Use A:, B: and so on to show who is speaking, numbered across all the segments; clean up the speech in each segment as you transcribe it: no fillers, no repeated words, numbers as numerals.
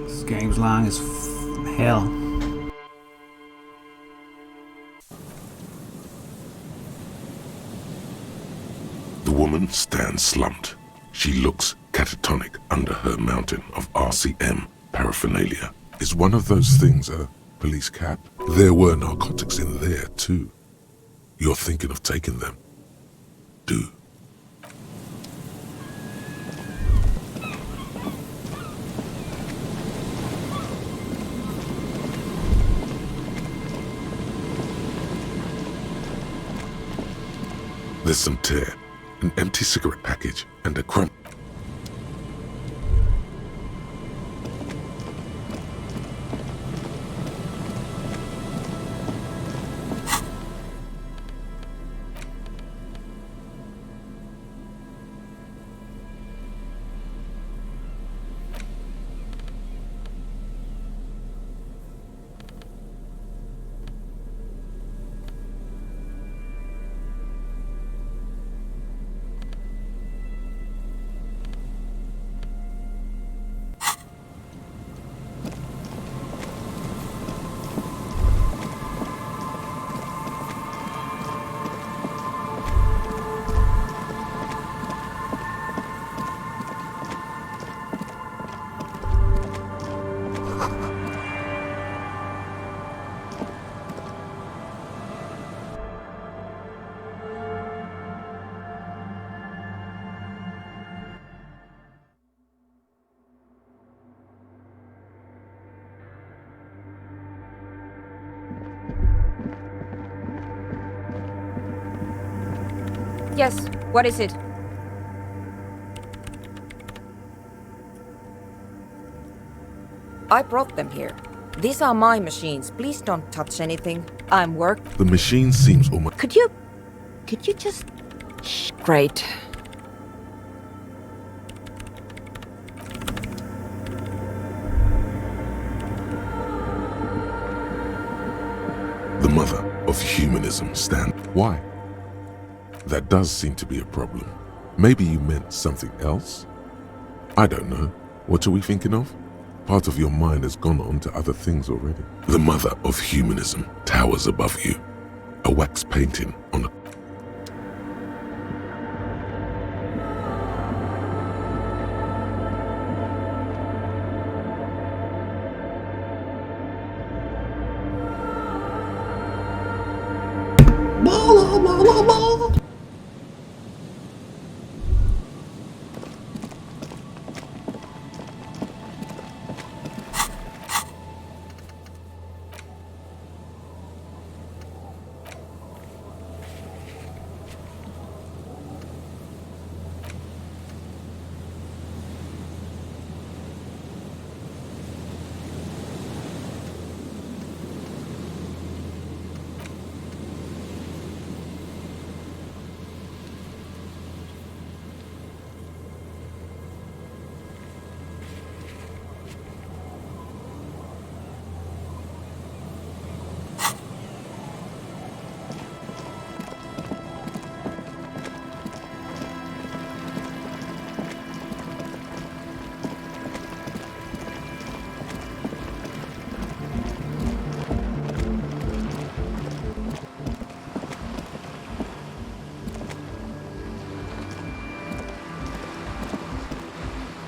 A: This game's long as hell.
B: The woman stands slumped. She looks catatonic under her mountain of RCM paraphernalia. Is one of those things a police cap? There were narcotics in there too. You're thinking of taking them? Do. There's some tear, an empty cigarette package, and a crumb.
C: Yes, what is it? I brought them here. These are my machines. Please don't touch anything. I'm work.
B: The machine seems almost...
C: Could you just... Shh. Great.
B: The mother of humanism stand. Why? That does seem to be a problem. Maybe you meant something else? I don't know. What are we thinking of? Part of your mind has gone on to other things already. The mother of humanism towers above you. A wax painting on a...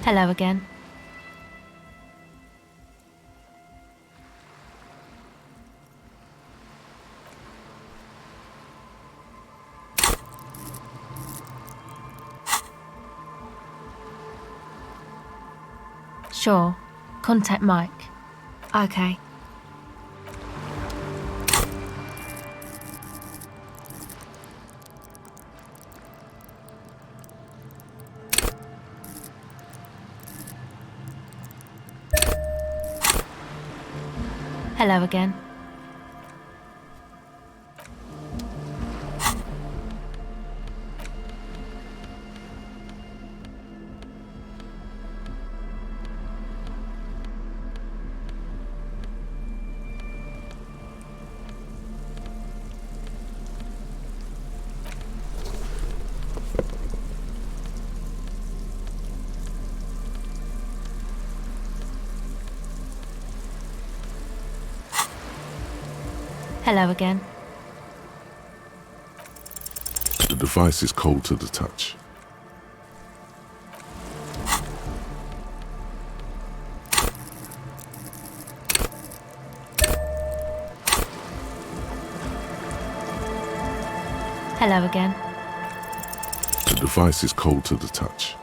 D: Hello again. Sure. Contact Mike. Okay. Hello again. Hello again.
B: The device is cold to the touch.
D: Hello again.
B: The device is cold to the touch.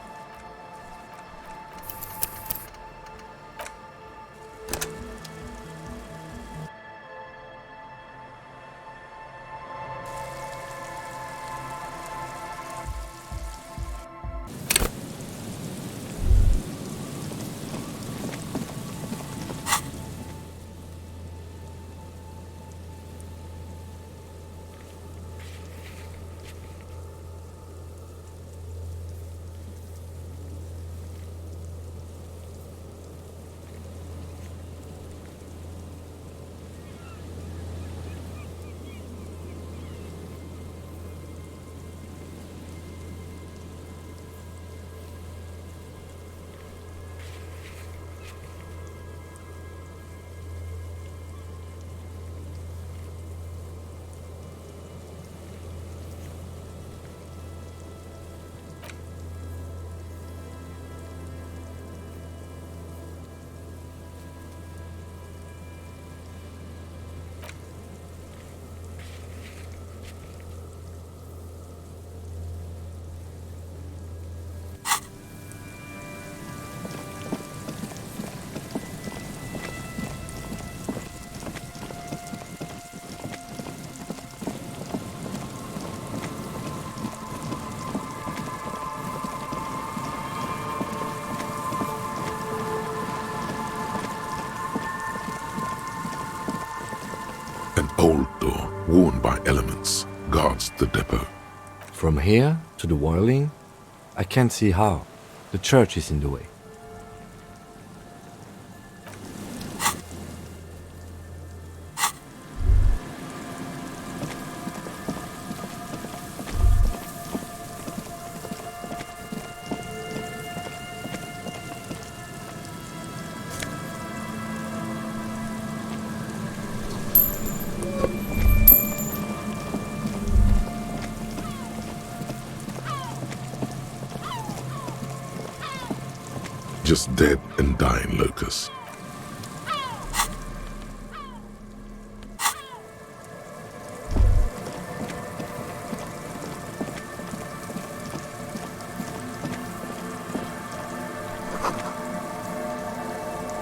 B: An old door, worn by elements, guards the depot.
E: From here to the whirling, I can't see how. The church is in the way.
B: Just dead and dying locusts.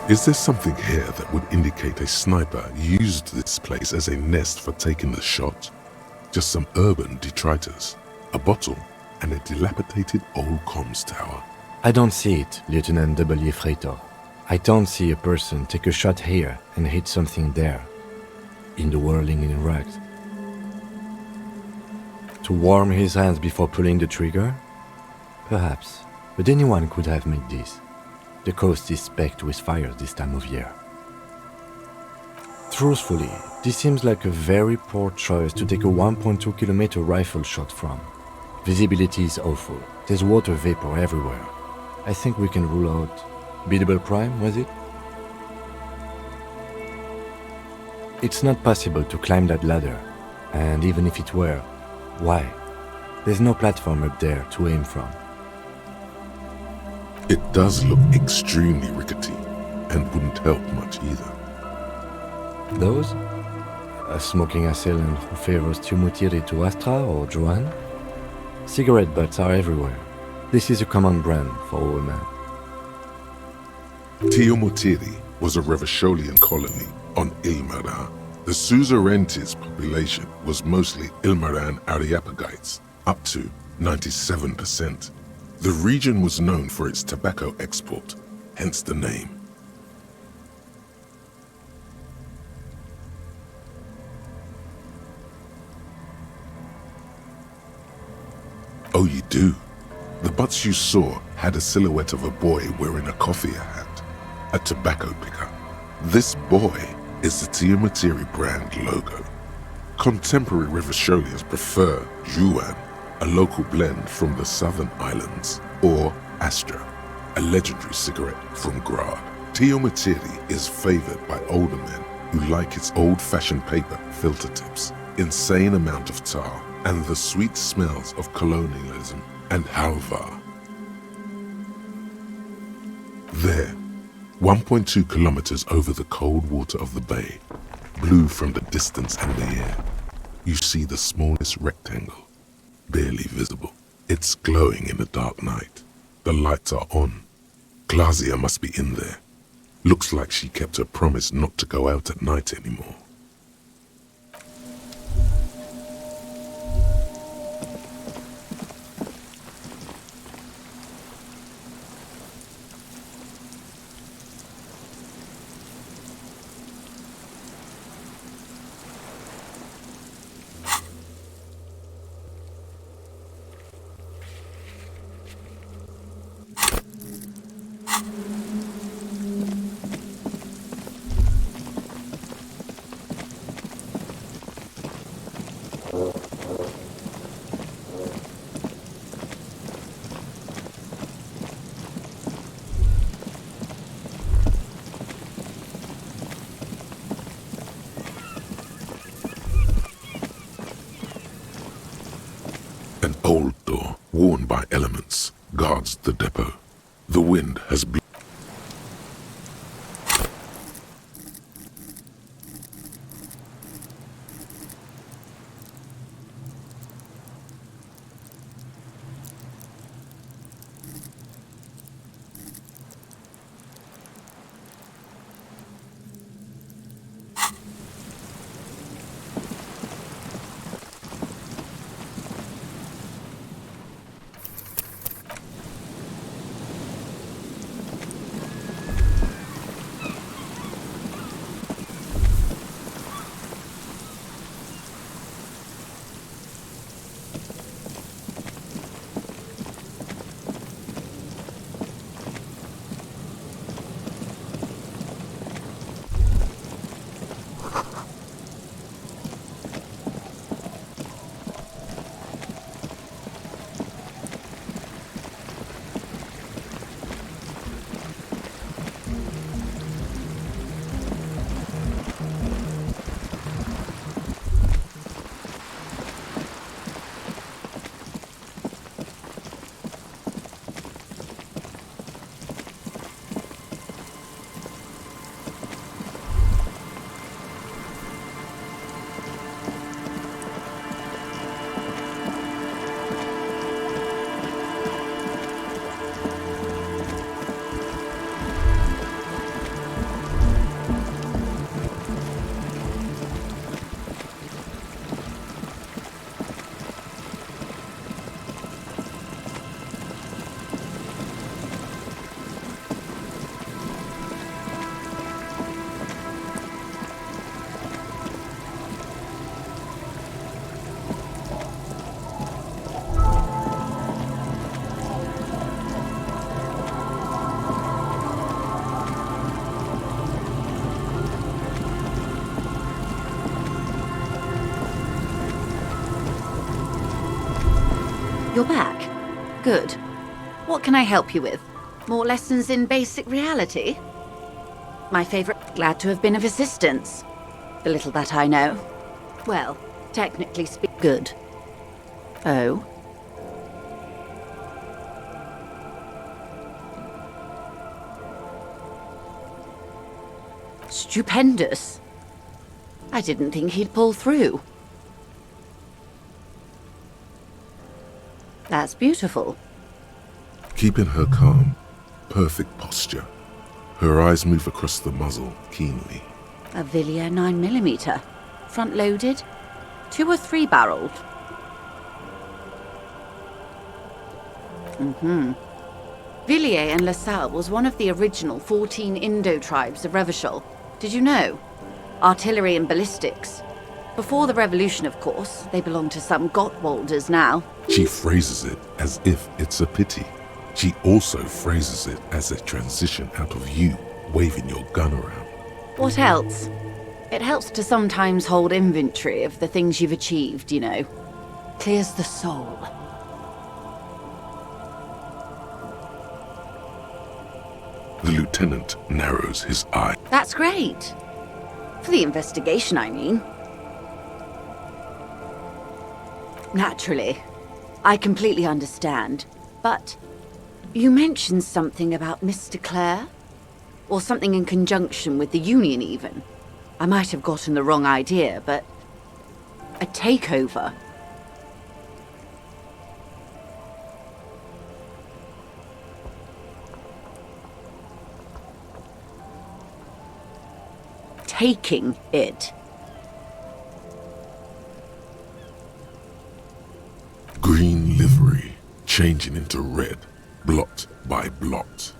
B: Is there something here that would indicate a sniper used this place as a nest for taking the shot? Just some urban detritus, a bottle, and a dilapidated old comms tower.
E: I don't see it, Lieutenant W. Freitor. I don't see a person take a shot here and hit something there, in the whirling in rags. To warm his hands before pulling the trigger? Perhaps, but anyone could have made this. The coast is specked with fires this time of year. Truthfully, this seems like a very poor choice to take a 1.2 kilometer rifle shot from. Visibility is awful. There's water vapor everywhere. I think we can rule out biddable prime, was it? It's not possible to climb that ladder, and even if it were, why? There's no platform up there to aim from.
B: It does look extremely rickety, and wouldn't help much either.
E: Those? A smoking assailant who favors Tumutiri to Astra or Joan? Cigarette butts are everywhere. This is a common brand for our man.
B: Tumutiri was a Revacholian colony on Ilmaran. The Suzerainty's population was mostly Ilmaran Areopagites, up to 97%. The region was known for its tobacco export, hence the name. Oh, you do? The butts you saw had a silhouette of a boy wearing a coffee hat, a tobacco picker. This boy is the Tumutiri brand logo. Contemporary Revacholians prefer Juan, a local blend from the southern islands, or Astra, a legendary cigarette from Grad. Tumutiri is favored by older men who like its old-fashioned paper filter tips, insane amount of tar, and the sweet smells of colonialism and halva. There, 1.2 kilometers over the cold water of the bay, blue from the distance and the air, you see the smallest rectangle, barely visible. It's glowing in the dark night. The lights are on. Glazia must be in there. Looks like she kept her promise not to go out at night anymore. An old door, worn by elements, guards the depot. The wind has blown.
F: You're back. Good. What can I help you with? More lessons in basic reality? My favorite. Glad to have been of assistance. The little that I know. Well, technically speak good. Oh? Stupendous. I didn't think he'd pull through. That's beautiful.
B: Keeping her calm, perfect posture. Her eyes move across the muzzle keenly.
F: A Villiers 9mm. Front-loaded? 2 or 3 barreled? Villiers and La Salle was one of the original 14 Indo tribes of Revachol. Did you know? Artillery and ballistics. Before the revolution, of course. They belong to some Gottwalders now.
B: She phrases it as if it's a pity. She also phrases it as a transition out of you waving your gun around.
F: What else? It helps to sometimes hold inventory of the things you've achieved, you know. Clears the soul.
B: The lieutenant narrows his eye.
F: That's great. For the investigation, I mean. Naturally. I completely understand. But you mentioned something about Mr. Clare? Or something in conjunction with the Union, even. I might have gotten the wrong idea, but... a takeover? Taking it.
B: Green livery, changing into red, blot by blot.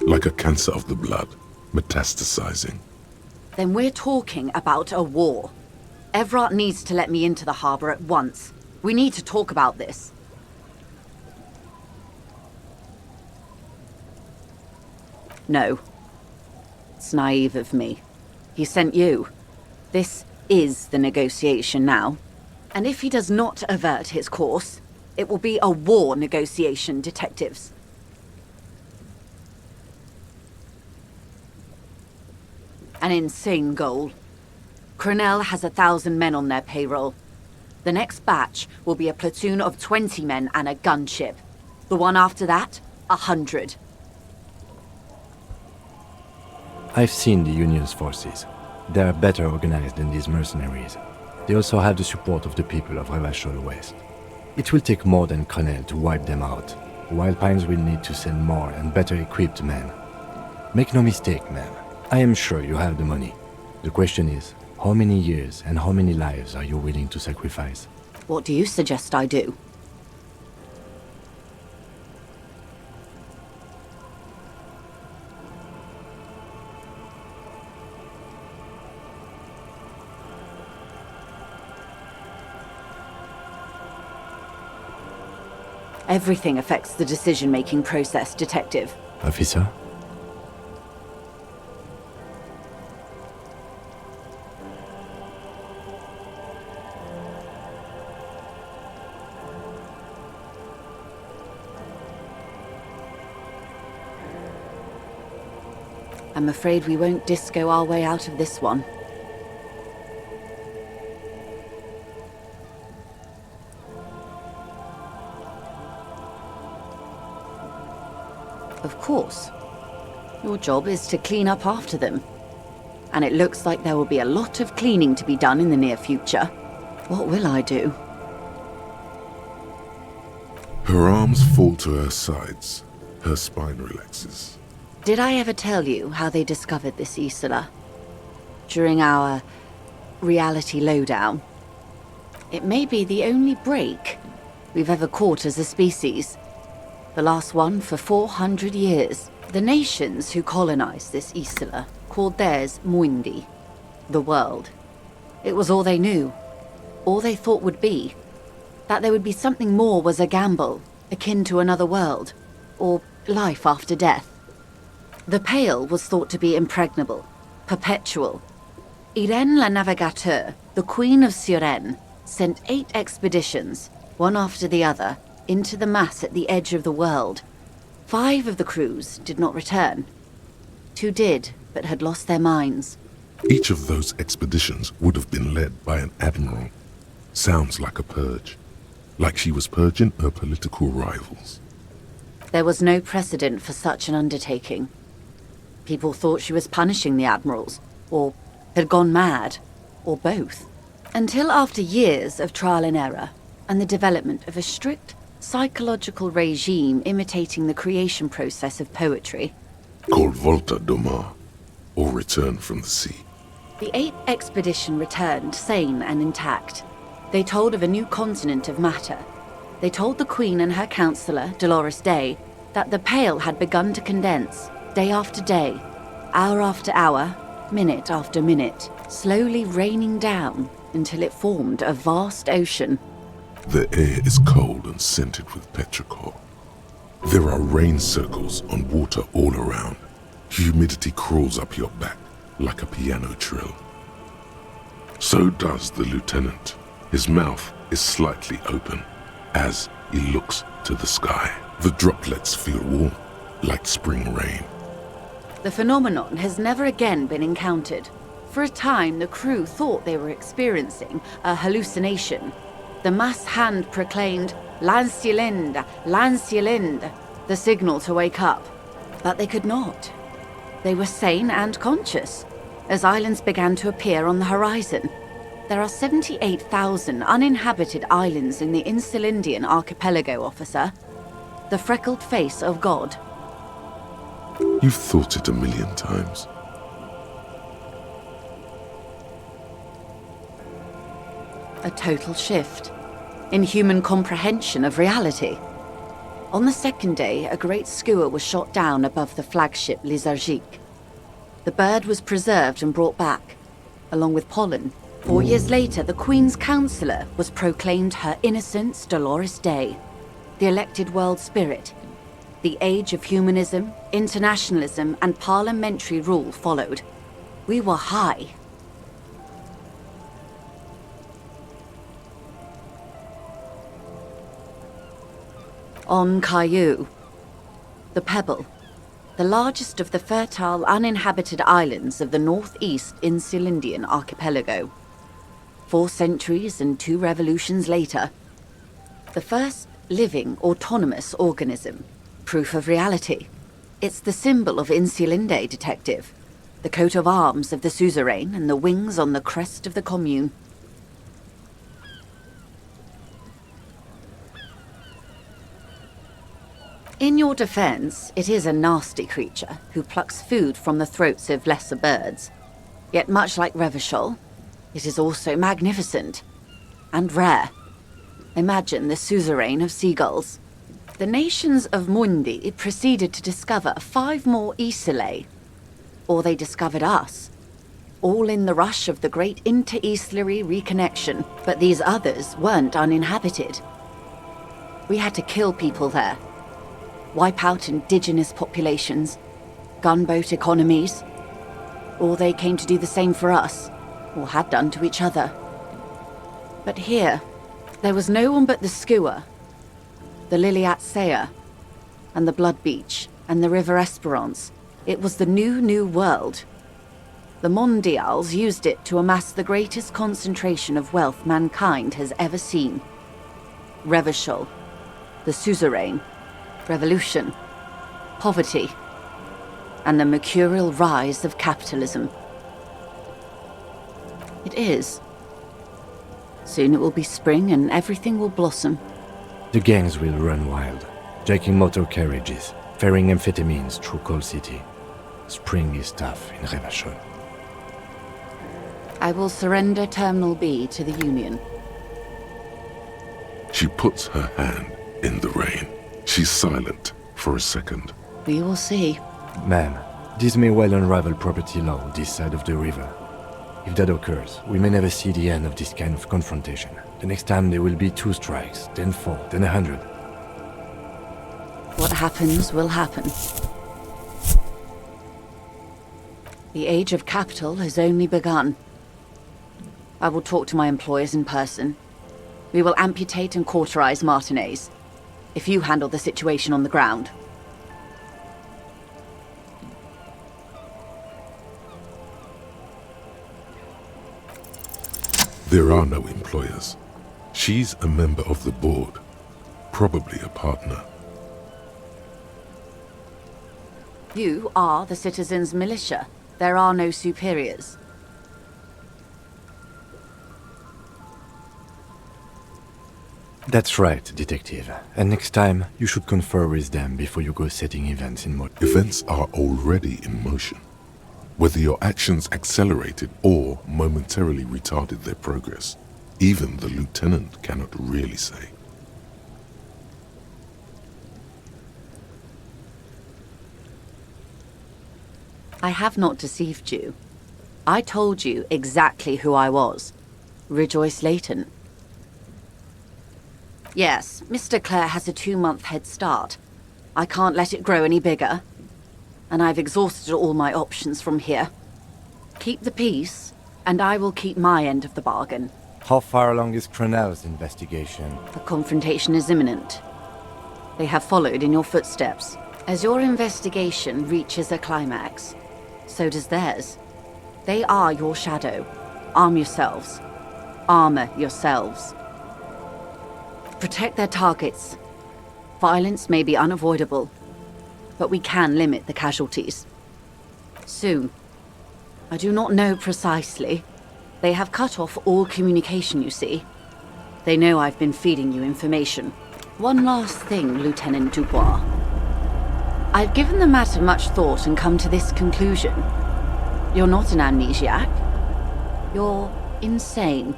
B: Like a cancer of the blood, metastasizing.
F: Then we're talking about a war. Everard needs to let me into the harbor at once. We need to talk about this. No. It's naive of me. He sent you. This is the negotiation now. And if he does not avert his course, it will be a war negotiation, detectives. An insane goal. Cronell has 1,000 men on their payroll. The next batch will be a platoon of 20 men and a gunship. The one after that, 100.
E: I've seen the Union's forces. They are better organized than these mercenaries. They also have the support of the people of Revachol West. It will take more than Cronell to wipe them out. Wild Pines will need to send more and better equipped men. Make no mistake, ma'am. I am sure you have the money. The question is, how many years and how many lives are you willing to sacrifice?
F: What do you suggest I do? Everything affects the decision-making process, Detective.
E: Officer?
F: I'm afraid we won't disco our way out of this one. Of course. Your job is to clean up after them. And it looks like there will be a lot of cleaning to be done in the near future. What will I do?
B: Her arms fall to her sides. Her spine relaxes.
F: Did I ever tell you how they discovered this Isola? During our reality lowdown. It may be the only break we've ever caught as a species. The last one for 400 years. The nations who colonized this Isola called theirs Muindi, the world. It was all they knew, all they thought would be. That there would be something more was a gamble, akin to another world, or life after death. The Pale was thought to be impregnable, perpetual. Irene la Navigateur, the Queen of Suren, sent 8 expeditions, one after the other, into the mass at the edge of the world. 5 of the crews did not return. 2 did, but had lost their minds.
B: Each of those expeditions would have been led by an admiral. Sounds like a purge. Like she was purging her political rivals.
F: There was no precedent for such an undertaking. People thought she was punishing the admirals, or had gone mad, or both. Until after years of trial and error, and the development of a strict psychological regime imitating the creation process of poetry.
B: Called Volta Doma, or Return from the Sea.
F: The 8th expedition returned sane and intact. They told of a new continent of matter. They told the Queen and her counselor, Dolores Day, that the Pale had begun to condense, day after day, hour after hour, minute after minute, slowly raining down until it formed a vast ocean.
B: The air is cold and scented with petrichor. There are rain circles on water all around. Humidity crawls up your back like a piano trill. So does the lieutenant. His mouth is slightly open as he looks to the sky. The droplets feel warm like spring rain.
F: The phenomenon has never again been encountered. For a time, the crew thought they were experiencing a hallucination. The mass hand proclaimed, "Lancielinde, Lancielinde," the signal to wake up. But they could not. They were sane and conscious, as islands began to appear on the horizon. There are 78,000 uninhabited islands in the Insulindian archipelago, officer. The freckled face of God.
B: You've thought it a million times.
F: A total shift in human comprehension of reality. On the second day, a great skua was shot down above the flagship Lysergique. The bird was preserved and brought back, along with pollen. 4 years later, the Queen's Counsellor was proclaimed Her Innocence Dolores Day, the elected world spirit. The age of humanism, internationalism, and parliamentary rule followed. We were high. On Caillou, the Pebble, the largest of the fertile, uninhabited islands of the northeast Insulindian archipelago. 4 centuries and 2 revolutions later, the first living, autonomous organism. Proof of reality. It's the symbol of Insulinde, detective. The coat of arms of the suzerain and the wings on the crest of the commune. In your defense, it is a nasty creature who plucks food from the throats of lesser birds. Yet much like Revachol, it is also magnificent and rare. Imagine the suzerain of seagulls. The nations of Mundi proceeded to discover 5 more Isolae. Or they discovered us. All in the rush of the great inter-Islary reconnection. But these others weren't uninhabited. We had to kill people there. Wipe out indigenous populations. Gunboat economies. Or they came to do the same for us. Or had done to each other. But here, there was no one but the skua, the Liliat Sea, and the Blood Beach, and the River Esperance. It was the new world. The Mondials used it to amass the greatest concentration of wealth mankind has ever seen. Revachol, the suzerain, revolution, poverty, and the mercurial rise of capitalism. It is. Soon it will be spring and everything will blossom.
E: The gangs will run wild, jacking motor carriages, ferrying amphetamines through Coal City. Spring is tough in Revachol.
F: I will surrender Terminal B to the Union.
B: She puts her hand in the rain. She's silent for a second.
F: We will see.
E: Ma'am, this may well unravel property law this side of the river. If that occurs, we may never see the end of this kind of confrontation. The next time there will be 2 strikes, then 4, then 100.
F: What happens will happen. The age of capital has only begun. I will talk to my employers in person. We will amputate and cauterize Martinez. If you handle the situation on the ground.
B: There are no employers. She's a member of the board, probably a partner.
F: You are the citizens' militia. There are no superiors.
E: That's right, detective. And next time, you should confer with them before you go setting events in motion.
B: Events are already in motion. Whether your actions accelerated or momentarily retarded their progress, even the lieutenant cannot really say.
F: I have not deceived you. I told you exactly who I was. Rejoice Layton. Yes, Mr. Clare has a 2-month head start. I can't let it grow any bigger. And I've exhausted all my options from here. Keep the peace, and I will keep my end of the bargain.
E: How far along is Cronell's investigation?
F: The confrontation is imminent. They have followed in your footsteps. As your investigation reaches a climax, so does theirs. They are your shadow. Arm yourselves. Armor yourselves. Protect their targets. Violence may be unavoidable, but we can limit the casualties. Soon. I do not know precisely. They have cut off all communication, you see. They know I've been feeding you information. One last thing, Lieutenant Dubois. I've given the matter much thought and come to this conclusion. You're not an amnesiac. You're insane.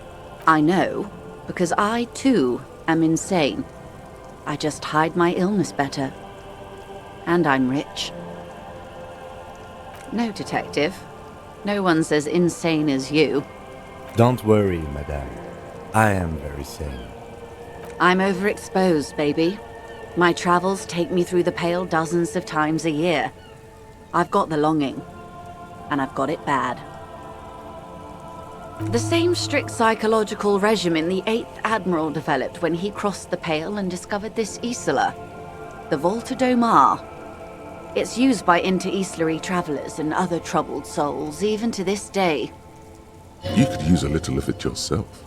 F: I know, because I too am insane. I just hide my illness better. And I'm rich. No, Detective. No one's as insane as you.
E: Don't worry, madame. I am very sane.
F: I'm overexposed, baby. My travels take me through the Pale dozens of times a year. I've got the longing. And I've got it bad. The same strict psychological regimen the 8th Admiral developed when he crossed the Pale and discovered this Isola, the Volta do Mar. It's used by inter-Islary travelers and other troubled souls, even to this day.
B: You could use a little of it yourself.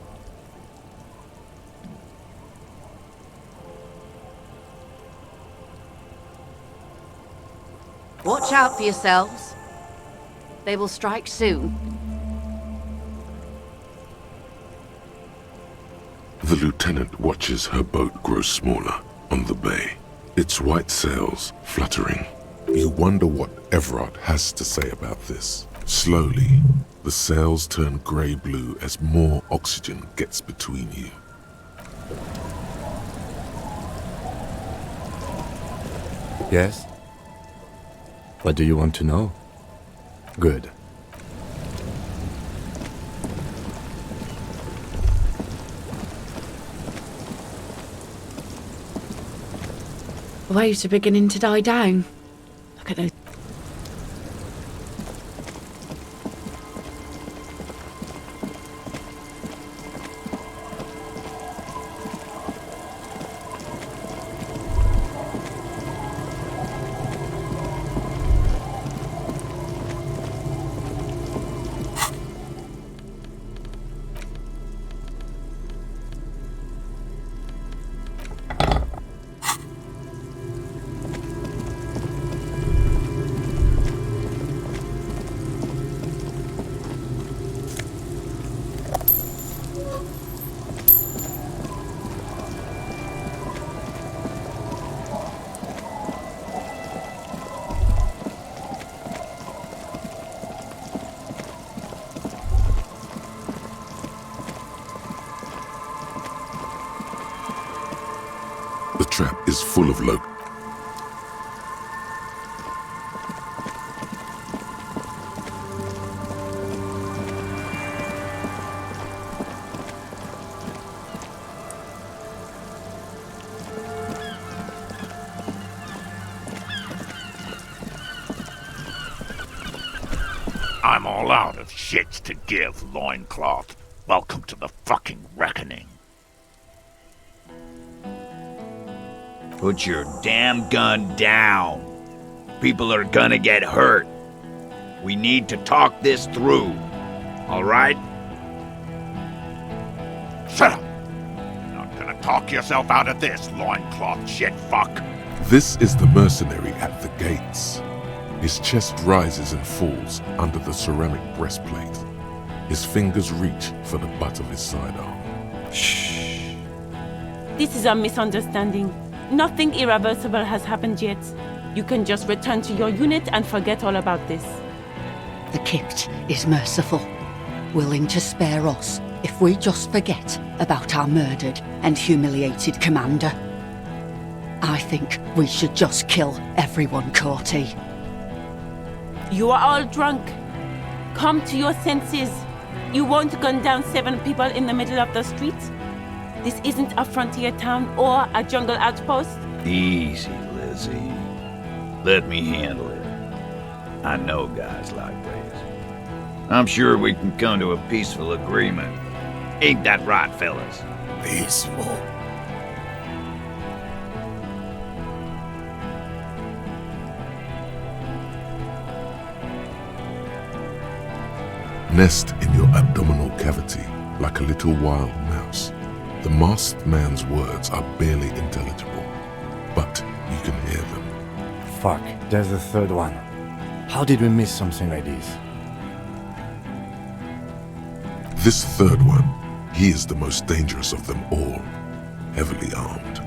F: Watch out for yourselves. They will strike soon.
B: The lieutenant watches her boat grow smaller on the bay, its white sails fluttering. You wonder what Everard has to say about this. Slowly, the sails turn grey-blue as more oxygen gets between you.
E: Yes? What do you want to know? Good.
F: Waves are beginning to die down. Look at those.
B: The trap is full of locusts.
G: I'm all out of shits to give, loincloth. Welcome to the fucking reckoning.
H: Put your damn gun down. People are gonna get hurt. We need to talk this through. All right?
G: Shut up! You're not gonna talk yourself out of this, loincloth shit fuck.
B: This is the mercenary at the gates. His chest rises and falls under the ceramic breastplate. His fingers reach for the butt of his sidearm.
E: Shh.
I: This is a misunderstanding. Nothing irreversible has happened yet. You can just return to your unit and forget all about this.
J: The Kipt is merciful, willing to spare us if we just forget about our murdered and humiliated commander. I think we should just kill everyone, Corty.
I: You are all drunk. Come to your senses. You won't gun down 7 people in the middle of the street. This isn't a frontier town or a jungle outpost.
H: Easy, Lizzie. Let me handle it. I know guys like this. I'm sure we can come to a peaceful agreement. Ain't that right, fellas?
J: Peaceful.
B: nest in your abdominal cavity like a little wild mouse. The masked man's words are barely intelligible, but you can hear them.
E: Fuck, there's a third one. How did we miss something like this?
B: This third one, he is the most dangerous of them all, heavily armed.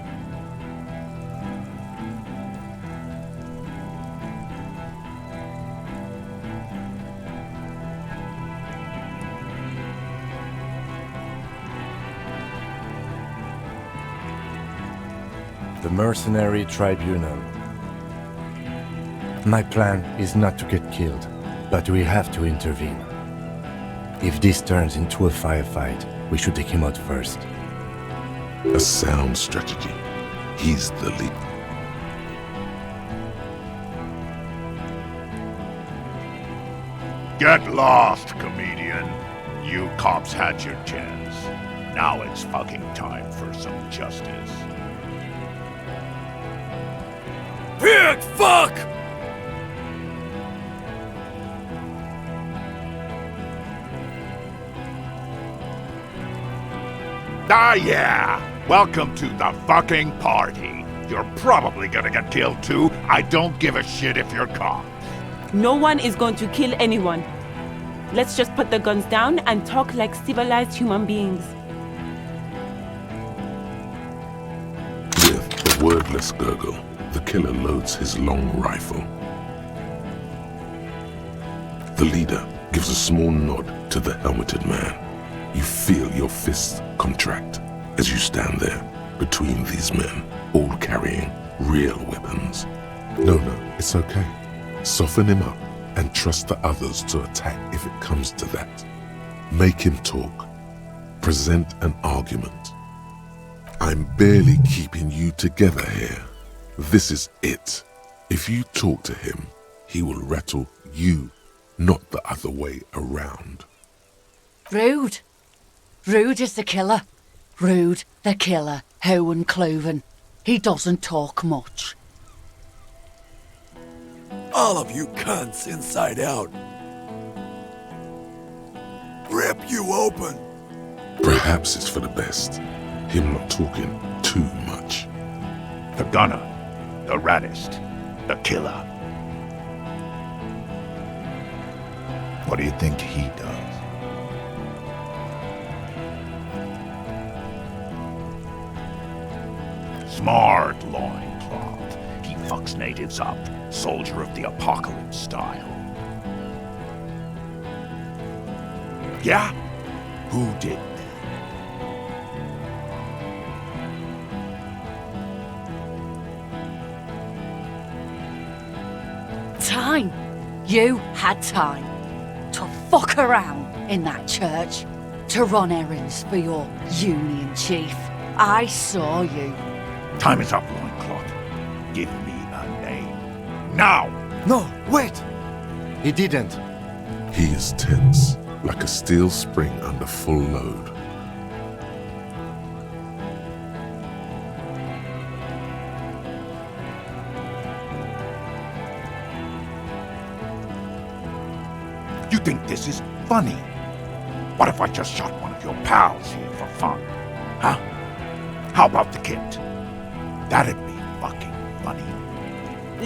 E: The Mercenary Tribunal. My plan is not to get killed, but we have to intervene. If this turns into a firefight, we should take him out first.
B: A sound strategy. He's the lead.
G: Get lost, comedian. You cops had your chance. Now it's fucking time for some justice.
K: Pig fuck!
G: Ah, yeah! Welcome to the fucking party. You're probably gonna get killed too. I don't give a shit if you're cops.
I: No one is going to kill anyone. Let's just put the guns down and talk like civilized human beings.
B: With a wordless gurgle, the killer loads his long rifle. The leader gives a small nod to the helmeted man. You feel your fists contract as you stand there between these men, all carrying real weapons. No, it's okay. Soften him up and trust the others to attack if it comes to that. Make him talk. Present an argument. I'm barely keeping you together here. This is it. If you talk to him, he will rattle you, not the other way around.
J: Rude. Rude is the killer. Rude, the killer, Owen Cloven. He doesn't talk much.
K: All of you cunts inside out. Rip you open.
B: Perhaps it's for the best. Him not talking too much.
G: The gunner, the raddest, the killer. What do you think he does? Smart loincloth. He fucks natives up. Soldier of the apocalypse style. Yeah? Who did that?
J: Time. You had time to fuck around in that church, to run errands for your union chief. I saw you.
G: Time is up, loincloth. Give me a name. Now!
K: No, wait!
E: He didn't.
B: He is tense, like a steel spring under full load.
G: You think this is funny? What if I just shot one of your pals here for fun? Huh? How about the kid? That'd be fucking funny.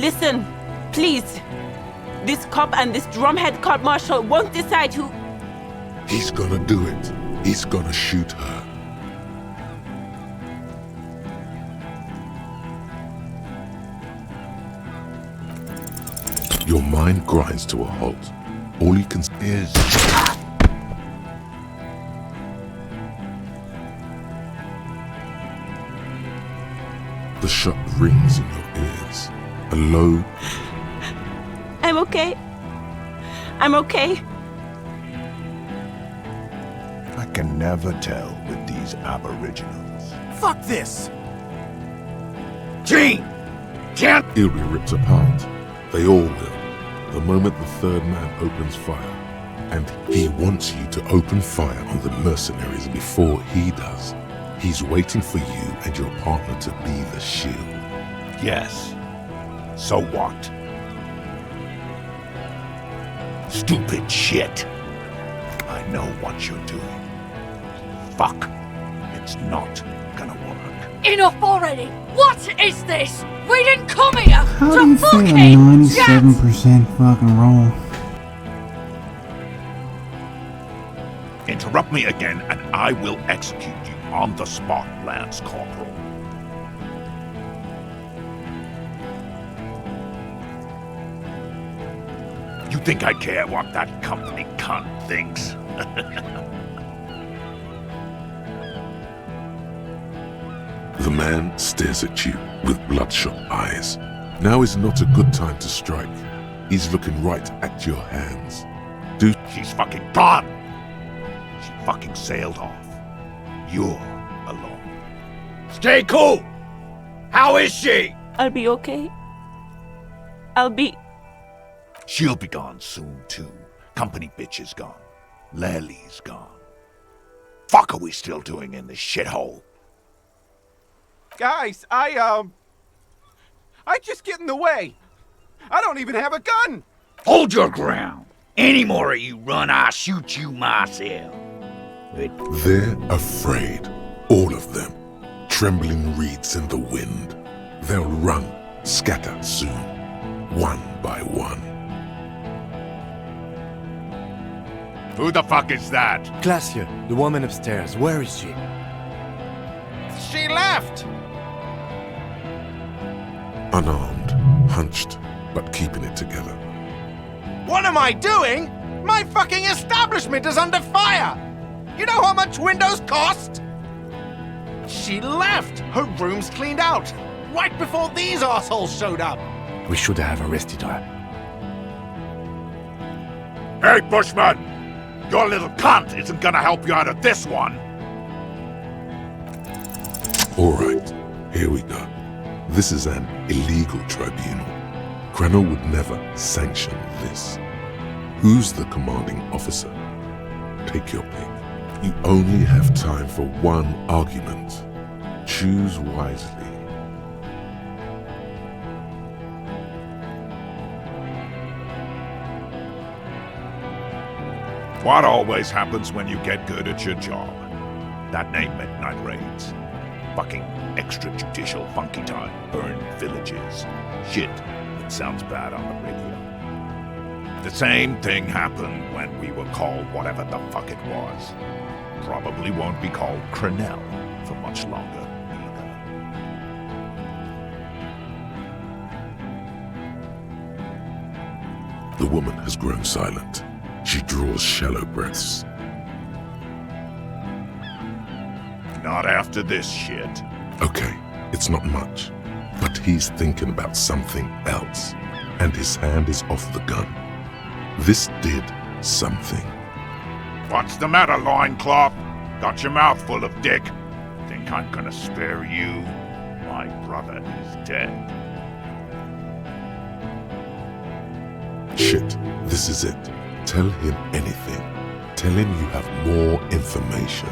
I: Listen, please. This cop and this drumhead cop marshal won't decide who...
B: He's gonna do it. He's gonna shoot her. Your mind grinds to a halt. All you can see is... The shot rings in your ears. A low...
I: I'm okay. I'm okay.
G: I can never tell with these aboriginals.
K: Fuck this!
G: Gene! Can't...
B: He'll be ripped apart. They all will. The moment the third man opens fire. And he wants you to open fire on the mercenaries before he does. He's waiting for you and your partner to be the shield.
G: Yes. So what? Stupid shit. know what you're doing. Fuck. It's not gonna work.
J: Enough already! What is this? We didn't come here
A: How do
J: to
A: you feel
J: fucking
A: a 97% fucking roll?
G: Interrupt me again and I will execute you on the spot, Lance Corporal. You think I care what that company cunt thinks?
B: The man stares at you with bloodshot eyes. Now is not a good time to strike. He's looking right at your hands. Dude,
G: She's fucking gone! She fucking sailed off. You're alone.
H: Stay cool! How is she?
I: I'll be okay. I'll be...
G: She'll be gone soon, too. Company bitch is gone. Lely's gone. Fuck are we still doing in this shithole?
K: Guys, I just get in the way. I don't even have a gun.
H: Hold your ground. Any more of you run, I'll shoot you myself.
B: they're afraid. All of them. Trembling reeds in the wind. They'll run, scatter soon. One by one.
G: Who the fuck is that?
E: Glacia, the woman upstairs, where is she?
K: She left.
B: Unarmed, hunched, but keeping it together.
K: What am I doing? My fucking establishment is under fire. You know how much windows cost? She left. Her room's cleaned out. Right before these assholes showed up.
E: We should have arrested her.
G: Hey, Bushman! Your little cunt isn't gonna help you out of this one!
B: Alright, here we go. This is an illegal tribunal. Cranor would never sanction this. Who's the commanding officer? Take your pick. You only have time for one argument. Choose wisely.
G: What always happens when you get good at your job? That name meant night raids. Fucking extrajudicial funky time, burn villages. Shit that sounds bad on the radio. The same thing happened when we were called whatever the fuck it was. Probably won't be called Crenell for much longer either.
B: The woman has grown silent. She draws shallow breaths.
G: Not after this shit.
B: Okay, it's not much, but he's thinking about something else, and his hand is off the gun. This did something.
G: What's the matter, loincloth? Got your mouth full of dick. Think I'm gonna spare you? My brother is dead.
B: Shit, this is it. Tell him anything. Tell him you have more information.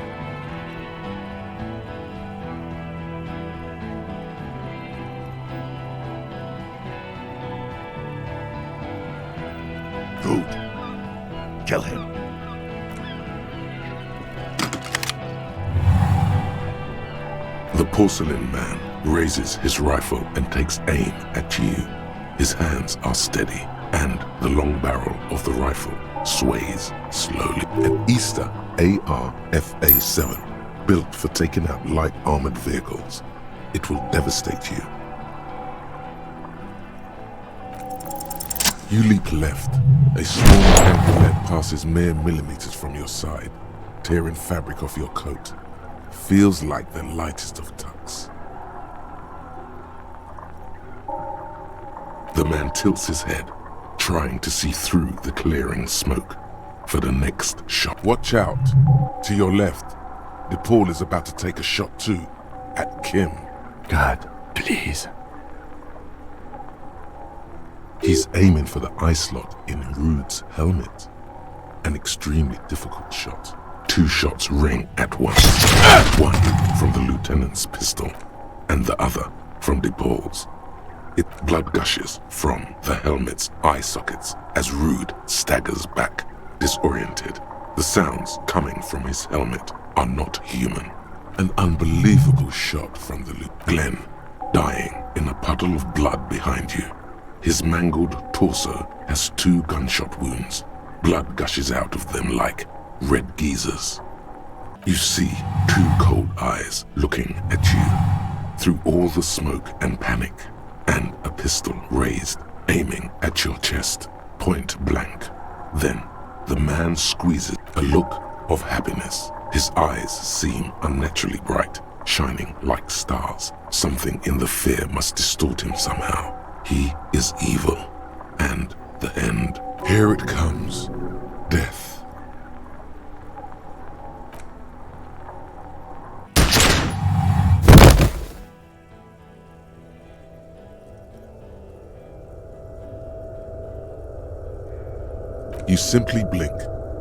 G: Good. Kill him.
B: The porcelain man raises his rifle and takes aim at you. His hands are steady, and the long barrel of the rifle sways slowly. An Easter AR-FA-7, built for taking out light armored vehicles. It will devastate you. You leap left. A small anklet passes mere millimeters from your side, tearing fabric off your coat. Feels like the lightest of tucks. The man tilts his head, trying to see through the clearing smoke for the next shot. Watch out! To your left, DePaul is about to take a shot too, at Kim.
E: God, please.
B: He's aiming for the eye slot in Rude's helmet. An extremely difficult shot. 2 shots ring at once. One from the lieutenant's pistol, and the other from DePaul's. Blood gushes from the helmet's eye sockets as Rude staggers back, disoriented. The sounds coming from his helmet are not human. An unbelievable shot from the loot. Glenn, dying in a puddle of blood behind you. His mangled torso has 2 gunshot wounds. Blood gushes out of them like red geysers. You see 2 cold eyes looking at you through all the smoke and panic, and a pistol raised, aiming at your chest, point blank. Then the man squeezes a look of happiness. His eyes seem unnaturally bright, shining like stars. Something in the fear must distort him somehow. He is evil, and the end. Here it comes. Death. You simply blink,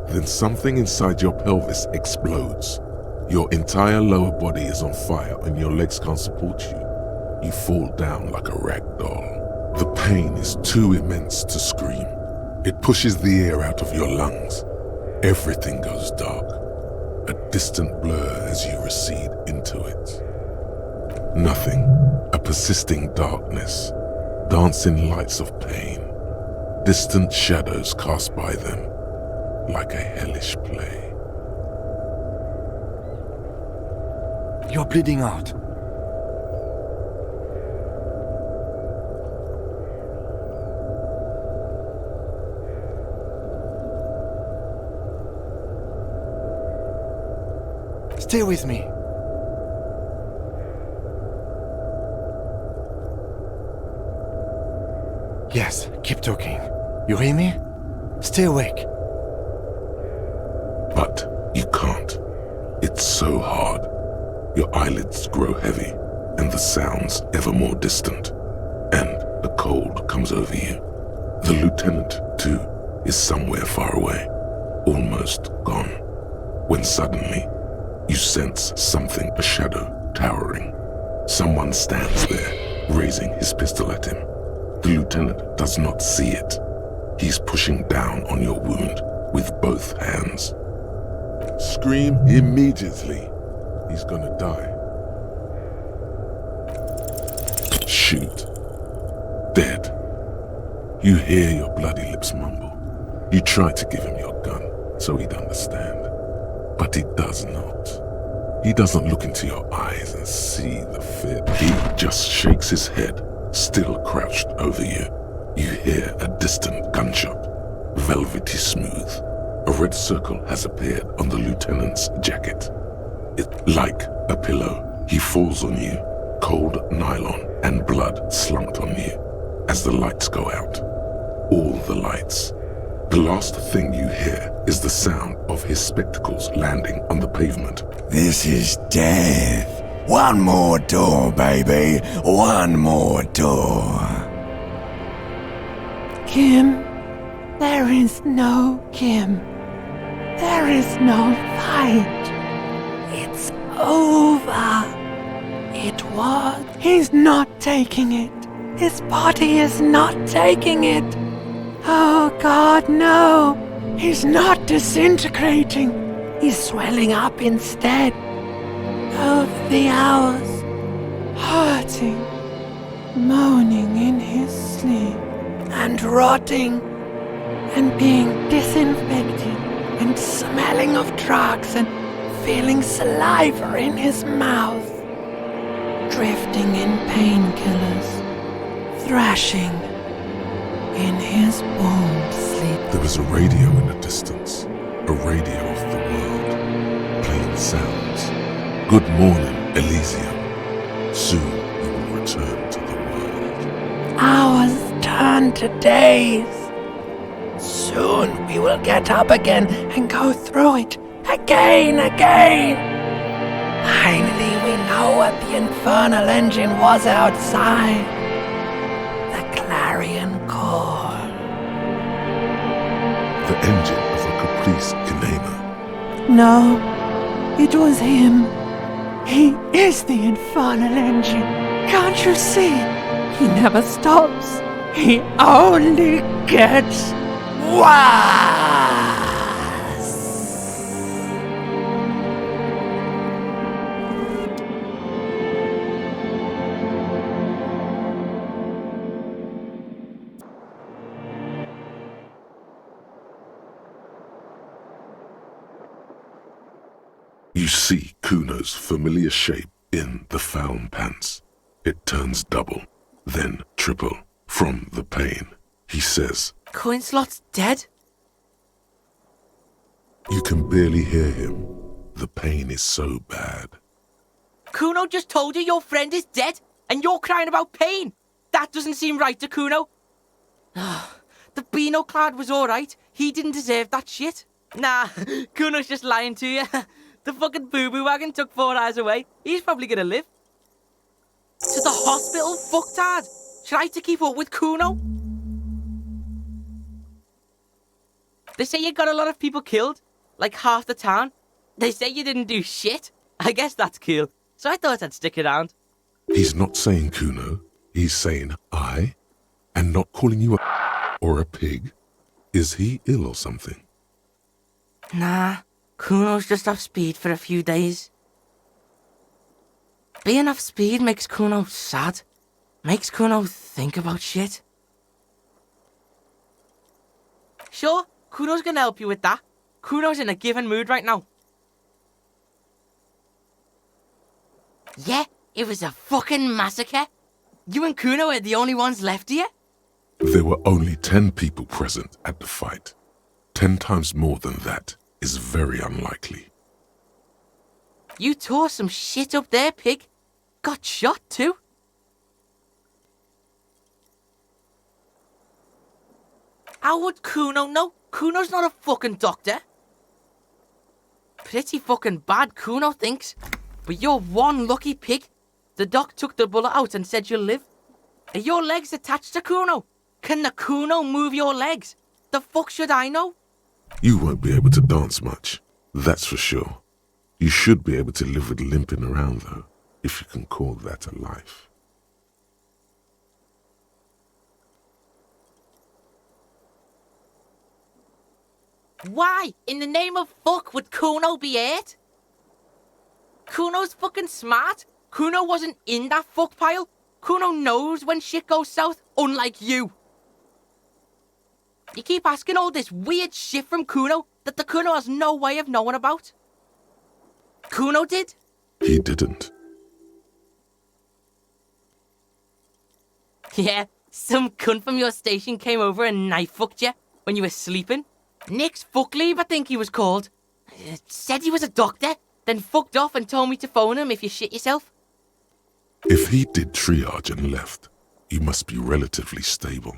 B: then something inside your pelvis explodes. Your entire lower body is on fire and your legs can't support you. You fall down like a rag doll. The pain is too immense to scream. It pushes the air out of your lungs. Everything goes dark, a distant blur as you recede into it. Nothing, a persisting darkness, dancing lights of pain, distant shadows cast by them, like a hellish play.
E: You're bleeding out. Stay with me. Yes, keep talking. You hear me? Stay awake.
B: But you can't. It's so hard. Your eyelids grow heavy, and the sounds ever more distant. And the cold comes over you. The lieutenant, too, is somewhere far away, almost gone. When suddenly, you sense something, a shadow, towering. Someone stands there, raising his pistol at him. The lieutenant does not see it. He's pushing down on your wound with both hands. Scream immediately. He's gonna die. Shoot. Dead. You hear your bloody lips mumble. You try to give him your gun so he'd understand. But he does not. He doesn't look into your eyes and see the fear. He just shakes his head, still crouched over you. You hear a distant gunshot, velvety smooth. A red circle has appeared on the lieutenant's jacket. It's like a pillow. He falls on you, cold nylon and blood slumped on you as the lights go out. All the lights. The last thing you hear is the sound of his spectacles landing on the pavement.
L: This is death. One more door, baby. One more door.
M: Kim, there is no Kim. There is no fight. It's over. It was. He's not taking it. His body is not taking it. Oh God, no. He's not disintegrating. He's swelling up instead. Over the hours, hurting, moaning in his sleep, and rotting, and being disinfected, and smelling of drugs, and feeling saliva in his mouth, drifting in painkillers, thrashing in his warm sleep.
B: There was a radio in the distance, a radio of the world, playing sounds. Good morning, Elysium. Soon you will return to the world.
M: Hours turn to days. Soon we will get up again and go through it again. Finally we know what the infernal engine was outside. The clarion call.
B: The engine of a Caprice Canema.
M: No, it was him. He is the infernal engine. Can't you see? He never stops. He only gets worse.
B: see Kuno's familiar shape in the found pants. It turns double, then triple from the pain. He says,
N: Coinslot's dead?
B: You can barely hear him. The pain is so bad.
N: Kuno just told you your friend is dead, and you're crying about pain. That doesn't seem right to Kuno. The Beano clad was alright. He didn't deserve that shit. Nah, Kuno's just lying to you. The fucking boo-boo wagon took 4 hours away. He's probably gonna live. To the hospital, fucktard. Try to keep up with Kuno. They say you got a lot of people killed. Like half the town. They say you didn't do shit. I guess that's cool. So I thought I'd stick around.
B: He's not saying Kuno. He's saying I, and not calling you a or a pig. Is he ill or something?
N: Nah, Kuno's just off speed for a few days. Being off speed makes Kuno sad. Makes Kuno think about shit. Sure, Kuno's gonna help you with that. Kuno's in a given mood right now. Yeah, it was a fucking massacre. You and Kuno are the only ones left here?
B: There were only 10 people present at the fight. 10 times more than that is very unlikely.
N: You tore some shit up there, pig. Got shot too. How would Kuno know? Kuno's not a fucking doctor. Pretty fucking bad, Kuno thinks. But you're one lucky pig. The doc took the bullet out and said you'll live. Are your legs attached to Kuno? Can the Kuno move your legs? The fuck should I know?
B: You won't be able to dance much, that's for sure. You should be able to live with limping around though, if you can call that a life.
N: Why, in the name of fuck, would Kuno be hurt? Kuno's fucking smart. Kuno wasn't in that fuck pile. Kuno knows when shit goes south, unlike you. You keep asking all this weird shit from Kuno that the Kuno has no way of knowing about. Kuno did?
B: He didn't.
N: Yeah, some cunt from your station came over and knife fucked you when you were sleeping. Nick's Fuckleave, I think he was called. Said he was a doctor, then fucked off and told me to phone him if you shit yourself.
B: If he did triage and left, you must be relatively stable.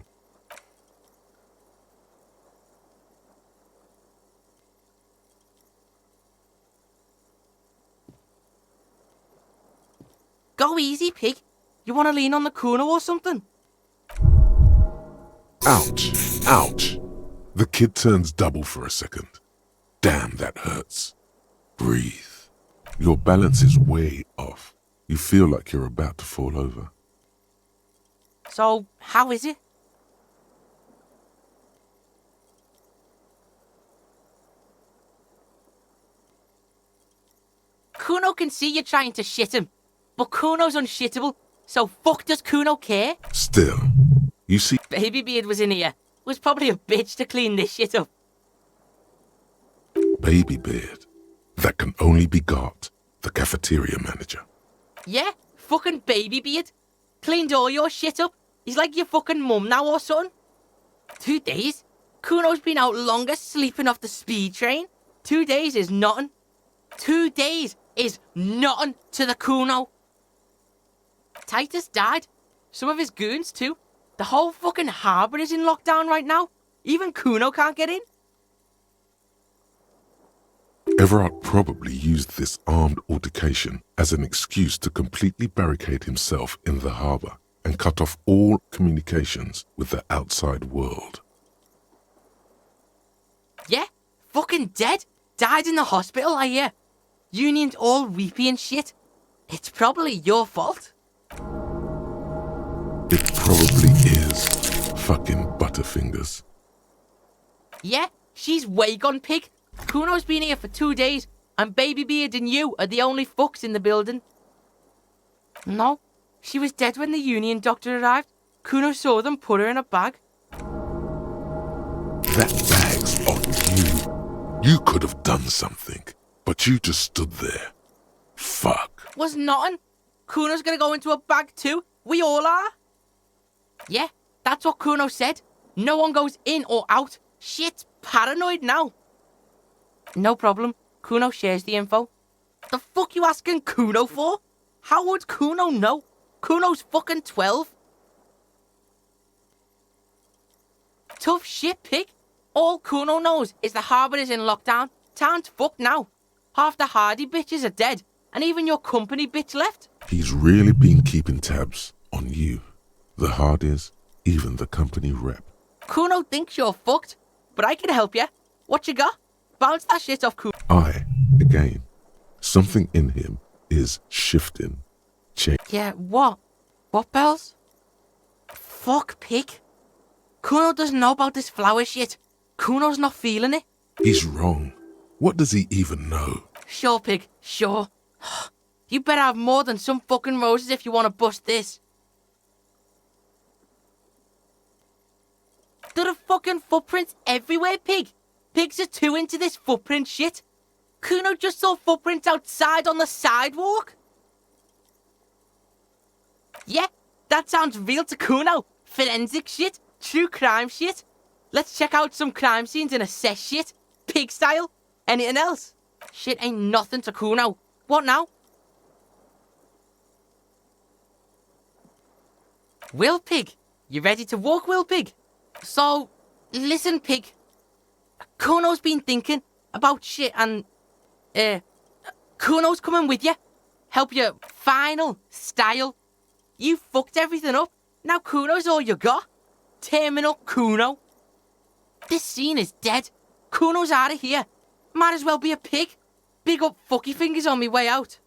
N: Go easy, pig. You want to lean on the Kuno or something?
B: Ouch! Ouch! The kid turns double for a second. Damn, that hurts. Breathe. Your balance is way off. You feel like you're about to fall over.
N: So, how is it? Kuno can see you trying to shit him, but Kuno's unshittable, so fuck does Kuno care?
B: Still, you see...
N: Baby Beard was in here. Was probably a bitch to clean this shit up.
B: Baby Beard. That can only be got the cafeteria manager.
N: Yeah, fucking Baby Beard. Cleaned all your shit up. He's like your fucking mum now or something. 2 days? Kuno's been out longer sleeping off the speed train. 2 days is nothing. 2 days is nothing to the Kuno. Titus died. Some of his goons too. The whole fucking harbour is in lockdown right now. Even Kuno can't get in.
B: Everard probably used this armed altercation as an excuse to completely barricade himself in the harbour and cut off all communications with the outside world.
N: Yeah, fucking dead. Died in the hospital, I hear. Union's all weepy and shit. It's probably your fault.
B: It probably is. Fucking Butterfingers.
N: Yeah, she's way gone pig. Kuno's been here for 2 days, and Baby Beard and you are the only fucks in the building. No, she was dead when the Union doctor arrived. Kuno saw them put her in a bag.
B: That bag's on you. You could have done something. But you just stood there. Fuck.
N: Was nothing. Kuno's gonna go into a bag too. We all are. Yeah, that's what Kuno said. No one goes in or out. Shit's paranoid now. No problem. Kuno shares the info. The fuck you asking Kuno for? How would Kuno know? Kuno's fucking 12. Tough shit, pig. All Kuno knows is the harbour is in lockdown. Town's fucked now. Half the Hardy bitches are dead, and even your company bitch left.
B: He's really been keeping tabs on you, the Hardys, even the company rep.
N: Kuno thinks you're fucked, but I can help you. What you got? Bounce that shit off Kuno.
B: Again, something in him is shifting.
N: Yeah, what? What, Bells? Fuck, pig. Kuno doesn't know about this flower shit. Kuno's not feeling it.
B: He's wrong. What does he even know?
N: Sure, pig, sure. You better have more than some fucking roses if you want to bust this. There are fucking footprints everywhere, pig. Pigs are too into this footprint shit. Kuno just saw footprints outside on the sidewalk. Yeah, that sounds real to Kuno. Forensic shit, true crime shit. Let's check out some crime scenes and assess shit. Pig style. Anything else? Shit ain't nothing to Kuno. What now? Will Pig, you ready to walk, Will Pig? So, listen, Pig. Kuno's been thinking about shit and, Kuno's coming with you. Help you final style. You fucked everything up. Now Kuno's all you got. Terminal Kuno. This scene is dead. Kuno's out of here. Might as well be a pig. Big up fucky fingers on me way out.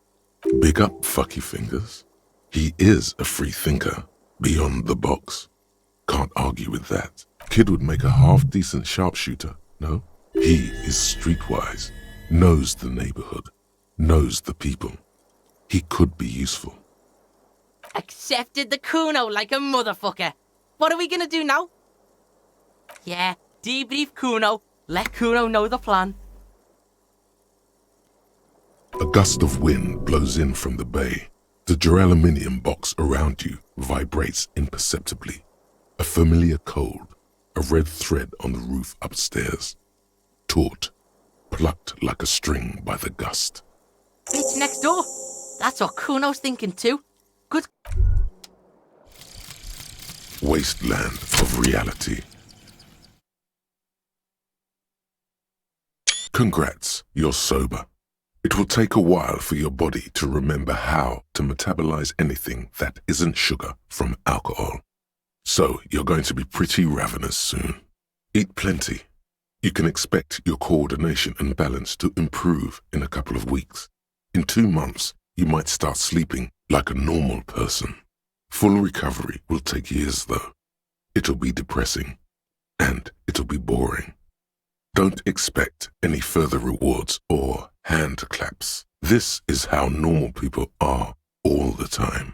B: Big up fucky fingers. He is a free thinker. Beyond the box. Can't argue with that. Kid would make a half-decent sharpshooter, no? He is streetwise. Knows the neighborhood. Knows the people. He could be useful.
N: Accepted the Kuno like a motherfucker. What are we gonna do now? Yeah, debrief Kuno. Let Kuno know the plan.
B: A gust of wind blows in from the bay. The duraluminum box around you vibrates imperceptibly. A familiar cold, a red thread on the roof upstairs. Taut, plucked like a string by the gust.
N: Bitch next door. That's what Kuno's thinking too. Good.
B: Wasteland of reality. Congrats, you're sober. It will take a while for your body to remember how to metabolize anything that isn't sugar from alcohol. So you're going to be pretty ravenous soon. Eat plenty. You can expect your coordination and balance to improve in a couple of weeks. In 2 months, you might start sleeping like a normal person. Full recovery will take years though. It'll be depressing. And it'll be boring. Don't expect any further rewards or hand claps. This is how normal people are all the time.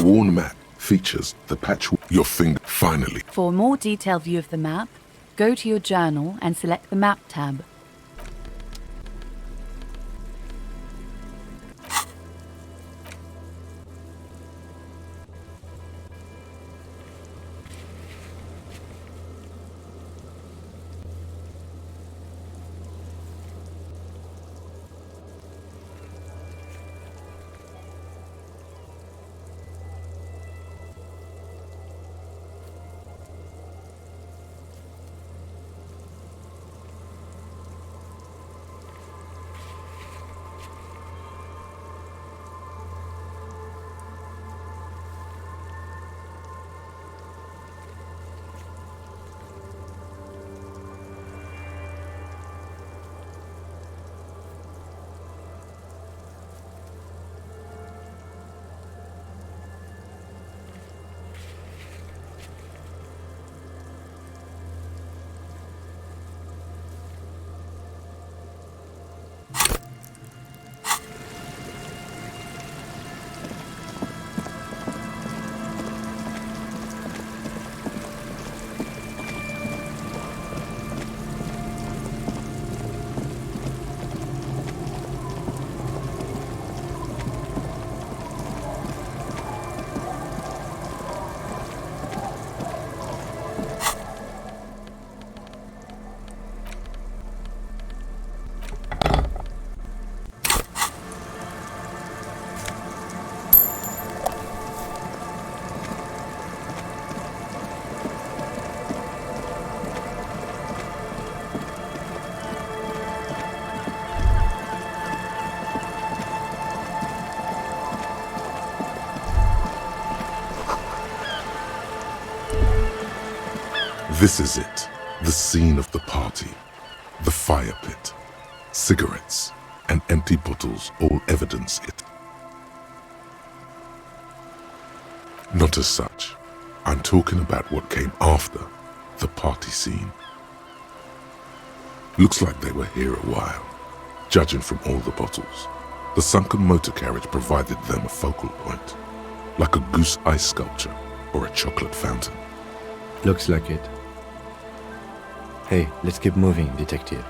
B: worn map features the patchwork. Your finger finally.
O: For a more detailed view of the map, go to your journal and select the Map tab.
B: This is it, the scene of the party. The fire pit, cigarettes, and empty bottles all evidence it. Not as such. I'm talking about what came after the party scene. Looks like they were here a while, judging from all the bottles. The sunken motor carriage provided them a focal point, like a goose ice sculpture or a chocolate fountain.
E: Looks like it. Hey, let's keep moving, detective.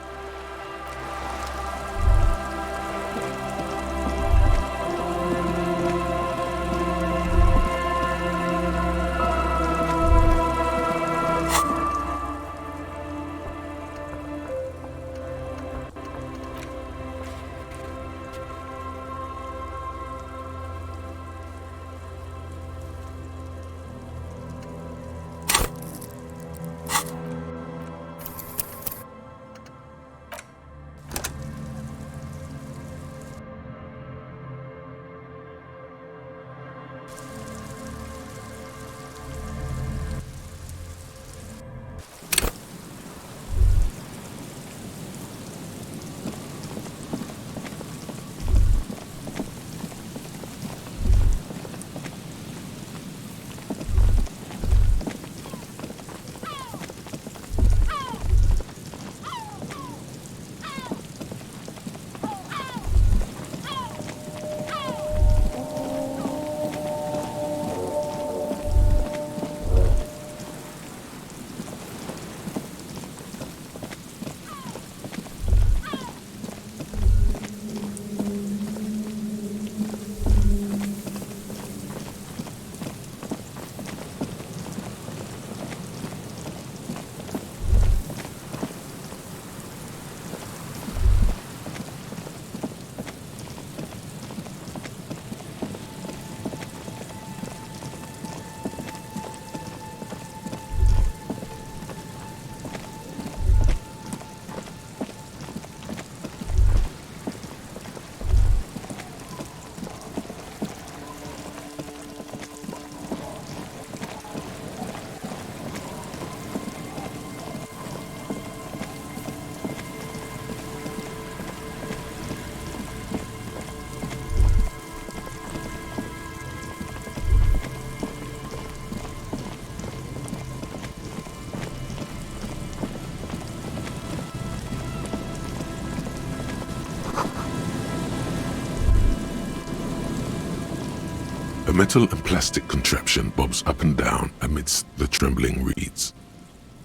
B: metal and plastic contraption bobs up and down amidst the trembling reeds.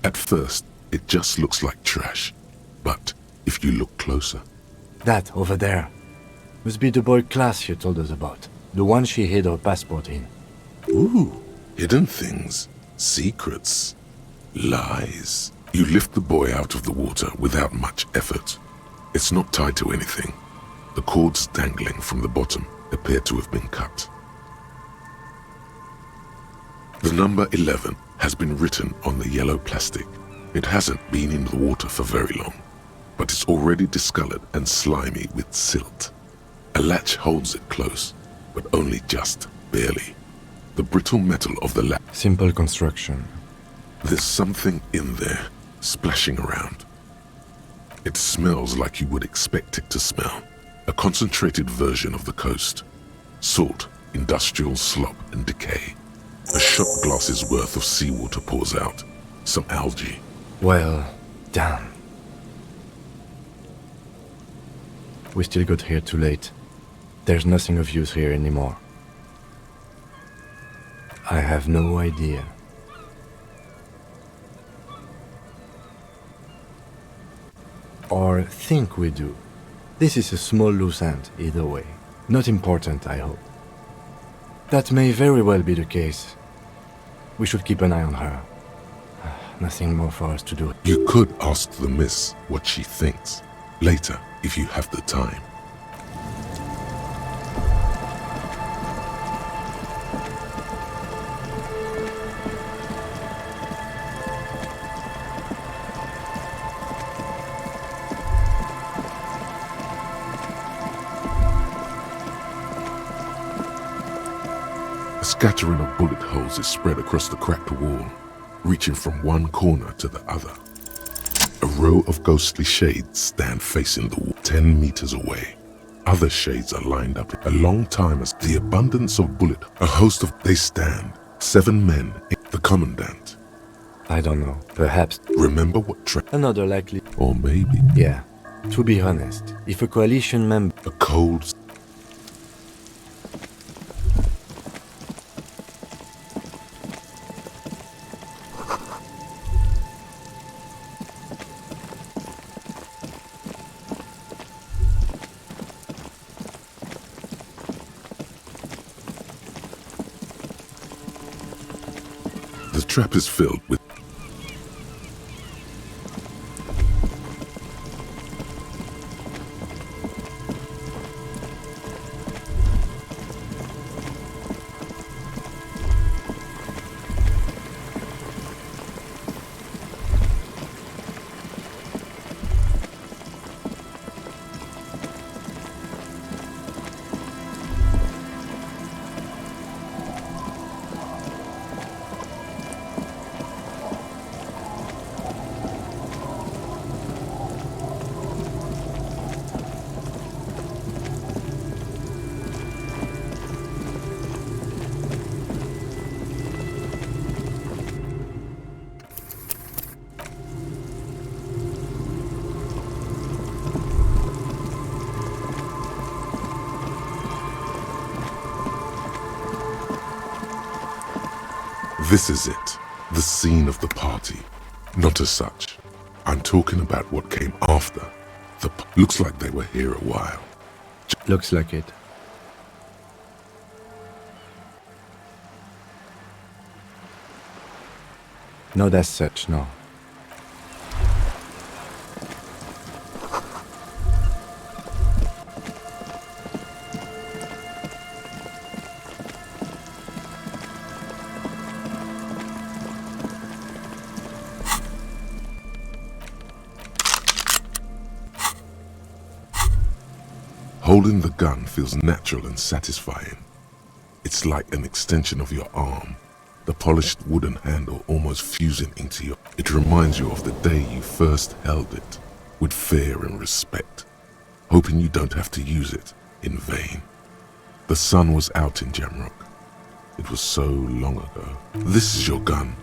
B: At first, it just looks like trash, but if you look closer...
E: That, over there, must be the boy Klaas you told us about. The one she hid her passport in.
B: Ooh, hidden things, secrets, lies. You lift the boy out of the water without much effort. It's not tied to anything. The cords dangling from the bottom appear to have been cut. The number 11 has been written on the yellow plastic. It hasn't been in the water for very long, but it's already discolored and slimy with silt. A latch holds it close, but only just barely. The brittle metal of the latch...
E: Simple construction.
B: There's something in there, splashing around. It smells like you would expect it to smell. A concentrated version of the coast. Salt, industrial slop and decay. A shot glass's worth of seawater pours out. Some algae.
E: Well, damn. We still got here too late. There's nothing of use here anymore. I have no idea. Or think we do. This is a small loose end, either way. Not important, I hope. That may very well be the case. We should keep an eye on her. Nothing more for us to do.
B: You could ask the miss what she thinks. Later, if you have the time. A scattering of bullet holes is spread across the cracked wall, reaching from one corner to the other. A row of ghostly shades stand facing the wall 10 meters away. Other shades are lined up a long time as the abundance of bullet. A host of... They stand. 7 men. The commandant.
E: I don't know. Perhaps.
B: Remember what
E: Another likely.
B: Or maybe.
E: Yeah. To be honest, if a coalition member...
B: A cold... The trap is filled with... This is it, the scene of the party. Not as such. I'm talking about what came after. Looks like they were here a while.
E: Looks like it. Not as such, no.
B: Holding the gun feels natural and satisfying. It's like an extension of your arm, the polished wooden handle almost fusing into your... It reminds you of the day you first held it, with fear and respect, hoping you don't have to use it in vain. The sun was out in Jamrock. It was so long ago. This is your gun.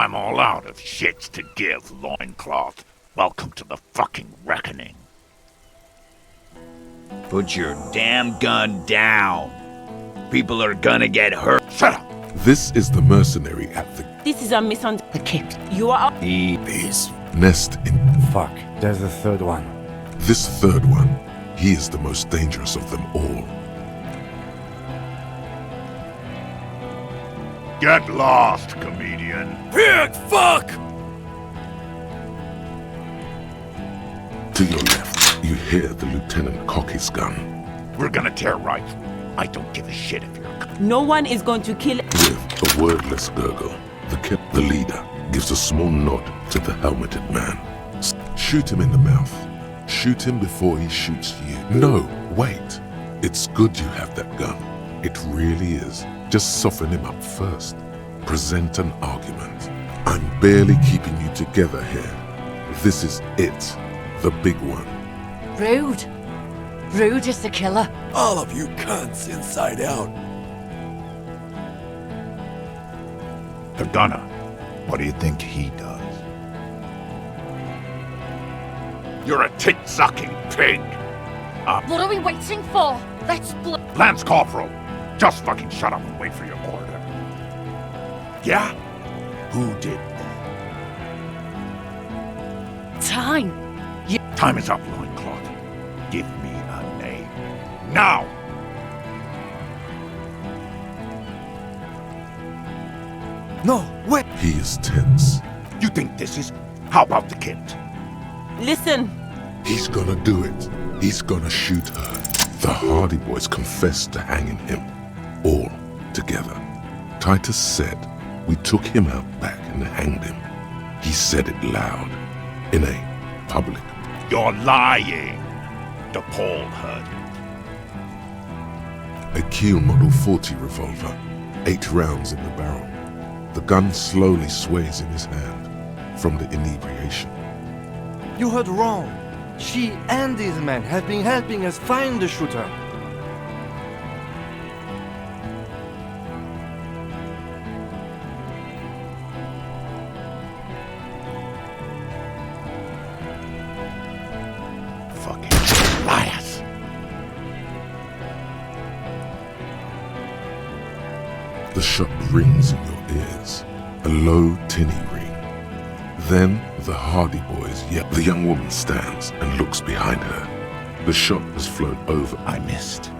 G: I'm all out of shits to give, loincloth. Welcome to the fucking reckoning.
H: Put your damn gun down. People are gonna get hurt.
G: Shut up!
B: This is the mercenary at the
I: This is a misunderstanding.
J: The Kipt.
I: You are.
B: Peace nest in.
E: Fuck, there's a third one.
B: This third one, he is the most dangerous of them all.
G: Get lost, comedian.
L: Pig, fuck!
B: To your left, you hear the lieutenant cock his gun.
G: We're gonna tear right through. I don't give a shit if you're a...
I: No one is going to kill.
B: With a wordless gurgle, the leader gives a small nod to the helmeted man. Shoot him in the mouth. Shoot him before he shoots you. No, wait. It's good you have that gun. It really is. Just soften him up first. Present an argument. I'm barely keeping you together here. This is it. The big one.
J: Rude. Rude is the killer.
L: All of you cunts inside out.
G: The gunner. What do you think he does? You're a tit-sucking pig!
J: What are we waiting for? Let's
G: Lance Corporal! Just fucking shut up and wait for your order. Yeah? Who did that?
J: Time.
G: Time is up, loincloth. Give me a name. Now!
K: No, wait!
B: He is tense.
G: You think this is... How about the kid?
I: Listen.
B: He's gonna do it. He's gonna shoot her. The Hardy Boys confessed to hanging him. All together. Titus said, we took him out back and hanged him. He said it loud. In a public.
G: You're lying! DePaul heard it.
B: A Kiel Model 40 revolver. 8 rounds in the barrel. The gun slowly sways in his hand from the inebriation.
K: You heard wrong. She and these men have been helping us find the shooter.
G: Fucking liars!
B: The shot rings in your ears. A low, tinny ring. Then the Hardy Boys yell. The young woman stands and looks behind her. The shot has flown over.
G: I missed.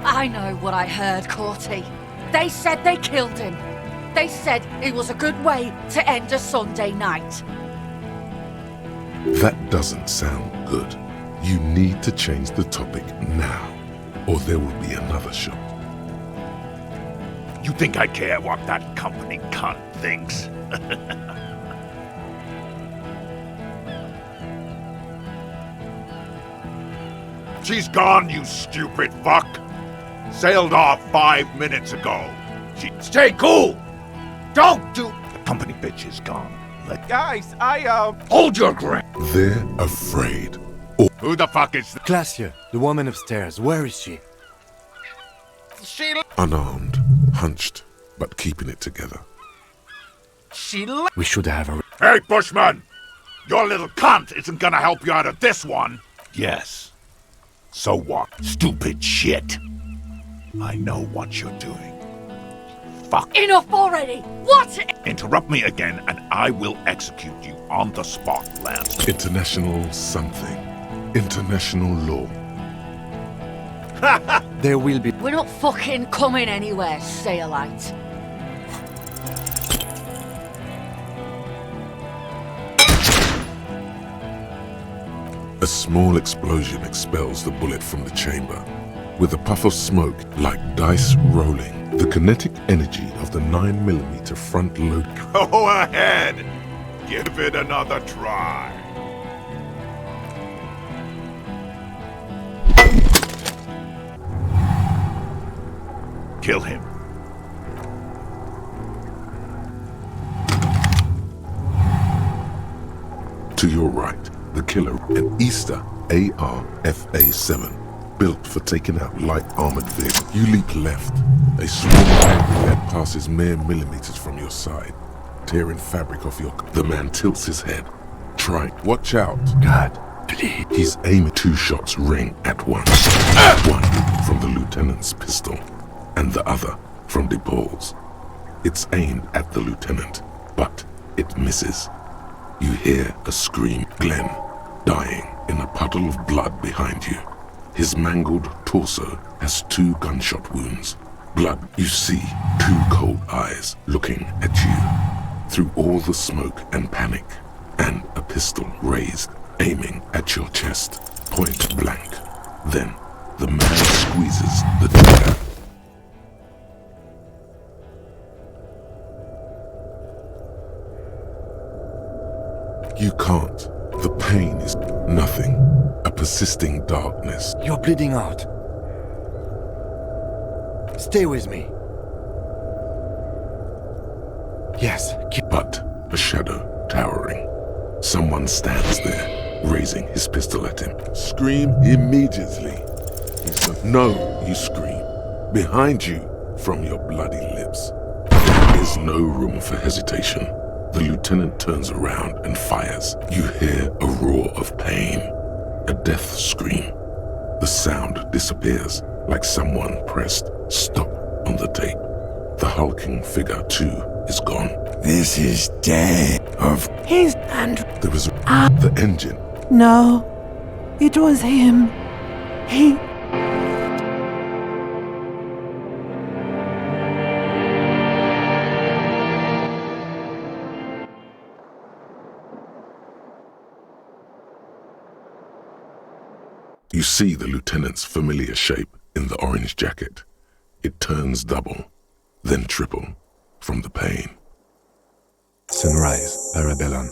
J: I know what I heard, Corty. They said they killed him. They said it was a good way to end a Sunday night.
B: That doesn't sound good. You need to change the topic now, or there will be another shot.
G: You think I care what that company cunt thinks? She's gone, you stupid fuck! Sailed off 5 minutes ago. Stay cool! Don't do... The company bitch is gone.
K: Guys,
G: Hold your ground!
B: They're afraid.
G: Who the fuck is...
E: Glacia, the woman upstairs, where is she?
B: Unarmed, hunched, but keeping it together.
E: We should have her.
G: Hey, Bushman! Your little cunt isn't gonna help you out of this one! Yes. So what? Stupid shit. I know what you're doing. Fuck.
J: Enough already! What?
G: Interrupt me again and I will execute you on the spot, Lance.
B: International something. International law.
E: There will be...
J: We're not fucking coming anywhere, Sailite.
B: A small explosion expels the bullet from the chamber. With a puff of smoke, like dice rolling, the kinetic energy of the 9mm front load...
G: Go ahead! Give it another try. Kill him.
B: To your right, the killer, an Easter AR-FA-7. built for taking out light armored vehicles. You leap left. A swarm of angry lead passes mere millimeters from your side, tearing fabric off your... The man tilts his head, trying. Watch out.
E: God, please.
B: He's aiming. 2 shots ring at once. One from the lieutenant's pistol, and the other from DePaul's. It's aimed at the lieutenant, but it misses. You hear a scream. Glenn, dying in a puddle of blood behind you. His mangled torso has 2 gunshot wounds. Blood. You see 2 cold eyes looking at you through all the smoke and panic, and a pistol raised, aiming at your chest, point blank. Then the man squeezes the trigger. You can't. The pain is nothing. A persisting darkness.
E: You're bleeding out. Stay with me. Yes, keep...
B: But a shadow towering. Someone stands there, raising his pistol at him. Scream immediately. He said, no, you scream. Behind you, from your bloody lips. There is no room for hesitation. The lieutenant turns around and fires. You hear a roar of pain, a death scream. The sound disappears like someone pressed stop on the tape. The hulking figure, too, is gone.
L: This is dead of...
M: He's Andrew.
B: There is the engine.
M: No, it was him. He...
B: You see the lieutenant's familiar shape in the orange jacket. It turns double, then triple, from the pain.
E: Sunrise, Parabellum.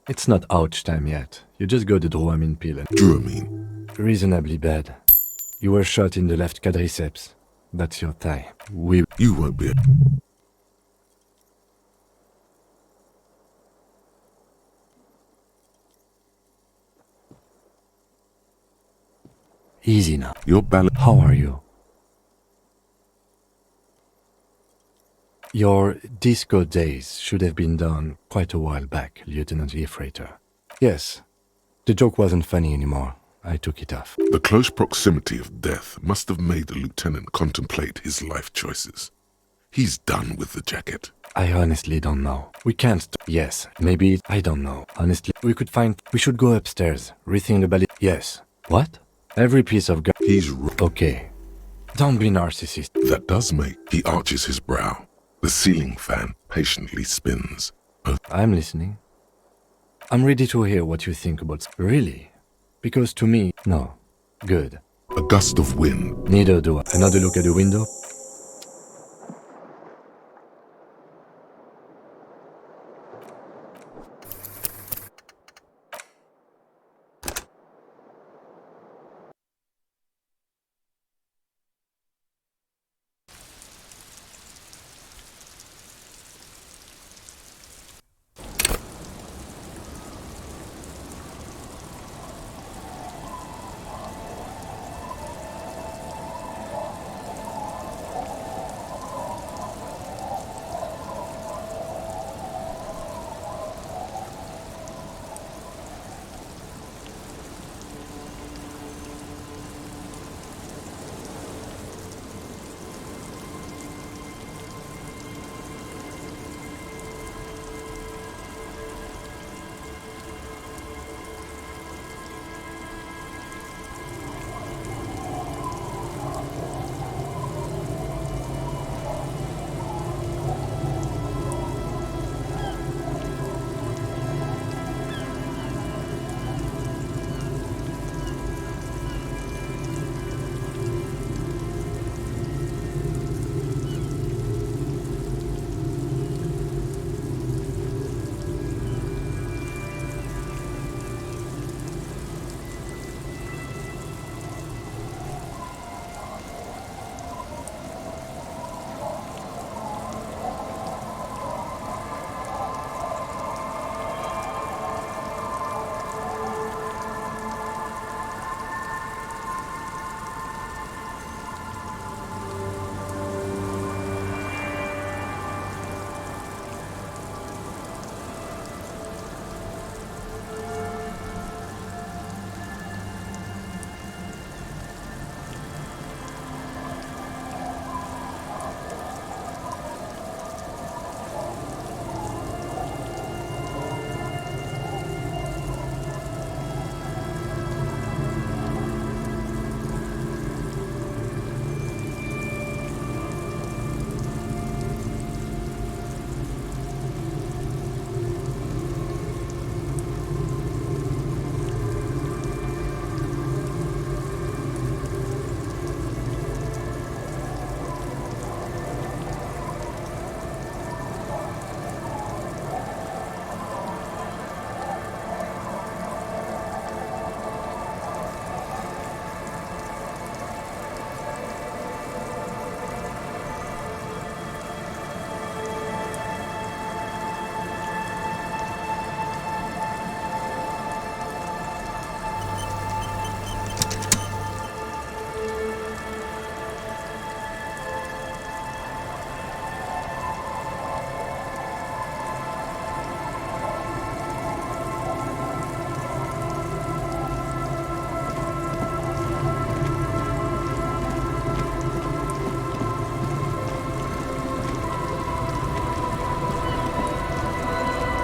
E: It's not ouch time yet. You just got the Dramamine pill.
B: Dramamine?
E: Reasonably bad. You were shot in the left quadriceps. That's your thigh.
B: You won't be...
E: Easy now.
B: Your balance...
E: How are you? Your disco days should have been done quite a while back, Lieutenant Freighter. Yes, the joke wasn't funny anymore. I took it off.
B: The close proximity of death must have made the lieutenant contemplate his life choices. He's done with the jacket.
E: I honestly don't know. We can't... Yes, maybe... I don't know. Honestly, we could find... We should go upstairs. Rethink about it. Yes. What? Every piece of...
B: He's...
E: Okay. Don't be narcissist.
B: That does make... He arches his brow. The ceiling fan patiently spins.
E: I'm listening. I'm ready to hear what you think about... Really? Because to me... No. Good.
B: A gust of wind.
E: Neither do I. Another look at the window?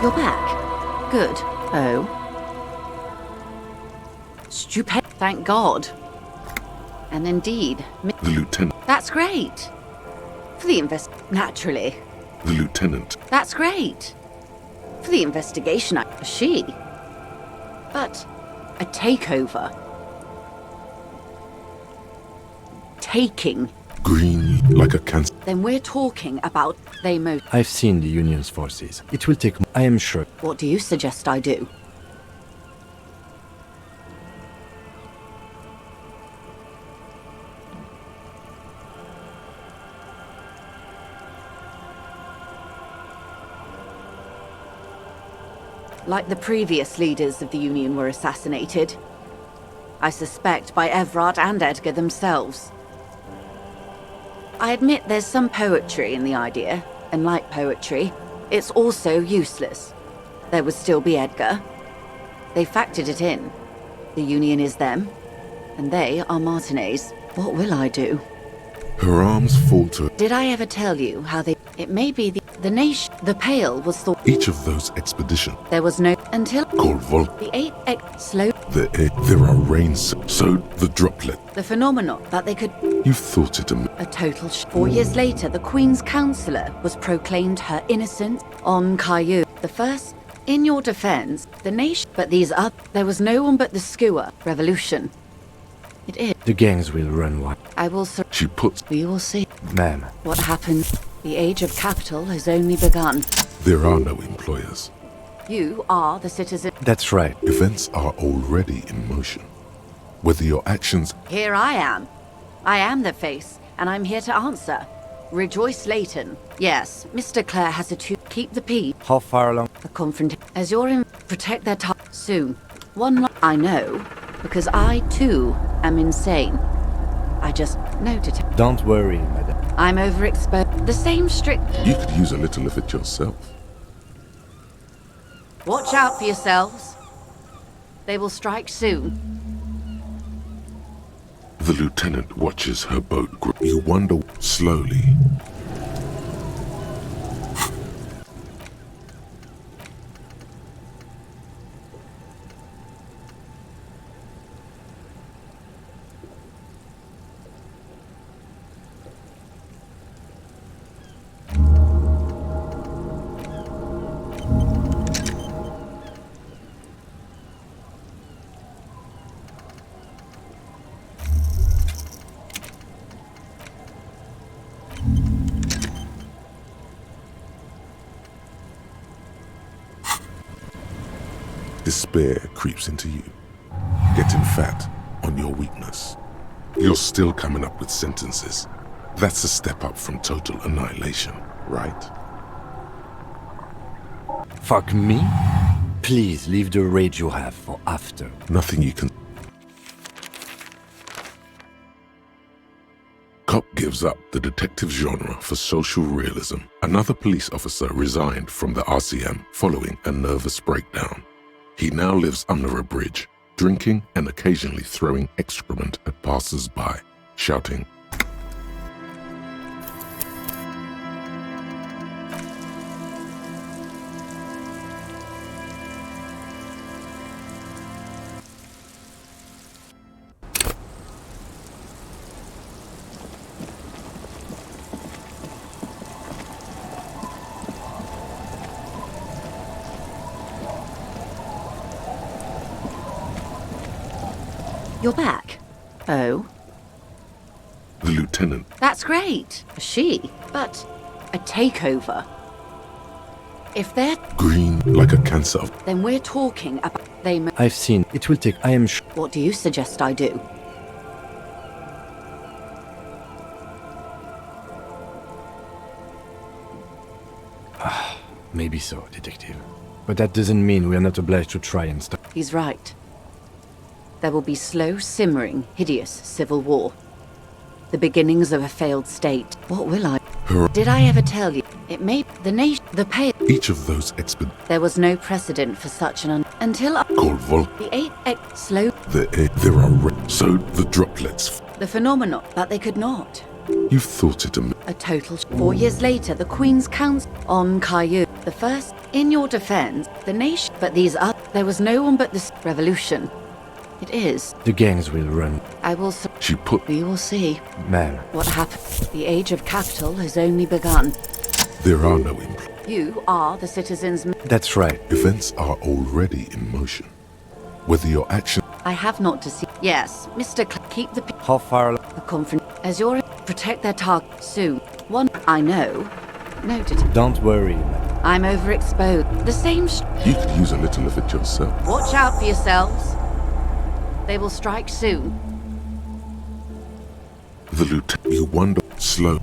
F: You're back. Good. Oh. Stupid. Thank God. And indeed,
B: The lieutenant.
F: that's great. For the naturally.
B: The lieutenant.
F: That's great. For the investigation, she. But a takeover. Taking.
B: Green like a cancer.
F: Then we're talking about
E: I've seen the Union's forces. It will take, I am sure.
F: What do you suggest I do? Like the previous leaders of the Union were assassinated. I suspect by Everard and Edgar themselves. I admit there's some poetry in the idea, and like poetry, it's also useless. There would still be Edgar. They factored it in. The Union is them, and they are Martinez. What will I do?
B: Her arms falter.
F: Did I ever tell you how they... It may be the nation... The Pale was thought...
B: Each of those expeditions.
F: There was no... Until...
B: Called Volt.
F: The 8X slow...
B: There are rains. So the droplet.
F: The phenomenon that they could...
B: You thought it
F: a total 4 years later, the Queen's Counsellor was proclaimed her innocent on Caillou. The first... In your defense, the nation... But these are... There was no one but the Skewer. Revolution. It is.
E: The gangs will run wild.
F: I will...
B: She puts...
F: We will see.
E: Ma'am.
F: What happens? The age of capital has only begun.
B: There are no employers.
F: You are the citizen.
E: That's right.
B: Events are already in motion. Whether your actions...
F: Here I am. I am the face, and I'm here to answer. Rejoice Layton. Yes, Mr. Clare has to keep the peace.
E: How far along?
F: The confront. As you're in... Protect their time. Soon. I know, because I, too, am insane. I just noted it.
E: Don't worry, madam.
F: I'm overexposed. The same strict...
B: You could use a little of it yourself.
F: Watch out for yourselves. They will strike soon.
B: The lieutenant watches her boat. You wonder slowly. Despair creeps into you, getting fat on your weakness. You're still coming up with sentences. That's a step up from total annihilation, right?
E: Fuck me? Please leave the rage you have for after.
B: Nothing you can... Cop gives up the detective genre for social realism. Another police officer resigned from the RCM following a nervous breakdown. He now lives under a bridge, drinking and occasionally throwing excrement at passers-by, shouting,
F: You're back. Oh.
B: The lieutenant.
F: That's great. She. But a takeover. If they're...
B: Green like a cancer.
F: Then we're talking about...
E: I've seen. It will take... I am sure.
F: What do you suggest I do?
E: Maybe so, detective. But that doesn't mean we are not obliged to try and stop.
F: He's right. There will be slow, simmering, hideous civil war. The beginnings of a failed state. What will I... Did I ever tell you? It may... The nation... The Pale...
B: Each of those
F: There was no precedent for such an until I...
B: Called Volt.
F: The 8X slow...
B: There are... So the droplets...
F: The phenomenon that they could not.
B: You thought it
F: A total... 4 years later, the Queen's Council on Caillou. The first... In your defense, the nation... But these are... There was no one but this revolution. It is.
E: The gangs will run.
F: I will...
B: She put...
F: We will see.
E: Ma'am.
F: What happened? The age of capital has only begun.
B: There are no employees.
F: You are the citizens...
E: That's right.
B: Events are already in motion. Whether your action...
F: I have not to see... Yes, Mr. Keep the...
E: How far...
F: A conference... As your... Protect their target soon. One... I know. Noted.
E: Don't worry.
F: I'm overexposed. The same...
B: You could use a little of it yourself.
F: Watch out for yourselves. They will strike soon.
B: The lieutenant... You wonder... Slow.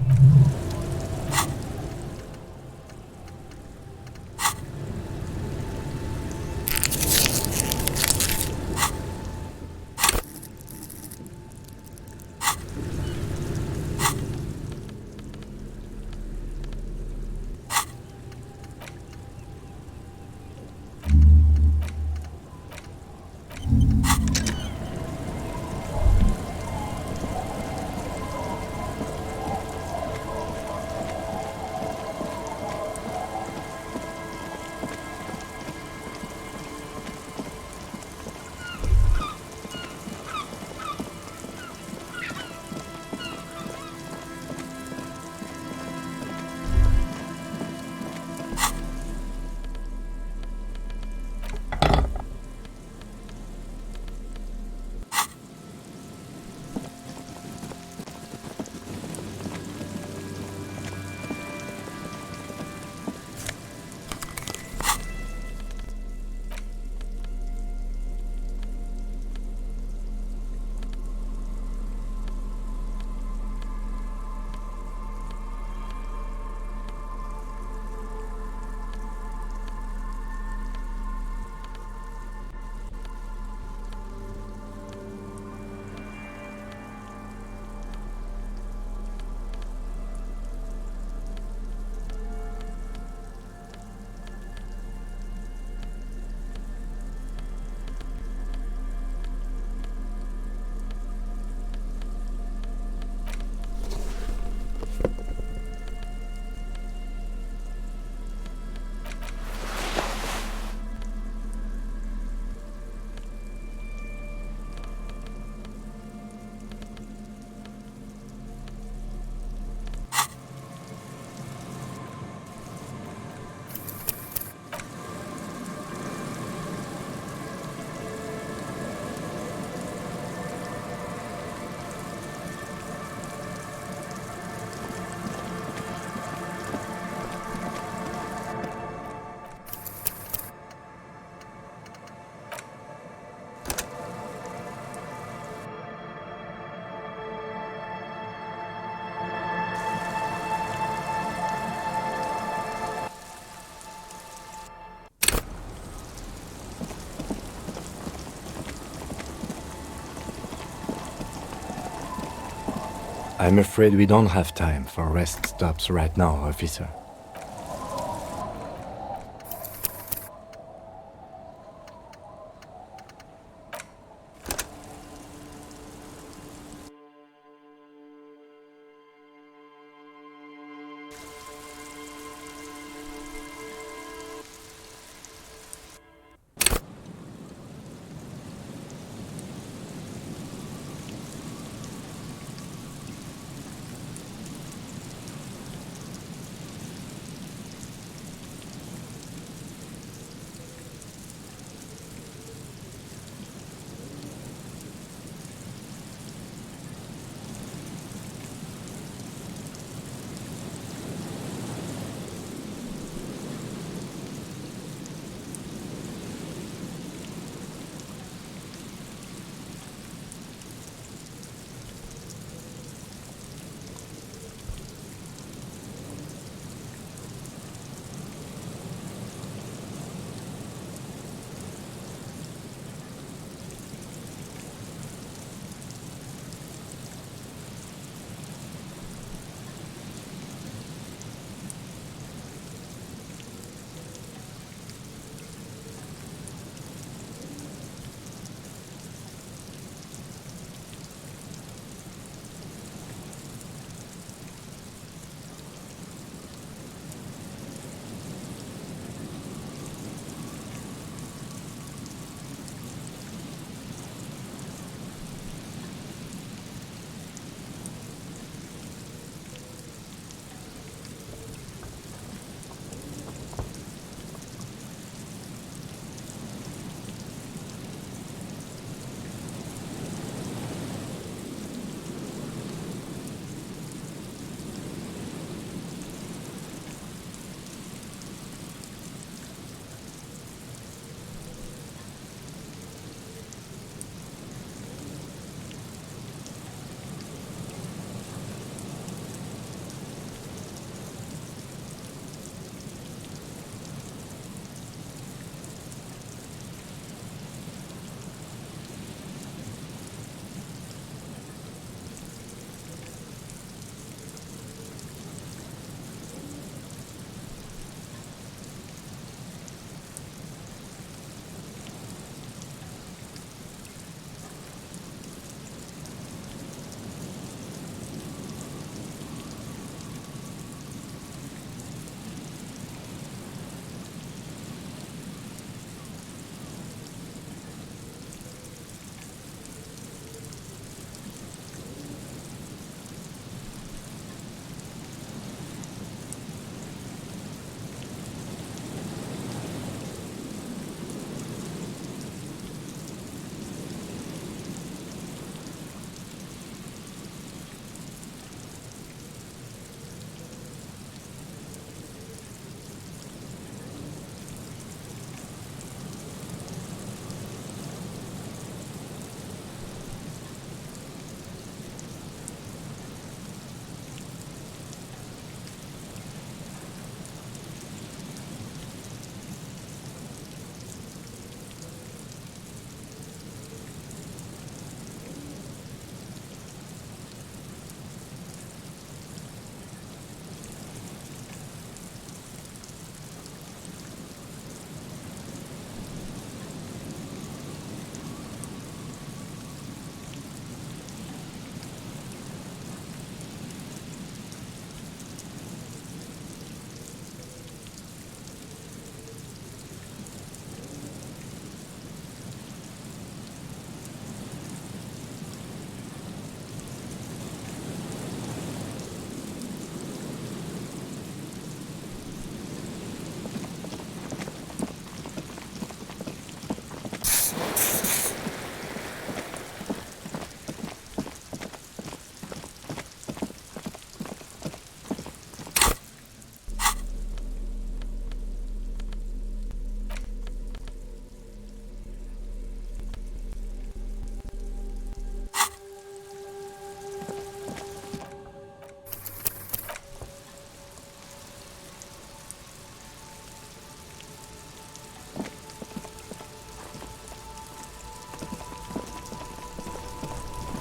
E: I'm afraid we don't have time for rest stops right now, officer.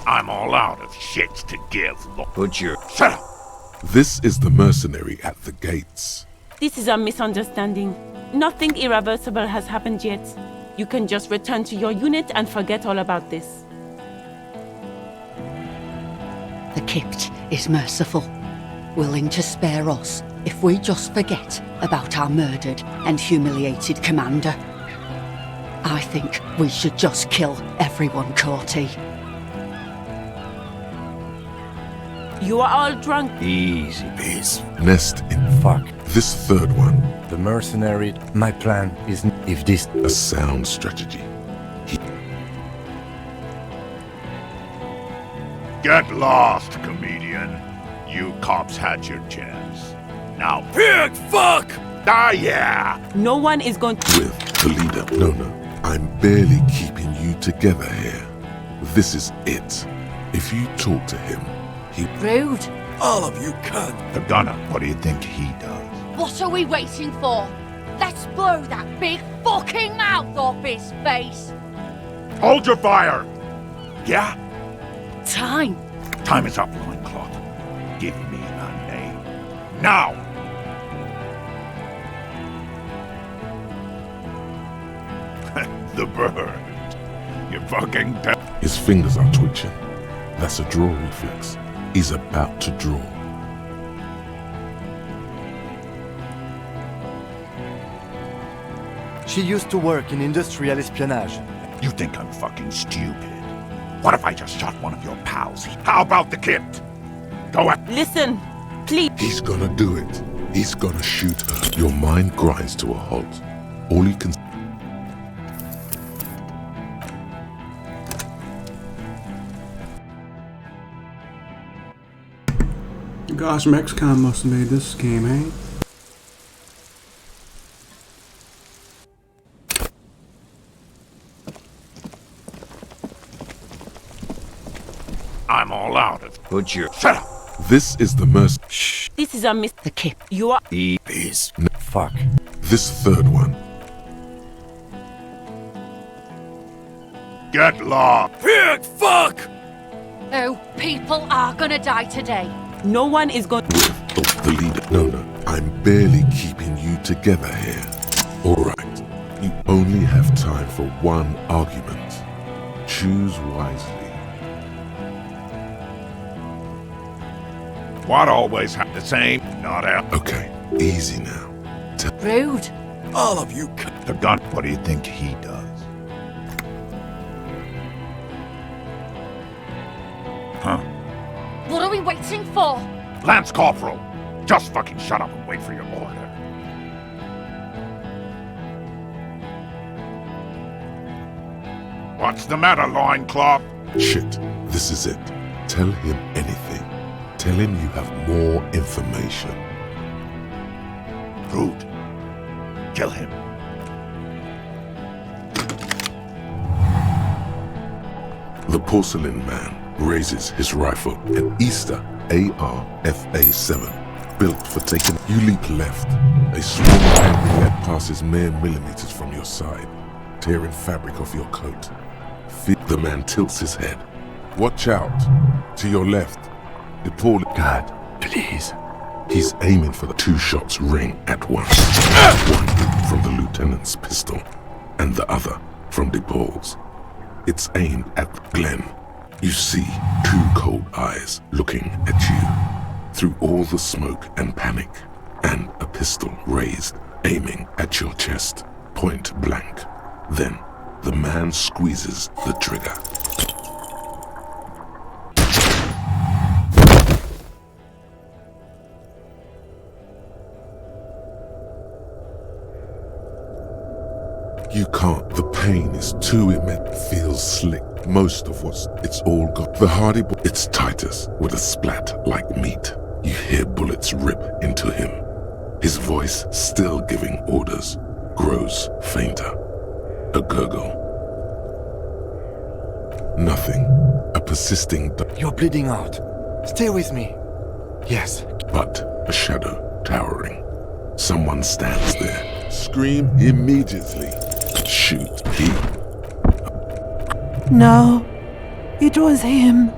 G: I'm all out of shits to give.
H: Put your...
G: Shut up!
B: This is the mercenary at the gates.
I: This is a misunderstanding. Nothing irreversible has happened yet. You can just return to your unit and forget all about this.
J: The Kipt is merciful, willing to spare us if we just forget about our murdered and humiliated commander. I think we should just kill everyone, Corty.
I: You are all drunk.
H: Easy.
E: Peace.
B: Nest in
E: Fuck.
B: this third one.
E: The mercenary. My plan is if this...
B: A sound strategy.
G: Get lost, comedian. You cops had your chance. Now,
L: Pig fuck!
G: ah, yeah!
I: No one is going to...
B: With the leader. No, I'm barely keeping you together here. This is it. If you talk to him, he...
J: Rude.
L: All of you cunt.
G: The gunner, what do you think he does?
P: What are we waiting for? Let's blow that big fucking mouth off his face!
G: Hold your fire! Yeah?
J: Time.
G: Time is up, loincloth. Give me a name. Now! The bird. You fucking
B: His fingers are twitching. That's a draw reflex. He's about to draw.
E: She used to work in industrial espionage.
G: You think I'm fucking stupid? What if I just shot one of your pals? How about the kid? Go at...
I: Listen, please.
B: He's gonna do it. He's gonna shoot her. Your mind grinds to a halt. All you can...
A: Gosh, Mexicon must have made this game, eh?
G: I'm all out of...
H: Put your...
G: Shut up!
B: This is the merc...
H: Shh.
I: This is a miss.
J: The Kipt.
I: You are...
H: Peace.
E: Fuck.
B: This third one.
G: Get lost!
L: Pig fuck!
P: Oh, people are gonna die today.
I: No one is going...
B: With the leader. No, I'm barely keeping you together here. Alright. You only have time for one argument. Choose wisely.
G: What always have the same? Not out.
B: Okay, easy now.
J: Rude.
L: All of you cunt.
G: The gun, what do you think he does? Huh?
P: What are we waiting for?
G: Lance Corporal! Just fucking shut up and wait for your order. What's the matter, loincloth?
B: Shit, this is it. Tell him anything. Tell him you have more information.
G: Rude. Kill him.
B: The porcelain man raises his rifle, an Easter AR-FA-7, built for taking. You leap left. A swarm of angry lead passes mere millimeters from your side, tearing fabric off your coat. The man tilts his head. Watch out. To your left.
E: God, please.
B: He's aiming for the two shots ring at once. One from the lieutenant's pistol, and the other from DePaul's. It's aimed at Glenn. You see two cold eyes looking at you through all the smoke and panic, and a pistol raised, aiming at your chest, point blank. Then the man squeezes the trigger. You can't. The pain is too immense. Feels slick. Most of it's all got. The hardy it's Titus with a splat like meat. You hear bullets rip into him. His voice, still giving orders, grows fainter. A gurgle. Nothing. A persisting...
E: You're bleeding out. Stay with me. Yes.
B: But a shadow towering. Someone stands there. Scream immediately. Shoot. He...
M: No. It was him.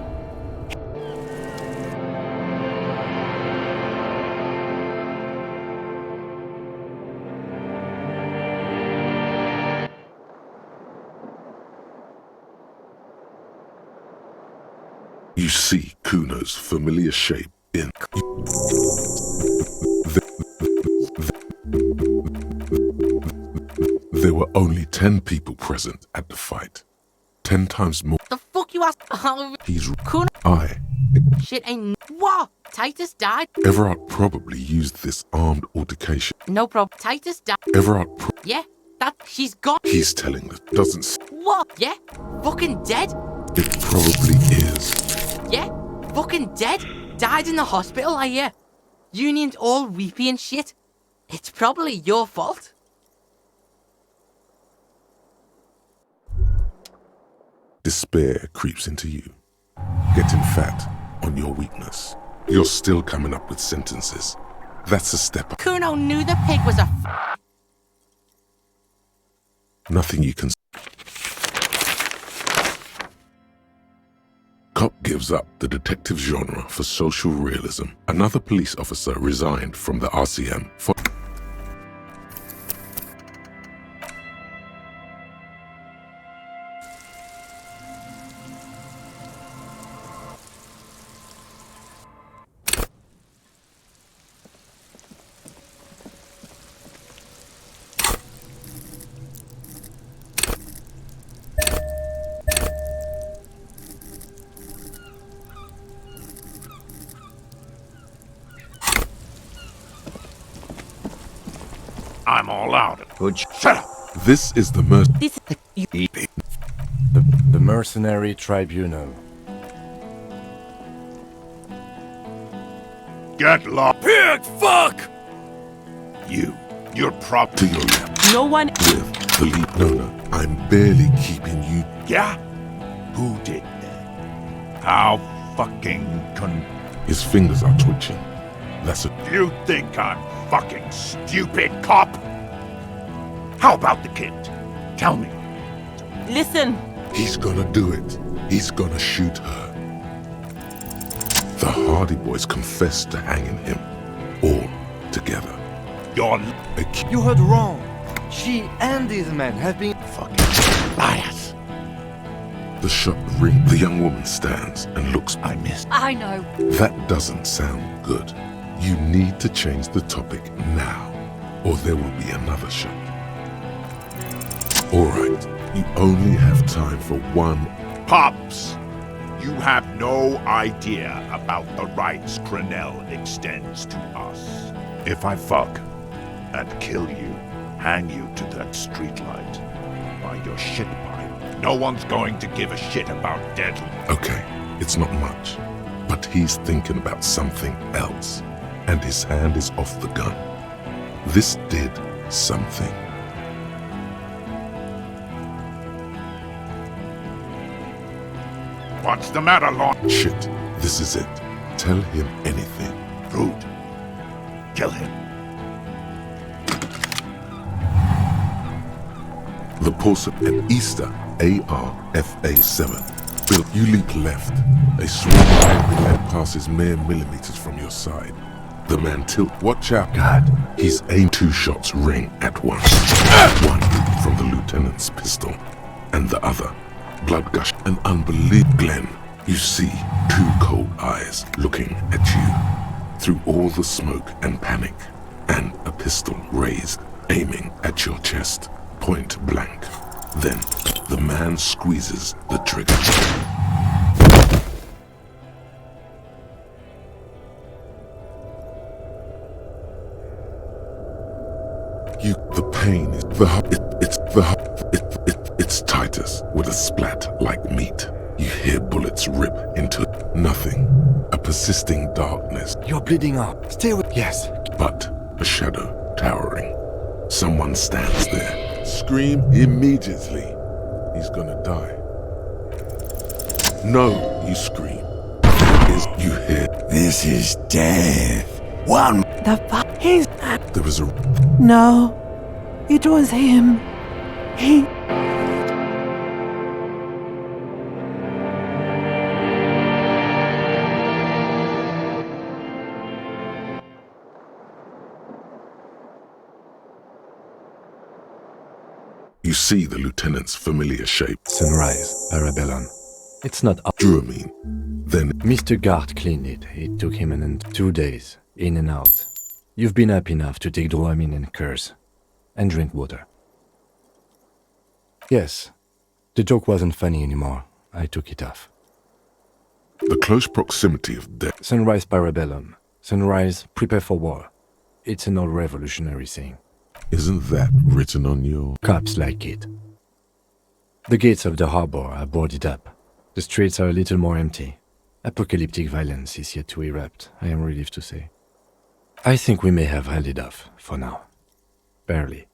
B: You see Kuno's familiar shape in... There were only 10 people present at the fight. 10 times more.
N: The fuck you asked? Oh,
B: He's...
N: Kuno.
B: I...
N: Shit ain't... What? Titus died?
B: Everard probably used this armed altercation.
N: No problem. Titus died.
B: Everard
N: Yeah, that... She's gone.
B: He's telling the... Doesn't...
N: What? Yeah? Fucking dead?
B: It probably is.
N: Yeah? Fucking dead? Died in the hospital, I hear. Union's all weepy and shit. It's probably your fault.
B: Despair creeps into you. Getting fat on your weakness. You're still coming up with sentences. That's a step up.
N: Kuno knew the pig was a
B: Nothing you can... Cop gives up the detective genre for social realism. Another police officer resigned from the RCM for...
G: I'm all out.
H: Good.
G: Shut up.
B: This is the merc...
E: The mercenary tribunal.
G: Get lost.
K: Pig, fuck!
G: You're prop
B: To your left.
I: No one.
B: With the lead. No, I'm barely keeping you...
G: Yeah? Who did that? How fucking
B: His fingers are twitching. That's a...
G: You think I'm fucking stupid, cop? How about the kid? Tell me.
I: Listen.
B: He's gonna do it. He's gonna shoot her. The Hardy Boys confessed to hanging him. All together.
K: You heard wrong. She and these men have been
G: fucking liars.
B: The shot ring. The young woman stands and looks.
G: I missed.
P: I know.
B: That doesn't sound good. You need to change the topic now, or there will be another shot. All right, you only have time for one.
G: Pops, you have no idea about the rights Crenell extends to us. If I fuck and kill you, hang you to that streetlight by your shit pipe, no one's going to give a shit about dead.
B: Okay, it's not much, but he's thinking about something else, and his hand is off the gun. This did something.
G: What's the matter, Lon?
B: Shit, this is it. Tell him anything.
G: Rude. Kill him.
B: The pulse at Easter, ARFA7. Bill, you leap left. A swarm of angry men passes mere millimeters from your side. The man tilt. Watch out. God. He's aimed 2 shots ring at once. One from the lieutenant's pistol, and the other. Blood gush. An unbelievable Glenn. You see 2 cold eyes looking at you through all the smoke and panic, and a pistol raised, aiming at your chest, point blank. Then the man squeezes the trigger. The pain is it's Titus with a splat like meat. You hear bullets rip into nothing. A persisting darkness.
K: You're bleeding out. Stay with... Yes.
B: But a shadow towering. Someone stands there. Scream immediately. He's gonna die. No, you scream. You hear...
L: This is death. One...
M: The fuck? He's...
B: There was a...
M: No. It was him. He...
B: You see the lieutenant's familiar shape.
E: Sunrise, Parabellum. It's not up.
B: Druamine. Then
E: Mr. Gart cleaned it. It took him 2 days, in and out. You've been up enough to take Druamine and curse. And drink water. Yes. The joke wasn't funny anymore. I took it off.
B: the close proximity of death.
E: Sunrise Parabellum. Sunrise, prepare for war. It's an old revolutionary saying.
B: Isn't that written on your...
E: Cops like it. The gates of the harbor are boarded up. The streets are a little more empty. Apocalyptic violence is yet to erupt, I am relieved to say. I think we may have held it off, for now. Barely.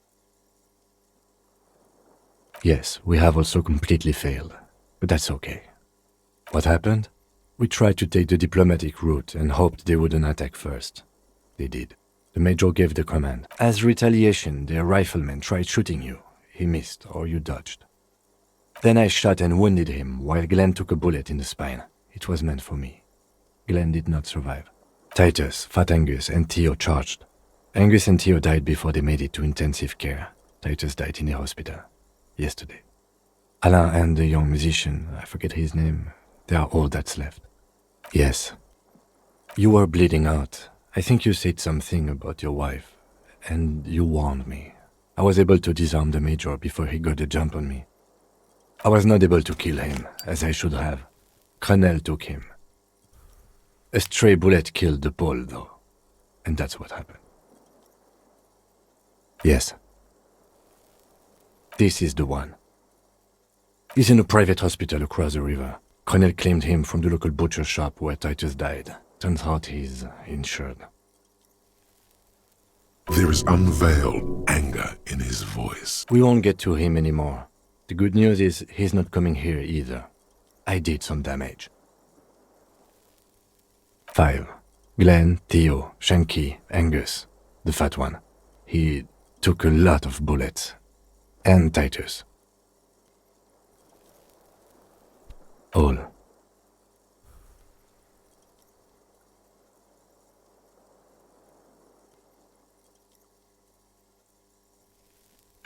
E: Yes, we have also completely failed, but that's okay. What happened? We tried to take the diplomatic route and hoped they wouldn't attack first. They did. The major gave the command. As retaliation, their rifleman tried shooting you. He missed, or you dodged. Then I shot and wounded him, while Glenn took a bullet in the spine. It was meant for me. Glenn did not survive. Titus, Fat Angus, and Theo charged. Angus and Theo died before they made it to intensive care. Titus died in the hospital. Yesterday. Alain and the young musician, I forget his name, they are all that's left. Yes. You were bleeding out. I think you said something about your wife, and you warned me. I was able to disarm the major before he got a jump on me. I was not able to kill him, as I should have. Crenel took him. A stray bullet killed the Pole, though, and that's what happened. Yes. This is the one. He's in a private hospital across the river. Crenel claimed him from the local butcher shop where Titus died. Turns out he's insured.
B: There is unveiled anger in his voice.
E: We won't get to him anymore. The good news is he's not coming here either. I did some damage. 5. Glenn, Theo, Shanky, Angus, the fat one. He took a lot of bullets. And Titus. All.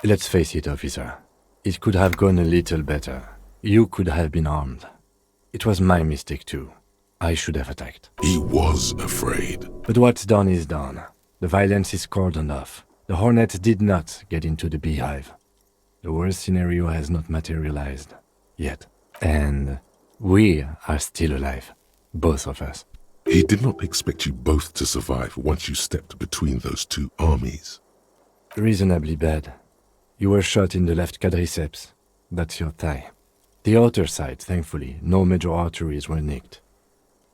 E: Let's face it, officer. It could have gone a little better. You could have been armed. It was my mistake too. I should have attacked.
B: He was afraid.
E: But what's done is done. The violence is cordoned off. The Hornets did not get into the beehive. The worst scenario has not materialized. Yet. And we are still alive. Both of us.
B: He did not expect you both to survive once you stepped between those two armies.
E: Reasonably bad. You were shot in the left quadriceps. That's your thigh. The outer side, thankfully, no major arteries were nicked.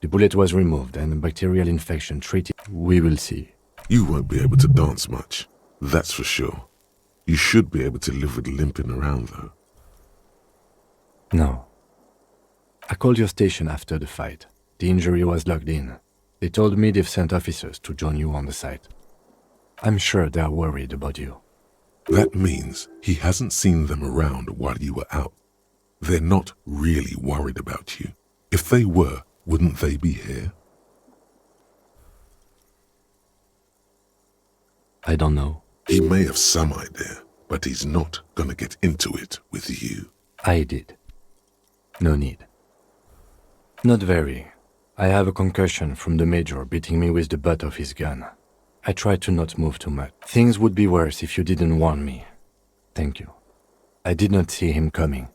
E: The bullet was removed and a bacterial infection treated. We will see.
B: You won't be able to dance much. That's for sure. You should be able to live with limping around, though.
E: No. I called your station after the fight. The injury was logged in. They told me they've sent officers to join you on the site. I'm sure they are worried about you.
B: That means he hasn't seen them around while you were out. They're not really worried about you. If they were, wouldn't they be here?
E: I don't know.
B: He may have some idea, but he's not gonna get into it with you.
E: I did. No need. Not very. I have a concussion from the major beating me with the butt of his gun. I tried to not move too much. Things would be worse if you didn't warn me. Thank you. I did not see him coming.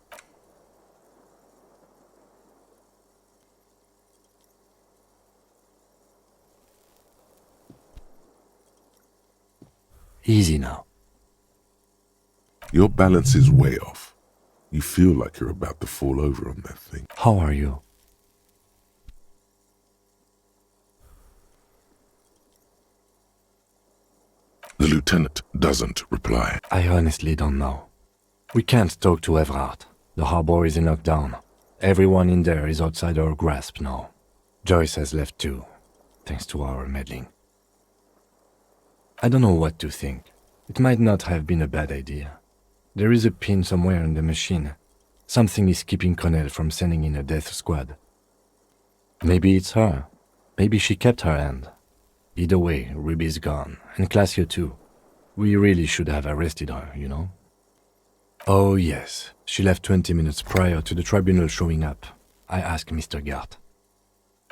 E: Easy now.
B: Your balance is way off. You feel like you're about to fall over on that thing.
E: How are you?
B: The lieutenant doesn't reply.
E: I honestly don't know. We can't talk to Everard. The harbor is in lockdown. Everyone in there is outside our grasp now. Joyce has left too, thanks to our meddling. I don't know what to think. It might not have been a bad idea. There is a pin somewhere in the machine. Something is keeping Connell from sending in a death squad. Maybe it's her. Maybe she kept her hand. Either way, Ruby's gone, and Classio too. We really should have arrested her, you know? Oh, yes. She left 20 minutes prior to the tribunal showing up. I asked Mr. Gart.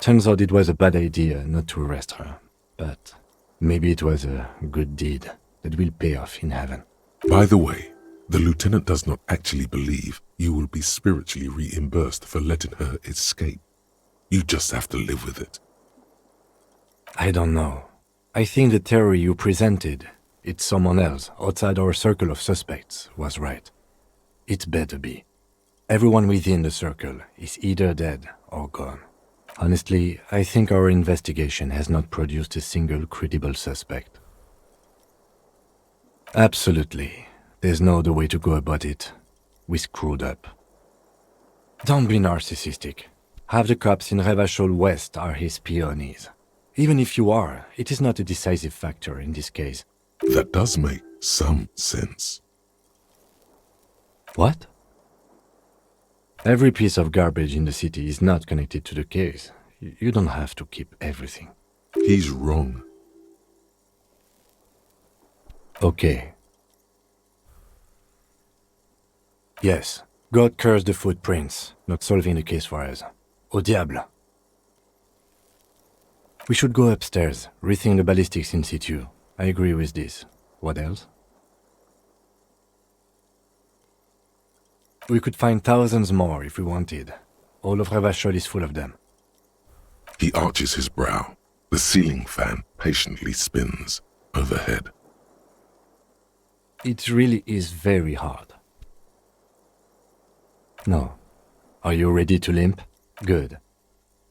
E: Turns out it was a bad idea not to arrest her, but maybe it was a good deed that will pay off in heaven.
B: By the way, the lieutenant does not actually believe you will be spiritually reimbursed for letting her escape. You just have to live with it.
E: I don't know. I think the theory you presented, it's someone else outside our circle of suspects, was right. It better be. Everyone within the circle is either dead or gone. Honestly, I think our investigation has not produced a single credible suspect. Absolutely. There's no other way to go about it. We screwed up. Don't be narcissistic. Half the cops in Revachol West are his peonies. Even if you are, it is not a decisive factor in this case.
B: That does make some sense.
E: What? Every piece of garbage in the city is not connected to the case. You don't have to keep everything.
B: He's wrong.
E: Okay. Yes, God cursed the footprints, not solving the case for us. Au diable. We should go upstairs, rethink the ballistics in situ. I agree with this. What else? We could find thousands more if we wanted. All of Revachol is full of them.
B: He arches his brow. The ceiling fan patiently spins overhead.
E: It really is very hard. No. Are you ready to limp? Good.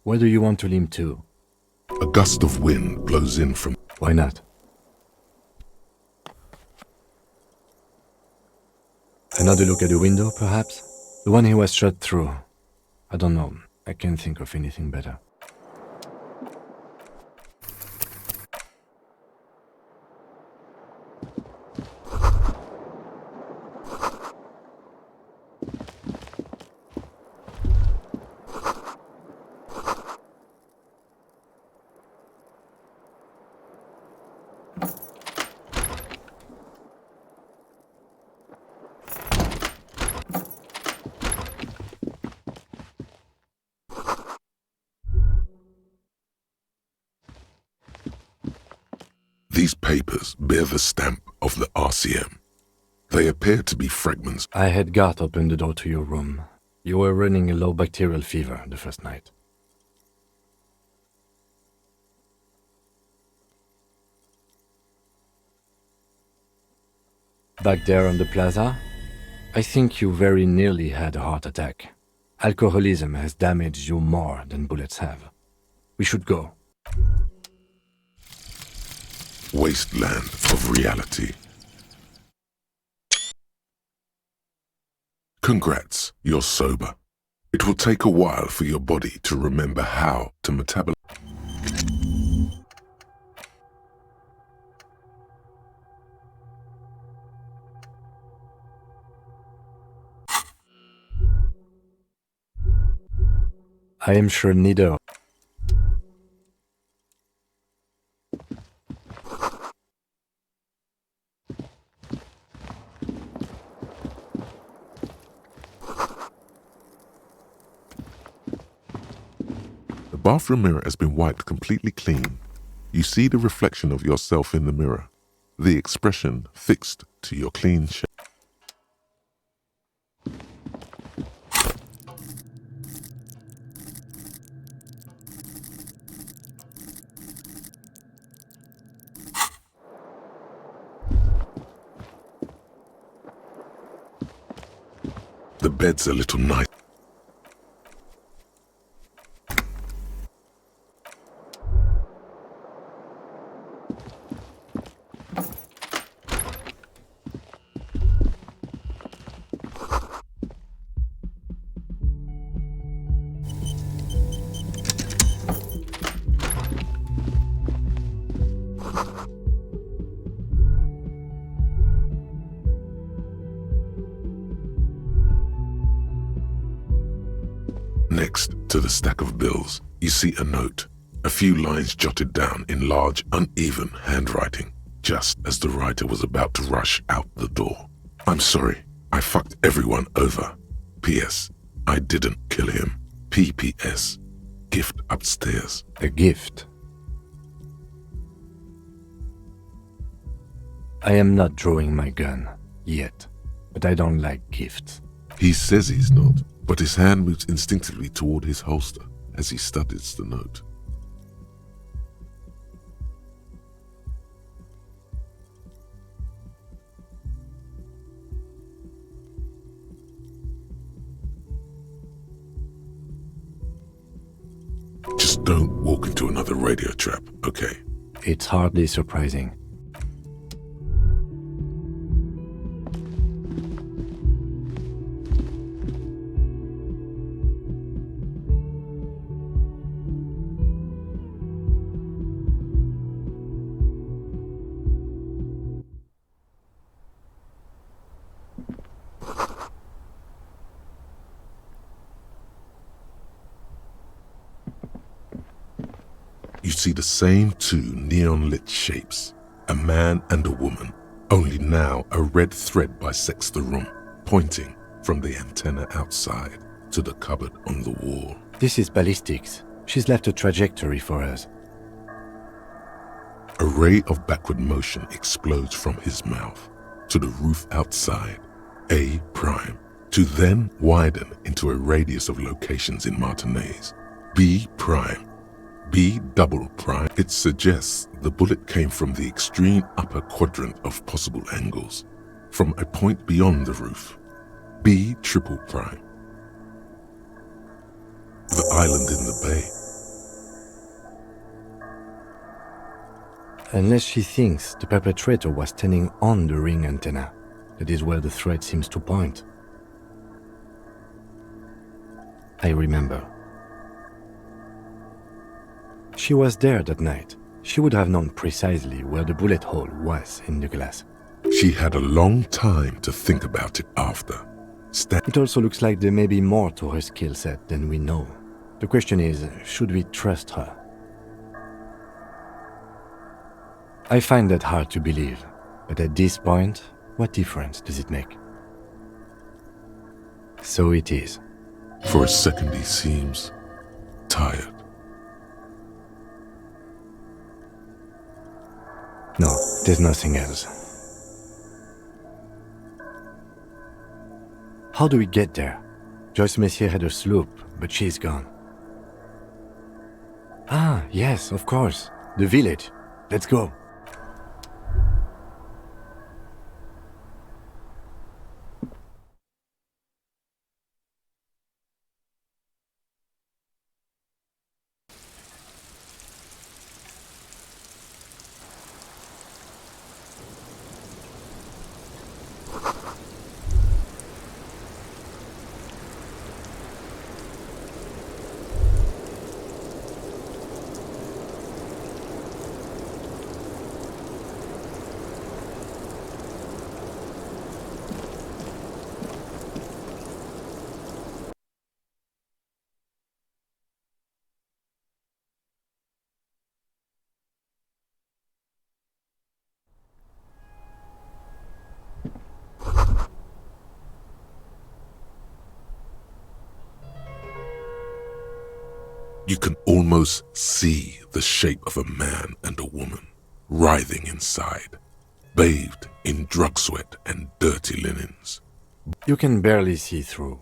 E: Where do you want to limp to?
B: A gust of wind blows in from...
E: Why not? Another look at the window, perhaps? The one he was shot through. I don't know. I can't think of anything better.
B: These papers bear the stamp of the RCM. They appear to be fragments.
E: I had Gart open the door to your room. You were running a low bacterial fever the first night. Back there on the plaza, I think you very nearly had a heart attack. Alcoholism has damaged you more than bullets have. We should go.
B: Wasteland of reality. Congrats, you're sober. It will take a while for your body to remember how to metabolize.
E: I am sure neither.
B: The bathroom mirror has been wiped completely clean. You see the reflection of yourself in the mirror, the expression fixed to your clean shape. The bed's a little nice. Next to the stack of bills, you see a note, a few lines jotted down in large, uneven handwriting, just as the writer was about to rush out the door. I'm sorry, I fucked everyone over. P.S. I didn't kill him. P.P.S. Gift upstairs.
E: A gift? I am not drawing my gun, yet, but I don't like gifts.
B: He says he's not, but his hand moves instinctively toward his holster as he studies the note. Just don't walk into another radio trap, okay?
E: It's hardly surprising.
B: You see the same two neon-lit shapes, a man and a woman, only now a red thread bisects the room, pointing from the antenna outside to the cupboard on the wall.
E: This is ballistics. She's left a trajectory for us.
B: A ray of backward motion explodes from his mouth to the roof outside, A prime, to then widen into a radius of locations in Martinez, B prime, B double prime. It suggests the bullet came from the extreme upper quadrant of possible angles, from a point beyond the roof, B triple prime. The island in the bay.
E: Unless she thinks the perpetrator was standing on the ring antenna. That is where the thread seems to point. I remember. She was there that night. She would have known precisely where the bullet hole was in the glass.
B: She had a long time to think about it after.
E: It also looks like there may be more to her skill set than we know. The question is, should we trust her? I find that hard to believe, but at this point, what difference does it make? So it is.
B: For a second he seems tired.
E: No, there's nothing else. How do we get there? Joyce Messier had a sloop, but she's gone. Ah, yes, of course. The village. Let's go.
B: You can almost see the shape of a man and a woman writhing inside, bathed in drug sweat and dirty linens.
E: You can barely see through.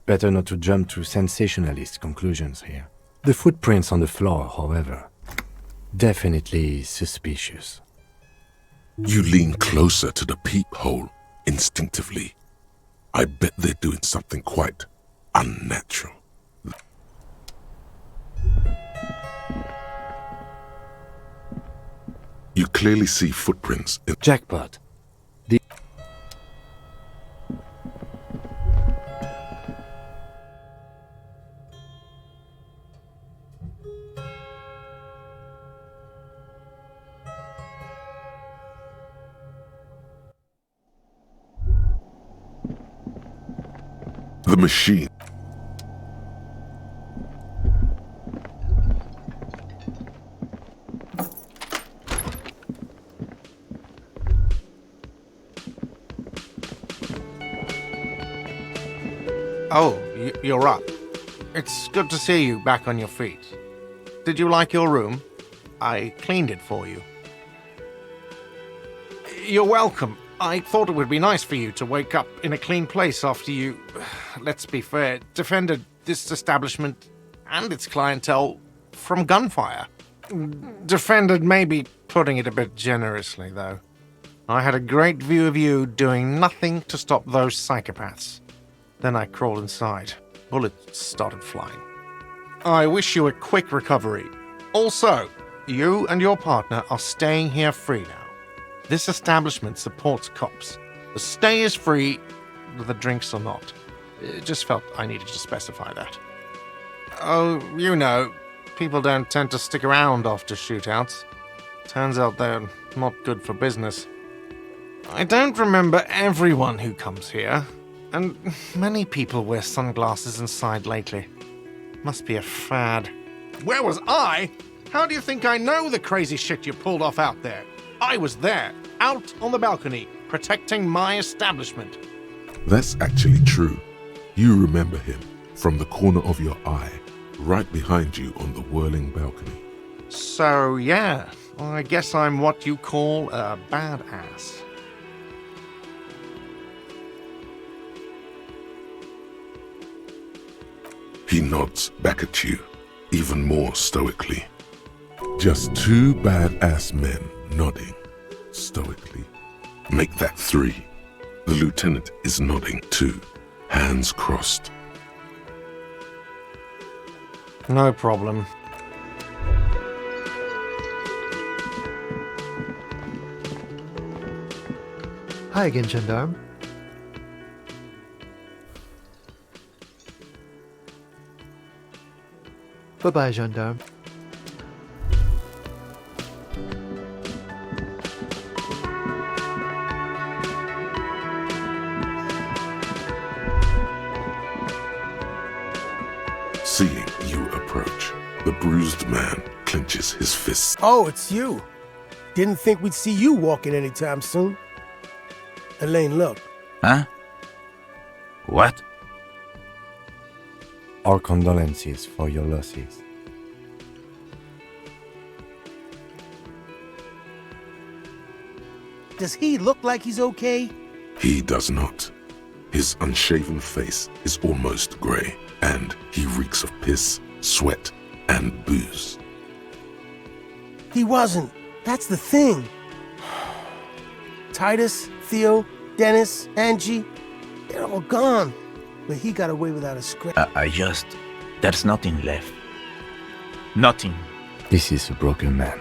E: Better not to jump to sensationalist conclusions here. The footprints on the floor, however, definitely suspicious.
B: You lean closer to the peephole instinctively. I bet they're doing something quite unnatural. You clearly see footprints in...
E: Jackpot.
B: The machine.
K: Oh, you're up. It's good to see you back on your feet. Did you like your room? I cleaned it for you. You're welcome. I thought it would be nice for you to wake up in a clean place after you, let's be fair, defended this establishment and its clientele from gunfire. Defended may be putting it a bit generously, though. I had a great view of you doing nothing to stop those psychopaths. Then I crawled inside. Bullets started flying. I wish you a quick recovery. Also, you and your partner are staying here free now. This establishment supports cops. The stay is free, the drinks are not. It just felt I needed to specify that. Oh, you know, people don't tend to stick around after shootouts. Turns out they're not good for business. I don't remember everyone who comes here, and many people wear sunglasses inside lately. Must be a fad. Where was I? How do you think I know the crazy shit you pulled off out there? I was there, out on the balcony, protecting my establishment.
B: That's actually true. You remember him from the corner of your eye, right behind you on the whirling balcony.
K: So, yeah, I guess I'm what you call a badass.
B: He nods back at you, even more stoically. Just two badass men nodding stoically. Make that three. The lieutenant is nodding too, hands crossed.
K: No problem.
Q: Hi again, gendarme. Bye-bye, gendarme.
B: Seeing you approach, the bruised man clenches his fists.
R: Oh, it's you. Didn't think we'd see you walking anytime soon. Elaine, look.
H: Huh? What?
E: Our condolences for your losses.
R: Does he look like he's okay?
B: He does not. His unshaven face is almost grey, and he reeks of piss, sweat, and booze.
R: He wasn't. That's the thing. Titus, Theo, Dennis, Angie, they're all gone. But he got away without a scratch.
S: There's nothing left. Nothing.
E: This is a broken man.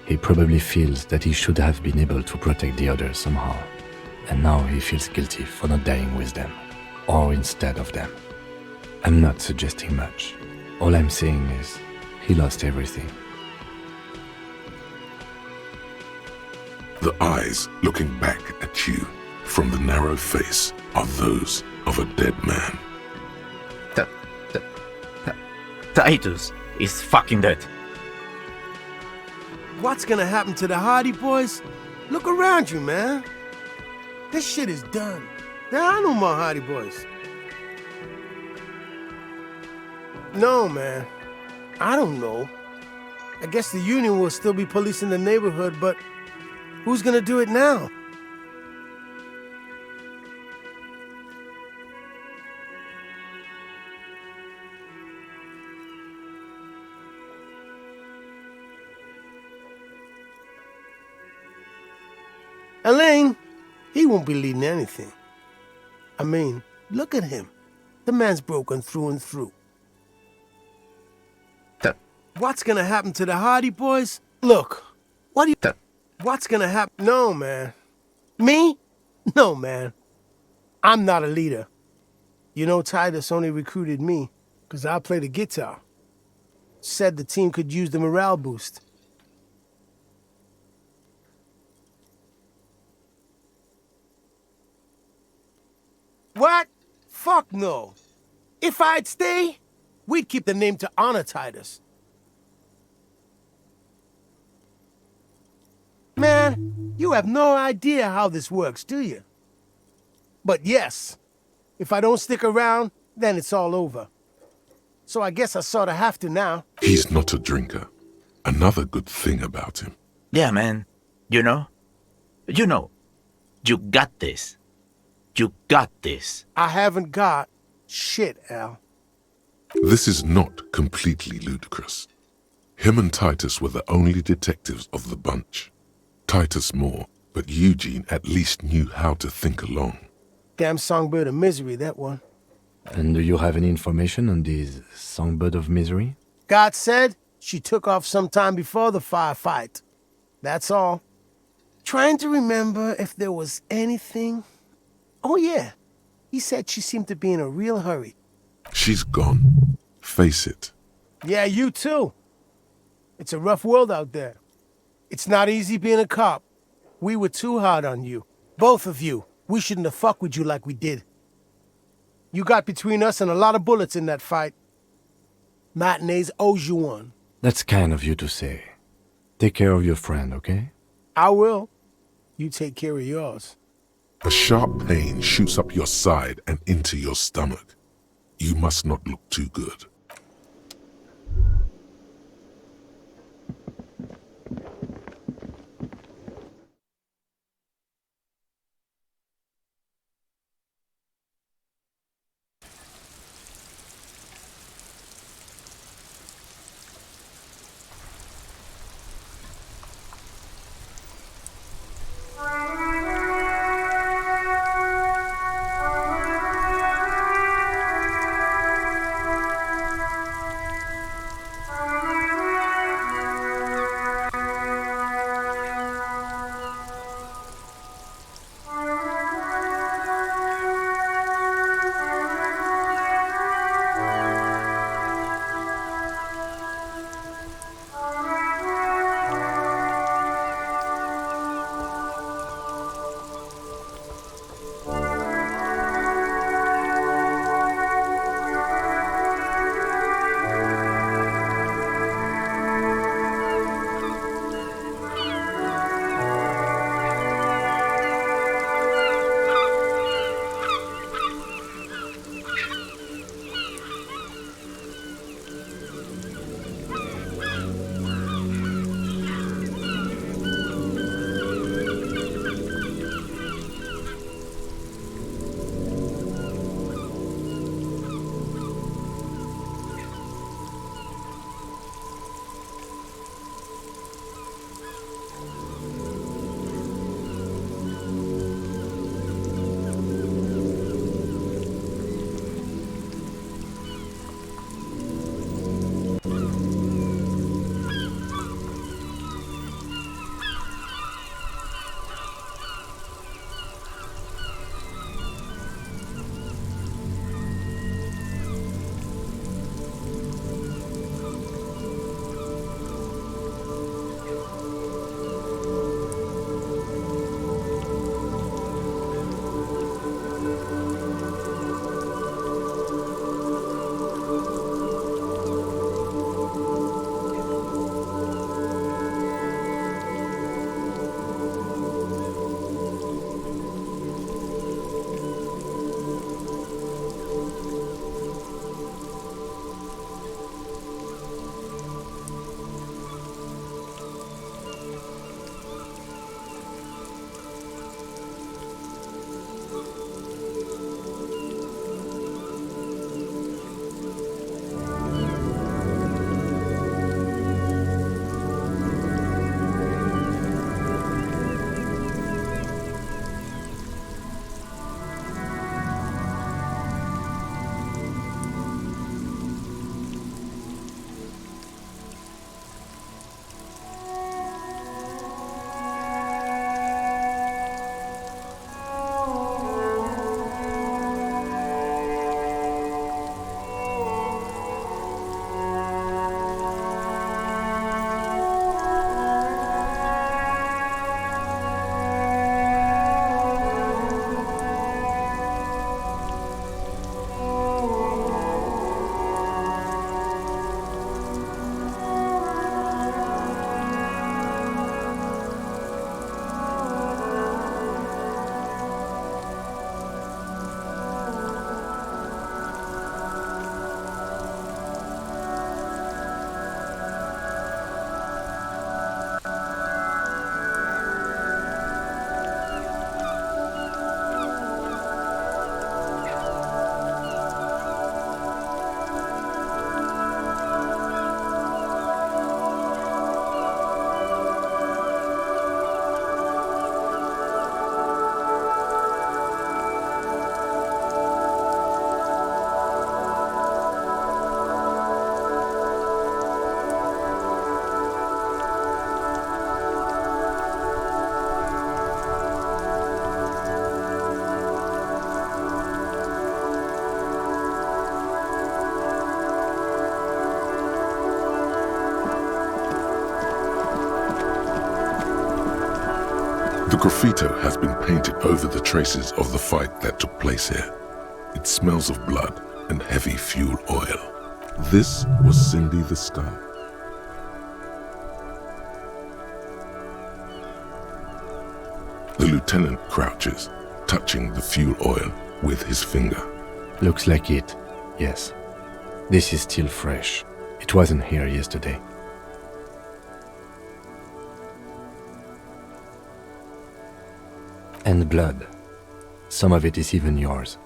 E: He probably feels that he should have been able to protect the others somehow. And now he feels guilty for not dying with them, or instead of them. I'm not suggesting much. All I'm saying is, he lost everything.
B: The eyes looking back at you from the narrow face are those of a dead man.
S: Titus is fucking dead.
R: What's gonna happen to the Hardy Boys? Look around you, man. This shit is done. There are no more Hardy Boys. No, man. I don't know. I guess the Union will still be policing the neighborhood, but who's gonna do it now? Elaine, he won't be leading anything. I mean, look at him. The man's broken through and through. What's gonna happen to the Hardy Boys? Look, what do you... What's gonna happen? No, man. Me? No, man. I'm not a leader. You know, Titus only recruited me because I play the guitar. Said the team could use the morale boost. What? Fuck no. If I'd stay, we'd keep the name to honor Titus. Man, you have no idea how this works, do you? But yes, if I don't stick around, then it's all over. So I guess I sort of have to now.
B: He's not a drinker. Another good thing about him.
S: Yeah, man. You know, you got this. You got this.
R: I haven't got shit, Al.
B: This is not completely ludicrous. Him and Titus were the only detectives of the bunch. Titus more, but Eugene at least knew how to think along.
R: Damn songbird of misery, that one.
E: And do you have any information on this songbird of misery?
R: God said she took off sometime before the firefight. That's all. Trying to remember if there was anything... Oh yeah, he said she seemed to be in a real hurry.
B: She's gone. Face it.
R: Yeah, you too. It's a rough world out there. It's not easy being a cop. We were too hard on you. Both of you. We shouldn't have fucked with you like we did. You got between us and a lot of bullets in that fight. Matinees owes you one.
E: That's kind of you to say. Take care of your friend, okay?
R: I will. You take care of yours.
B: A sharp pain shoots up your side and into your stomach. You must not look too good. The graffito has been painted over the traces of the fight that took place here. It smells of blood and heavy fuel oil. This was Cindy the Scar. The lieutenant crouches, touching the fuel oil with his finger.
E: Looks like it, yes. This is still fresh. It wasn't here yesterday. And blood. Some of it is even yours.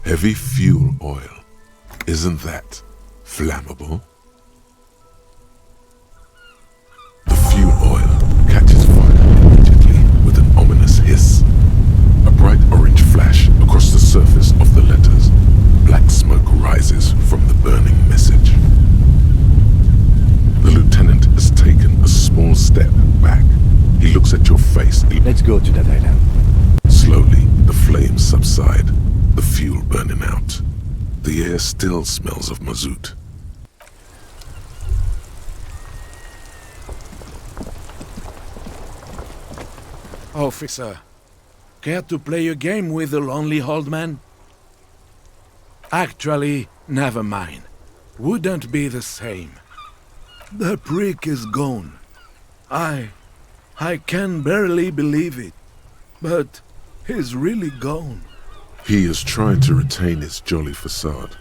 B: Heavy fuel oil. Isn't that flammable? The fuel oil catches fire immediately with an ominous hiss. A bright orange flash across the surface of the letters. Black smoke rises from the burning message. The lieutenant has taken a small step back. He looks at your face.
E: Let's go to that island.
B: Slowly, the flames subside, the fuel burning out. The air still smells of mazout.
T: Officer, care to play a game with the lonely old man? Actually, never mind. Wouldn't be the same. The prick is gone. I can barely believe it. But he's really gone.
B: He is trying to retain his jolly facade,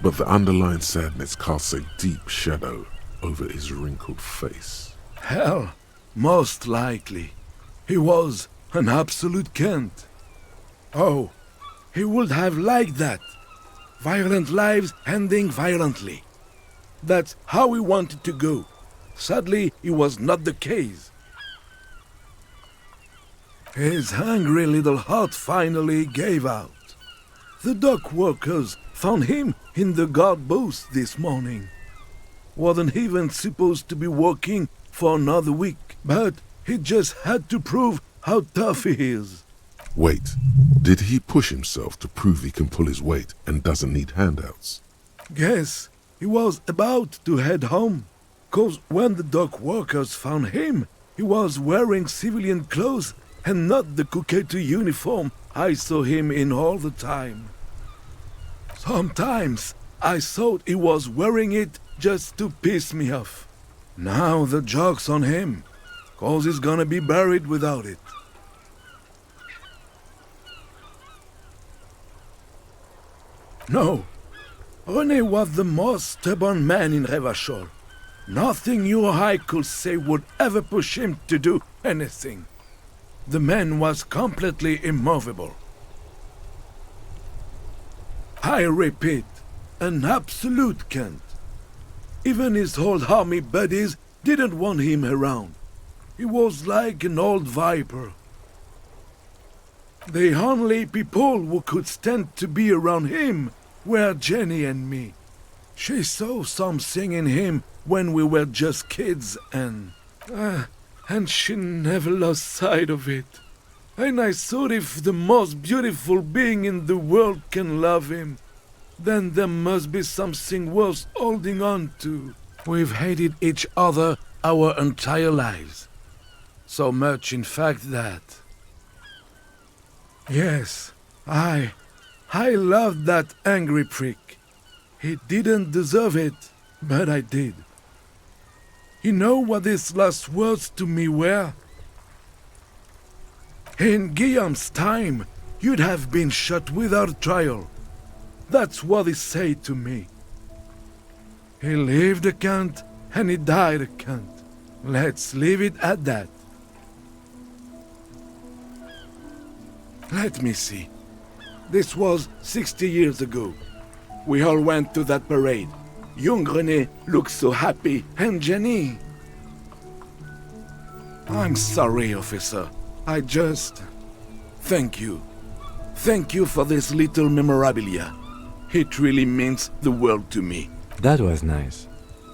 B: but the underlying sadness casts a deep shadow over his wrinkled face.
T: Hell, most likely. He was an absolute Kent. Oh, he would have liked that. Violent lives ending violently. That's how he wanted to go. Sadly, it was not the case. His hungry little heart finally gave out. The dock workers found him in the guard booth this morning. Wasn't even supposed to be working for another week, but he just had to prove how tough he is.
B: Wait, did he push himself to prove he can pull his weight and doesn't need handouts?
T: Guess he was about to head home, 'cause when the dock workers found him, he was wearing civilian clothes and not the Kuketu uniform I saw him in all the time. Sometimes I thought he was wearing it just to piss me off. Now the joke's on him, 'cause he's gonna be buried without it. No, René was the most stubborn man in Revachol. Nothing you or I could say would ever push him to do anything. The man was completely immovable. I repeat, an absolute Kent. Even his old army buddies didn't want him around. He was like an old viper. The only people who could stand to be around him were Jenny and me. She saw something in him when we were just kids and she never lost sight of it. And I thought if the most beautiful being in the world can love him, then there must be something worth holding on to. We've hated each other our entire lives. So much, in fact, that... Yes, I loved that angry prick. He didn't deserve it, but I did. You know what his last words to me were? In Guillaume's time, you'd have been shot without trial. That's what he said to me. He lived a cunt, and he died a cunt. Let's leave it at that. Let me see. This was 60 years ago. We all went to that parade. Young René looked so happy, and Jenny... I'm sorry, officer. I just... Thank you. Thank you for this little memorabilia. It really means the world to me.
E: That was nice.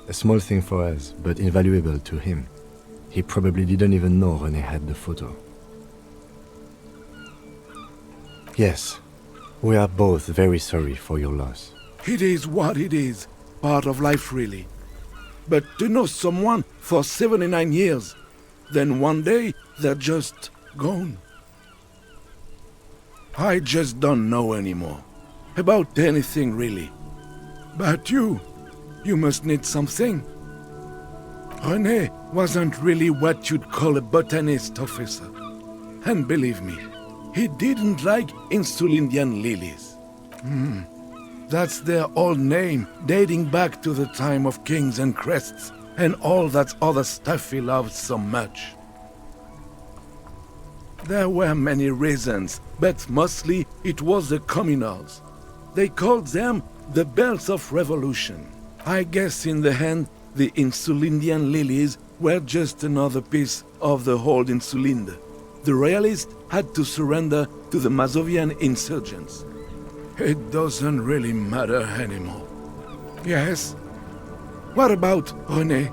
E: A small thing for us, but invaluable to him. He probably didn't even know René had the photo. Yes, we are both very sorry for your loss.
T: It is what it is. part of life, really. But to know someone for 79 years, then one day they're just gone. I just don't know anymore. About anything, really. But you must need something. René wasn't really what you'd call a botanist, officer. And believe me, he didn't like Insulindian lilies. That's their old name, dating back to the time of kings and crests, and all that other stuff he loved so much. There were many reasons, but mostly it was the communals. They called them the belts of revolution. I guess in the end, the Insulindian lilies were just another piece of the whole Insulinde. The royalists had to surrender to the Mazovian insurgents. It doesn't really matter anymore. Yes? What about René?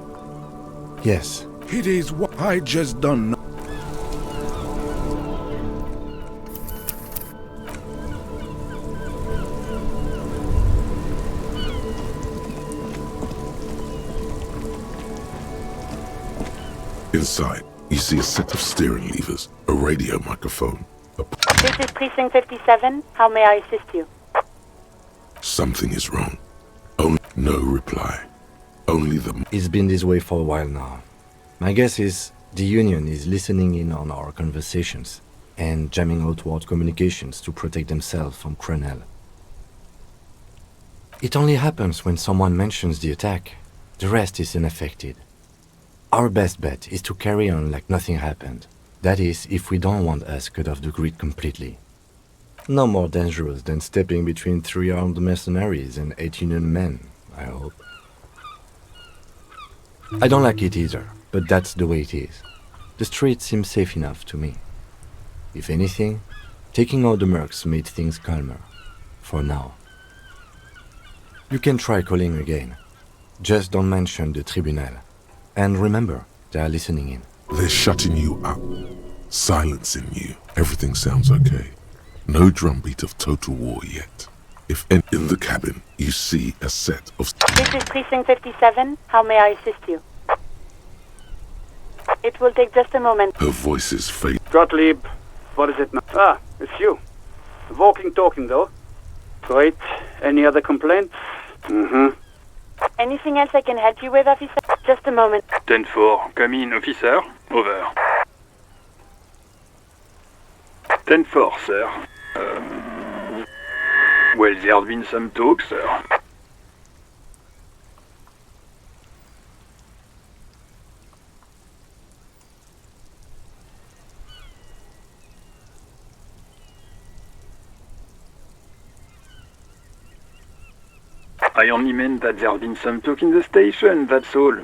E: Yes.
T: It is what I just don't know.
B: Inside, you see a set of steering levers, a radio microphone.
U: This is Precinct 57. How may I assist you?
B: Something is wrong. No reply. Only the...
E: It's been this way for a while now. My guess is the Union is listening in on our conversations and jamming outward communications to protect themselves from Crenel. It only happens when someone mentions the attack. The rest is unaffected. Our best bet is to carry on like nothing happened. That is, if we don't want us cut off the grid completely. No more dangerous than stepping between 3 armed mercenaries and 8 Union men, I hope. I don't like it either, but that's the way it is. The street seems safe enough to me. If anything, taking out the mercs made things calmer. For now. You can try calling again. Just don't mention the tribunal. And remember, they are listening in.
B: They're shutting you up, silencing you. Everything sounds okay. No drumbeat of total war yet. If in the cabin you see a set of...
U: This is Precinct 57. How may I assist you? It will take just a moment.
B: Her voice is fading.
V: Gottlieb, what is it now? Ah, it's you. Walking, talking though. Great. Any other complaints?
U: Anything else I can help you with, officer? Just a moment.
W: 10-4, come in, officer. Over. 10-4, sir. Well, there's been some talk, sir. I only meant that there's been some talk in the station, that's all.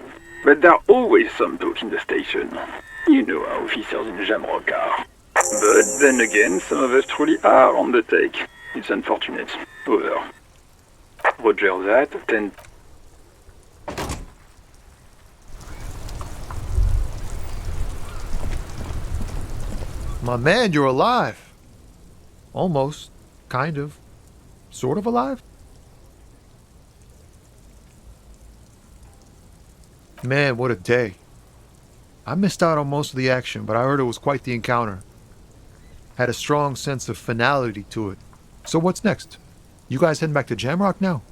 W: But there's always some talk in the station. You know how officers in Jamrock are. But then again, some of us truly are on the take. It's unfortunate. Over. Roger that, 10...
Q: My man, you're alive. Almost. Kind of. Sort of alive? Man, what a day. I missed out on most of the action, but I heard it was quite the encounter. Had a strong sense of finality to it. So what's next? You guys heading back to Jamrock now?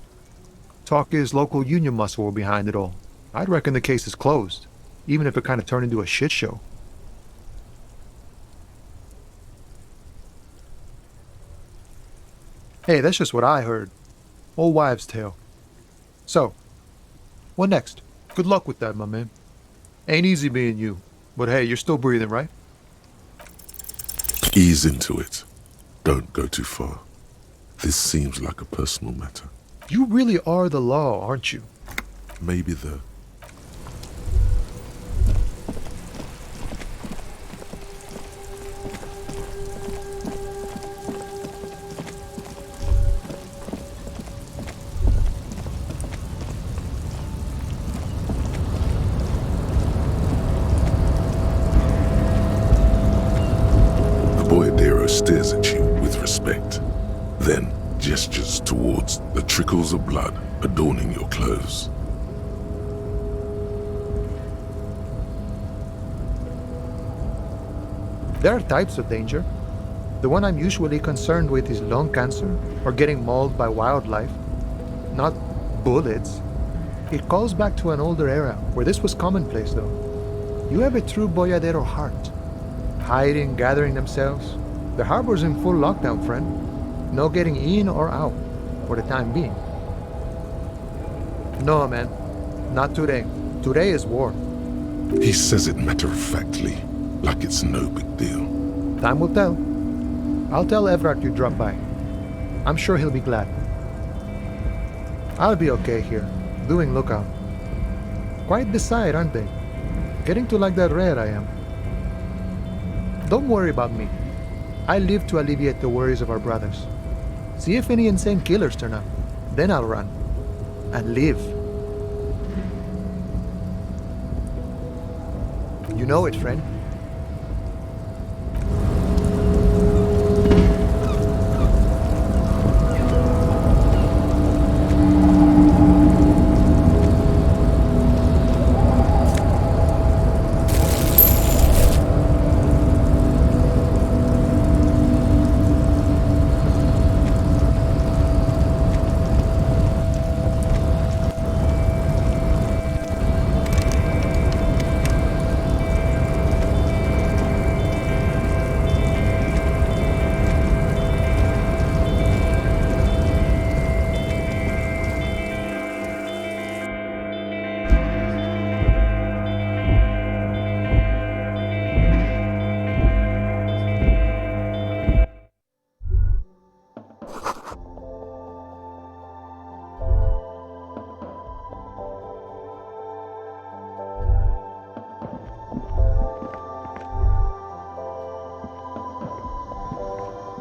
Q: Talk is local union muscle were behind it all. I'd reckon the case is closed, even if it kind of turned into a shit show. Hey, that's just what I heard. Old wives' tale. So, what next? Good luck with that, my man. Ain't easy being you, but hey, you're still breathing, right?
B: Ease into it. Don't go too far. This seems like a personal matter.
Q: You really are the law, aren't you?
B: Maybe the... stares at you with respect, then gestures towards the trickles of blood adorning your clothes.
Q: There are types of danger. The one I'm usually concerned with is lung cancer or getting mauled by wildlife, not bullets. It calls back to an older era where this was commonplace, though. You have a true boyadero heart. Hiding, gathering themselves. The harbor's in full lockdown, friend. No getting in or out, for the time being. No, man. Not today. Today is war.
B: He says it matter-of-factly, like it's no big deal.
Q: Time will tell. I'll tell Everard you dropped by. I'm sure he'll be glad. I'll be okay here, doing lookout. Quite the sight, aren't they? Getting to like that rare I am. Don't worry about me. I live to alleviate the worries of our brothers. See if any insane killers turn up. Then I'll run. And live. You know it, friend.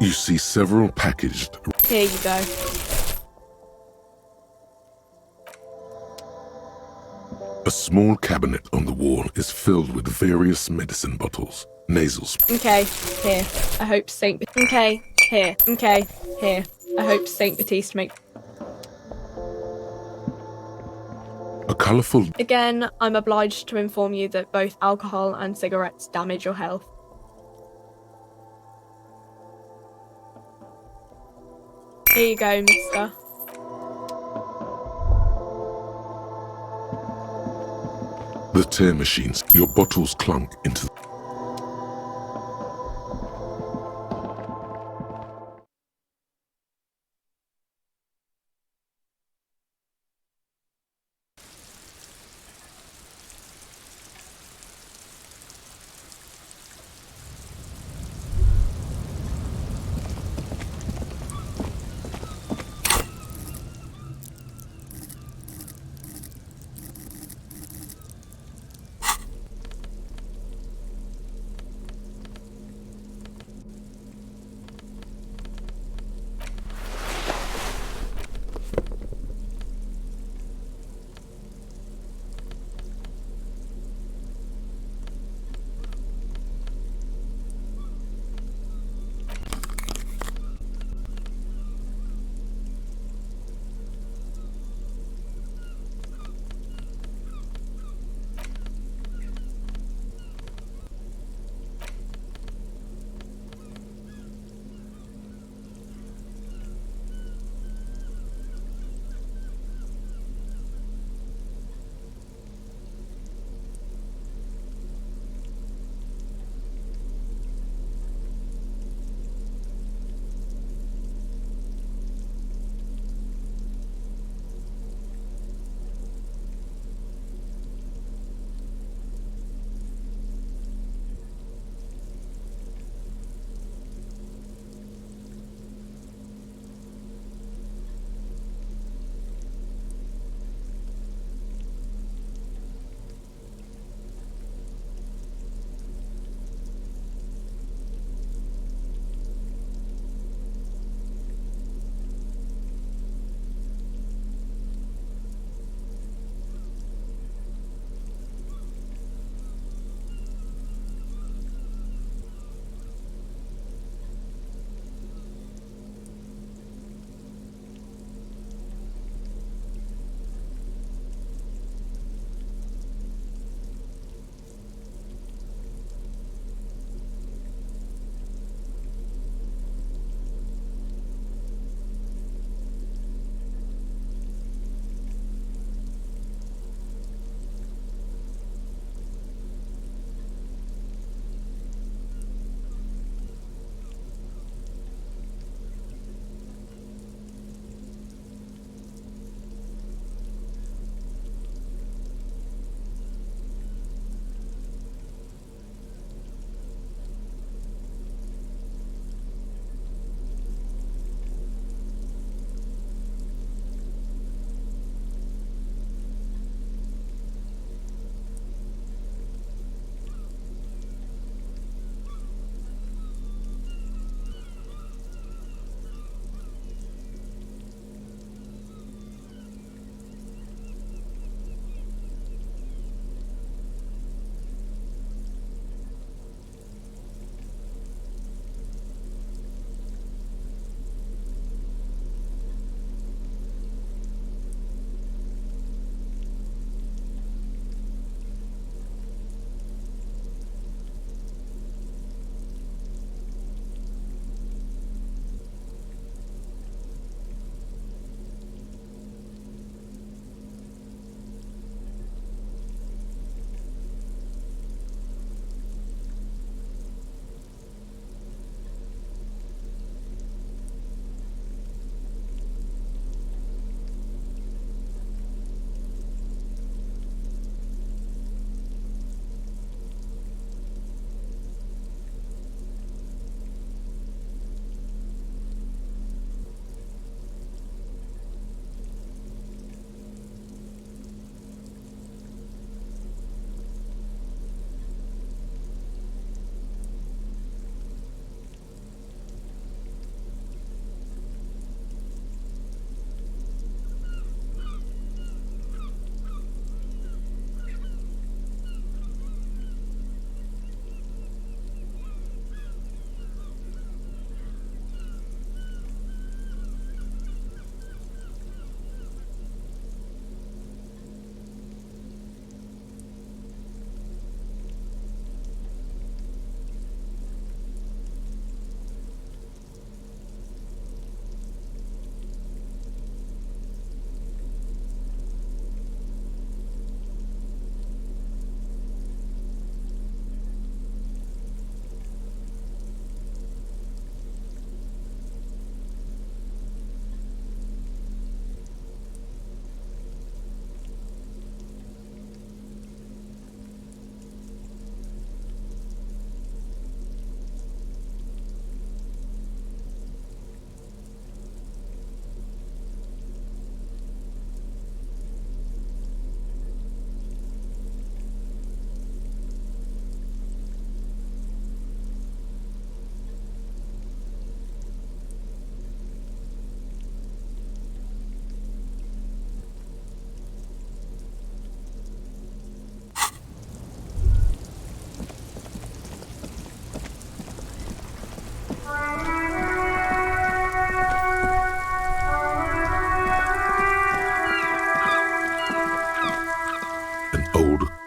B: You see several packaged.
C: Here you go.
B: A small cabinet on the wall is filled with various medicine bottles, nasal sprays.
C: Okay, here. I hope Saint. Okay, here. Okay, here. I hope Saint Baptiste make.
B: A colourful.
C: Again, I'm obliged to inform you that both alcohol and cigarettes damage your health. Here you go, mister.
B: The tear machines. Your bottles clunk into.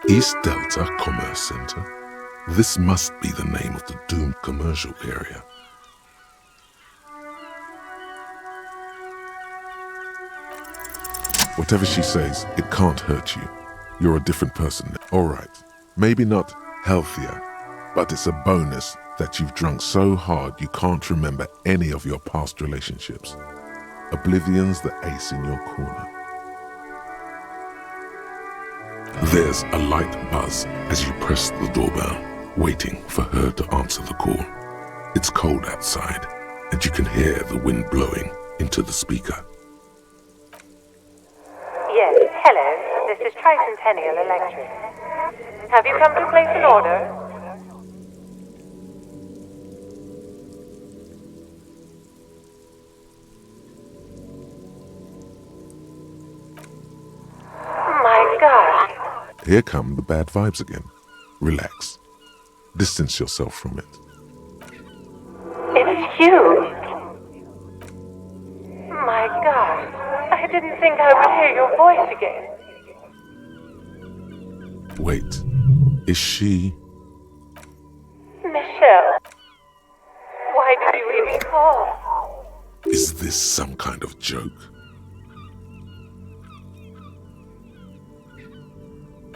B: East Delta Commerce Center. This must be the name of the doomed commercial area. Whatever she says, it can't hurt you. You're a different person. All right, maybe not healthier, but it's a bonus that you've drunk so hard you can't remember any of your past relationships. Oblivion's the ace in your corner. There's a light buzz as you press the doorbell, waiting for her to answer the call. It's cold outside, and you can hear the wind blowing into the speaker.
D: Yes, hello. This is Tricentennial Electric. Have you come to place an order? My God.
B: Here come the bad vibes again. Relax. Distance yourself from it.
D: It's you. My God. I didn't think I would hear your voice again.
B: Wait, is she...
D: Michelle. Why did you even call?
B: Is this some kind of joke?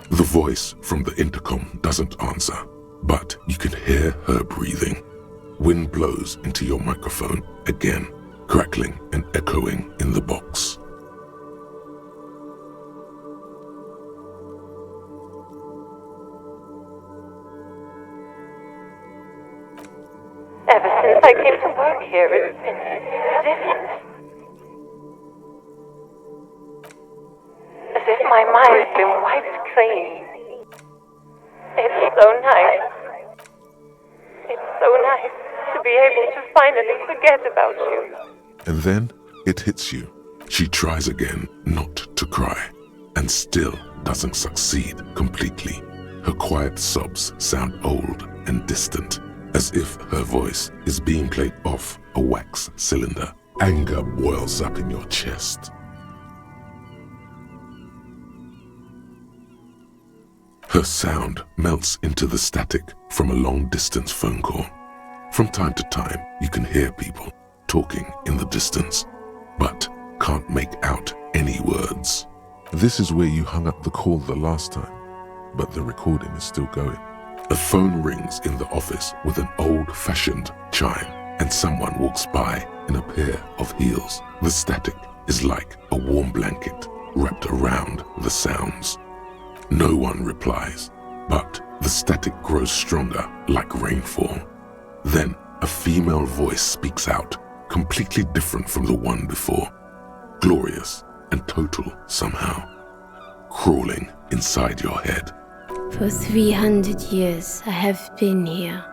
B: The voice from the intercom doesn't answer, but you can hear her breathing. Wind blows into your microphone again, crackling and echoing in the box.
D: Ever since I came to work here, it's been different. As if my mind's been wiped clean. It's so nice. It's so nice to be able to finally forget about you.
B: And then it hits you. She tries again not to cry, and still doesn't succeed completely. Her quiet sobs sound old and distant, as if her voice is being played off a wax cylinder. Anger boils up in your chest. Her sound melts into the static from a long-distance phone call. From time to time, you can hear people talking in the distance, but can't make out any words. This is where you hung up the call the last time, but the recording is still going. A phone rings in the office with an old-fashioned chime, and someone walks by in a pair of heels. The static is like a warm blanket wrapped around the sounds. No one replies, but the static grows stronger like rainfall. Then a female voice speaks out, completely different from the one before. Glorious and total somehow, crawling inside your head.
F: For 300 years I have been here,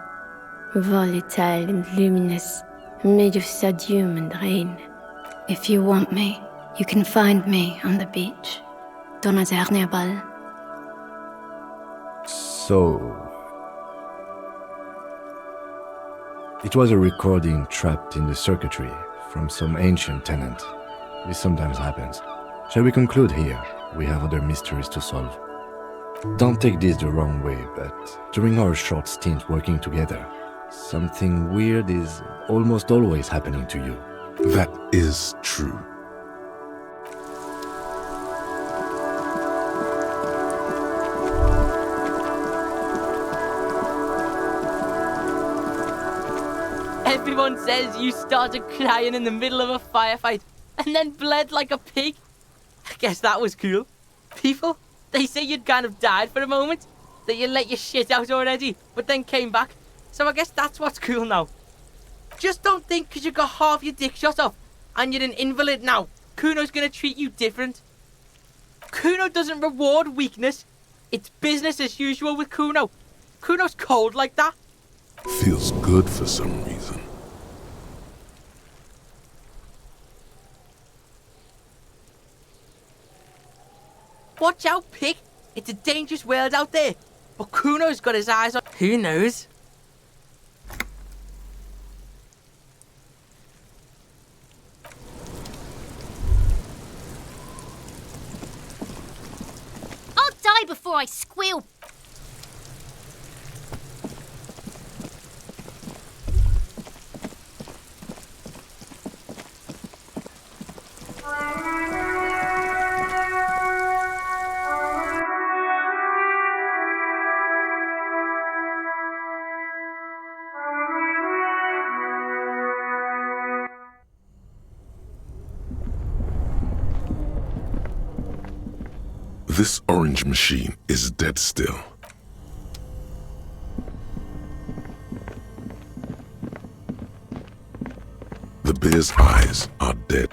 F: volatile and luminous, made of sodium and rain. If you want me, you can find me on the beach. Donnersernia Ball.
E: So, it was a recording trapped in the circuitry from some ancient tenant. This sometimes happens. Shall we conclude here? We have other mysteries to solve. Don't take this the wrong way, but during our short stint working together, something weird is almost always happening to you.
B: That is true.
N: Everyone says you started crying in the middle of a firefight and then bled like a pig. I guess that was cool. People, they say you'd kind of died for a moment, that you let your shit out already, but then came back. So I guess that's what's cool now. Just don't think because you got half your dick shot off and you're an invalid now, Kuno's gonna treat you different. Kuno doesn't reward weakness. It's business as usual with Kuno. Kuno's cold like that.
B: Feels good for some reason.
N: Watch out, pig. It's a dangerous world out there. But Kuno's got his eyes on... Who knows?
P: I'll die before before I squeal.
B: This orange machine is dead still. The bear's eyes are dead.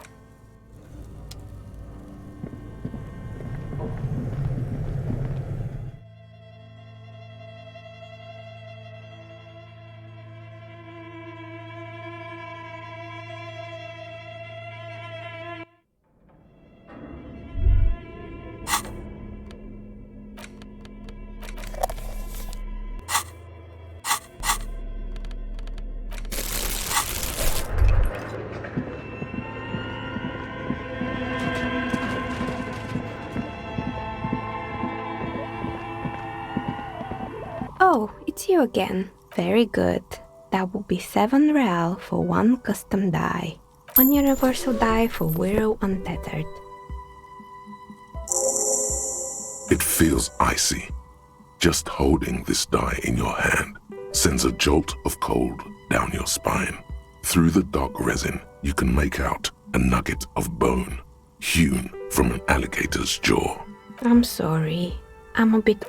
F: Oh, it's you again. Very good. That will be 7 real for 1 custom die. 1 universal die for Wirral Untethered.
B: It feels icy. Just holding this die in your hand sends a jolt of cold down your spine. Through the dark resin, you can make out a nugget of bone hewn from an alligator's jaw.
F: I'm sorry. I'm a bit...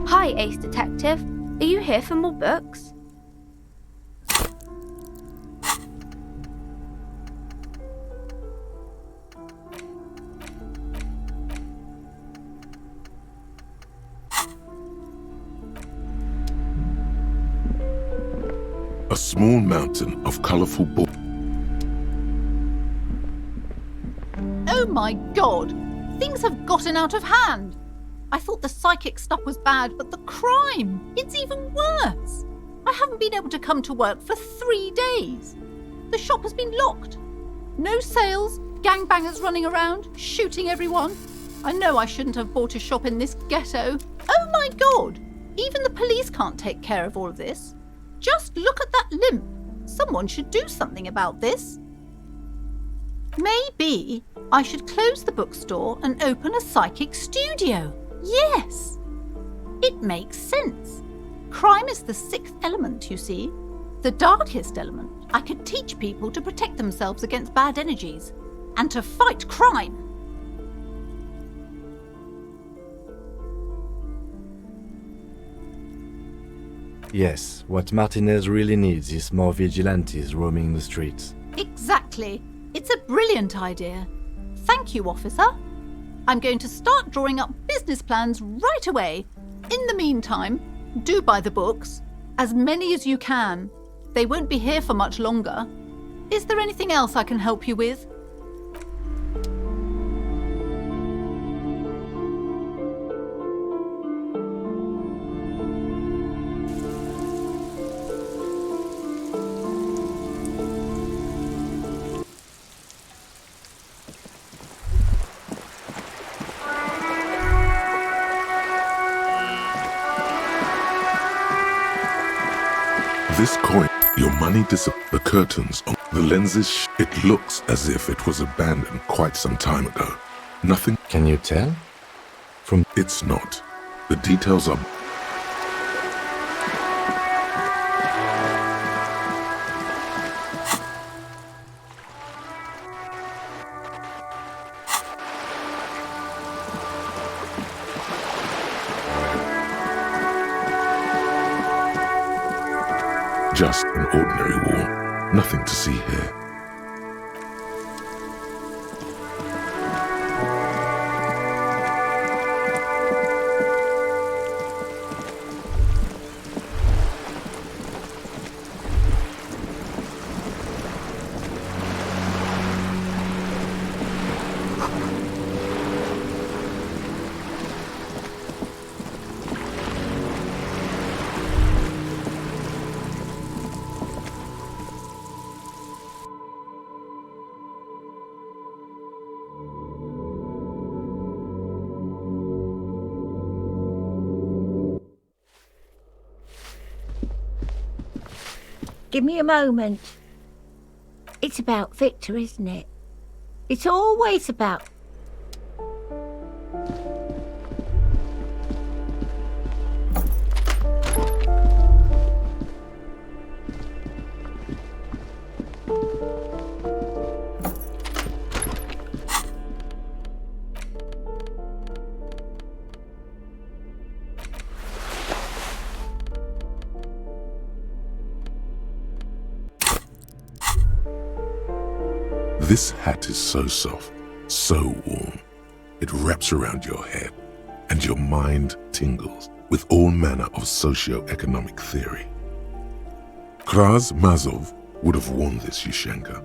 A: Hi, Ace Detective. Are you here for more books?
B: A small mountain of colorful books.
J: Oh my god! Things have gotten out of hand! I thought the psychic stuff was bad, but the crime! It's even worse! I haven't been able to come to work for 3 days. The shop has been locked. No sales, gangbangers running around, shooting everyone. I know I shouldn't have bought a shop in this ghetto. Oh my god! Even the police can't take care of all of this. Just look at that limp. Someone should do something about this. Maybe I should close the bookstore and open a psychic studio. Yes! It makes sense. Crime is the 6th element, you see. The darkest element. I could teach people to protect themselves against bad energies and to fight crime.
E: Yes, what Martinez really needs is more vigilantes roaming the streets.
J: Exactly. It's a brilliant idea. Thank you, officer. I'm going to start drawing up business plans right away. In the meantime, do buy the books. As many as you can. They won't be here for much longer. Is there anything else I can help you with?
B: This coin, your money the curtains on the lenses, it looks as if it was abandoned quite some time ago. Nothing.
E: Can you tell? From
B: It's not. The details are. Just an ordinary wall. Nothing to see here.
G: Give me a moment. It's about Victor, isn't it? It's always about...
B: This hat is so soft, so warm. It wraps around your head, and your mind tingles with all manner of socio-economic theory. Kraz Mazov would have worn this, Yushenka.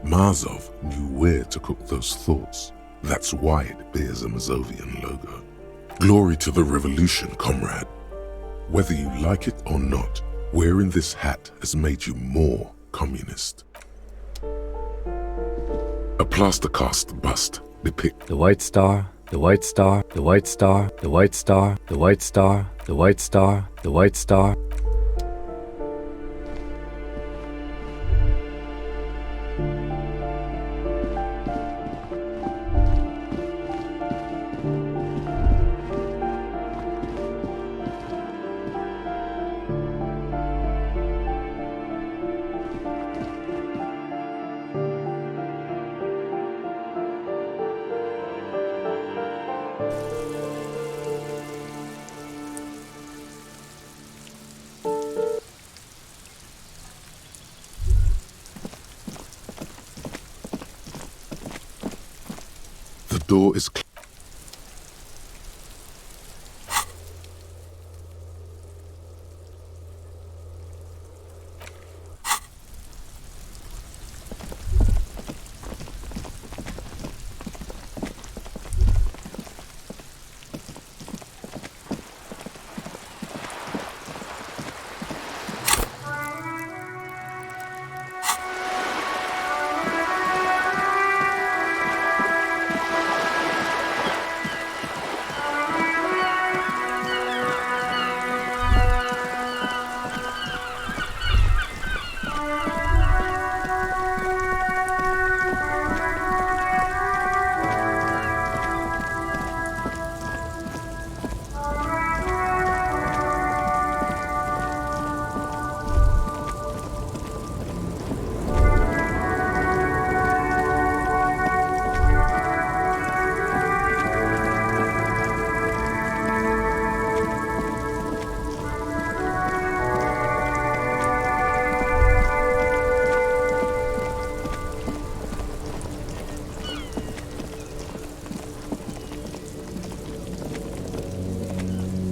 B: Mazov knew where to cook those thoughts. That's why it bears a Mazovian logo. Glory to the revolution, comrade. Whether you like it or not, wearing this hat has made you more communist. A plaster cast bust depicts
E: the White Star, the White Star, the White Star, the White Star, the White Star, the White Star, the White Star.
B: the door is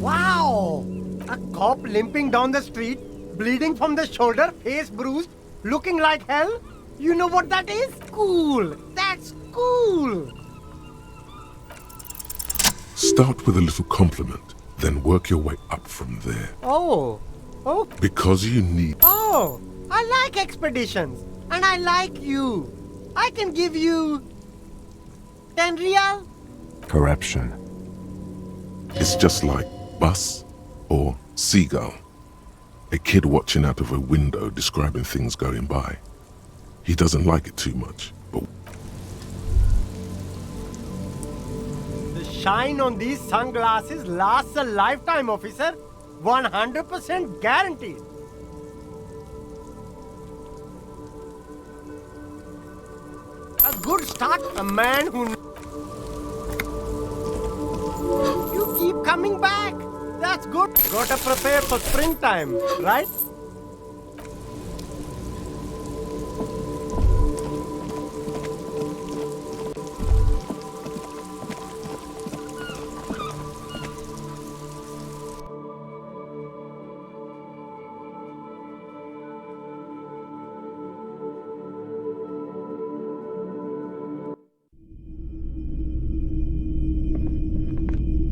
R: Wow! A cop limping down the street, bleeding from the shoulder, face bruised, looking like hell? You know what that is? Cool! That's cool!
B: Start with a little compliment, then work your way up from there.
R: Oh! Oh!
B: Because you need...
R: Oh! I like expeditions! And I like you! I can give you... 10 real?
E: Corruption.
B: It's just like bus or seagull. A kid watching out of a window describing things going by. He doesn't like it too much, but...
I: The shine on these sunglasses lasts a lifetime, officer. 100% guaranteed. A good start. A man who... You keep coming back. That's good. Gotta prepare for springtime, right?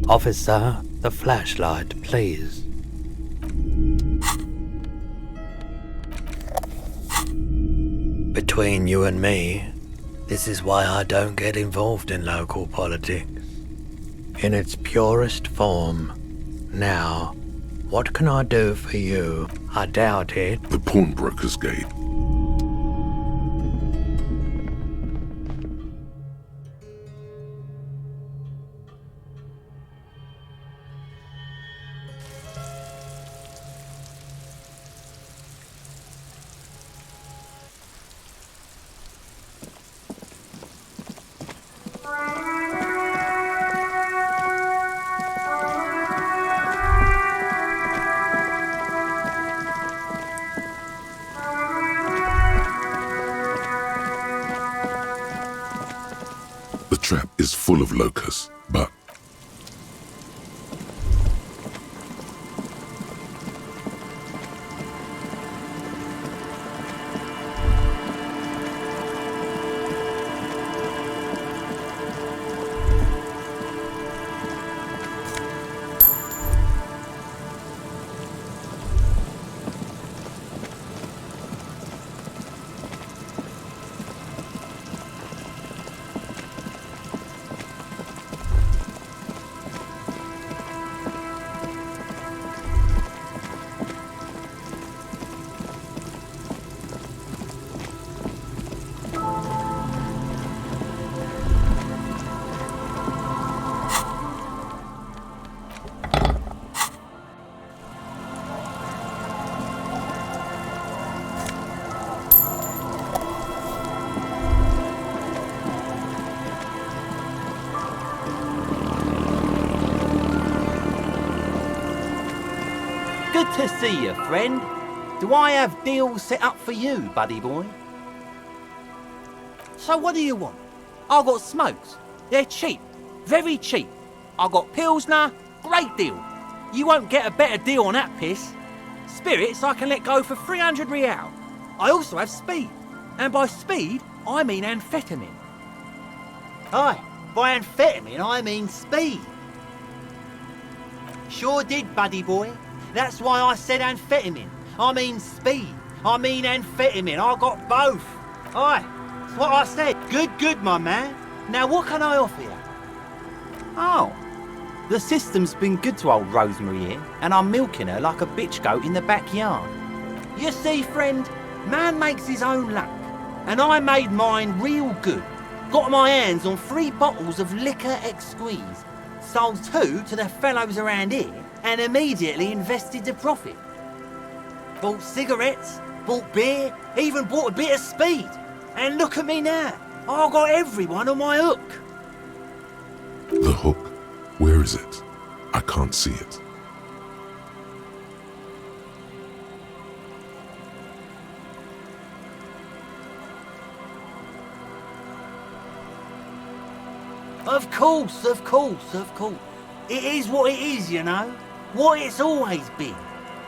S: Officer, the flashlight, please. Between you and me, this is why I don't get involved in local politics. In its purest form. Now, what can I do for you? I doubt it.
B: The pawnbroker's gate. The trap is full of locusts, but...
L: Good to see you, friend. Do I have deals set up for you, buddy boy? So what do you want? I've got smokes. They're cheap. Very cheap. I've got Pilsner. Great deal. You won't get a better deal on that piss. Spirits I can let go for 300 real. I also have speed. And by speed, I mean amphetamine. Aye, by amphetamine, I mean speed. Sure did, buddy boy. That's why I said amphetamine. I mean speed. I mean amphetamine. I got both. Aye, that's what I said. Good, my man. Now what can I offer you? Oh, the system's been good to old Rosemary here, and I'm milking her like a bitch goat in the backyard. You see, friend, man makes his own luck, and I made mine real good. Got my hands on 3 bottles of liquor exquise, sold 2 to the fellows around here, and immediately invested the profit. Bought cigarettes, bought beer, even bought a bit of speed. And look at me now. I've got everyone on my hook.
B: The hook? Where is it? I can't see it.
L: Of course. It is what it is, you know. What it's always been.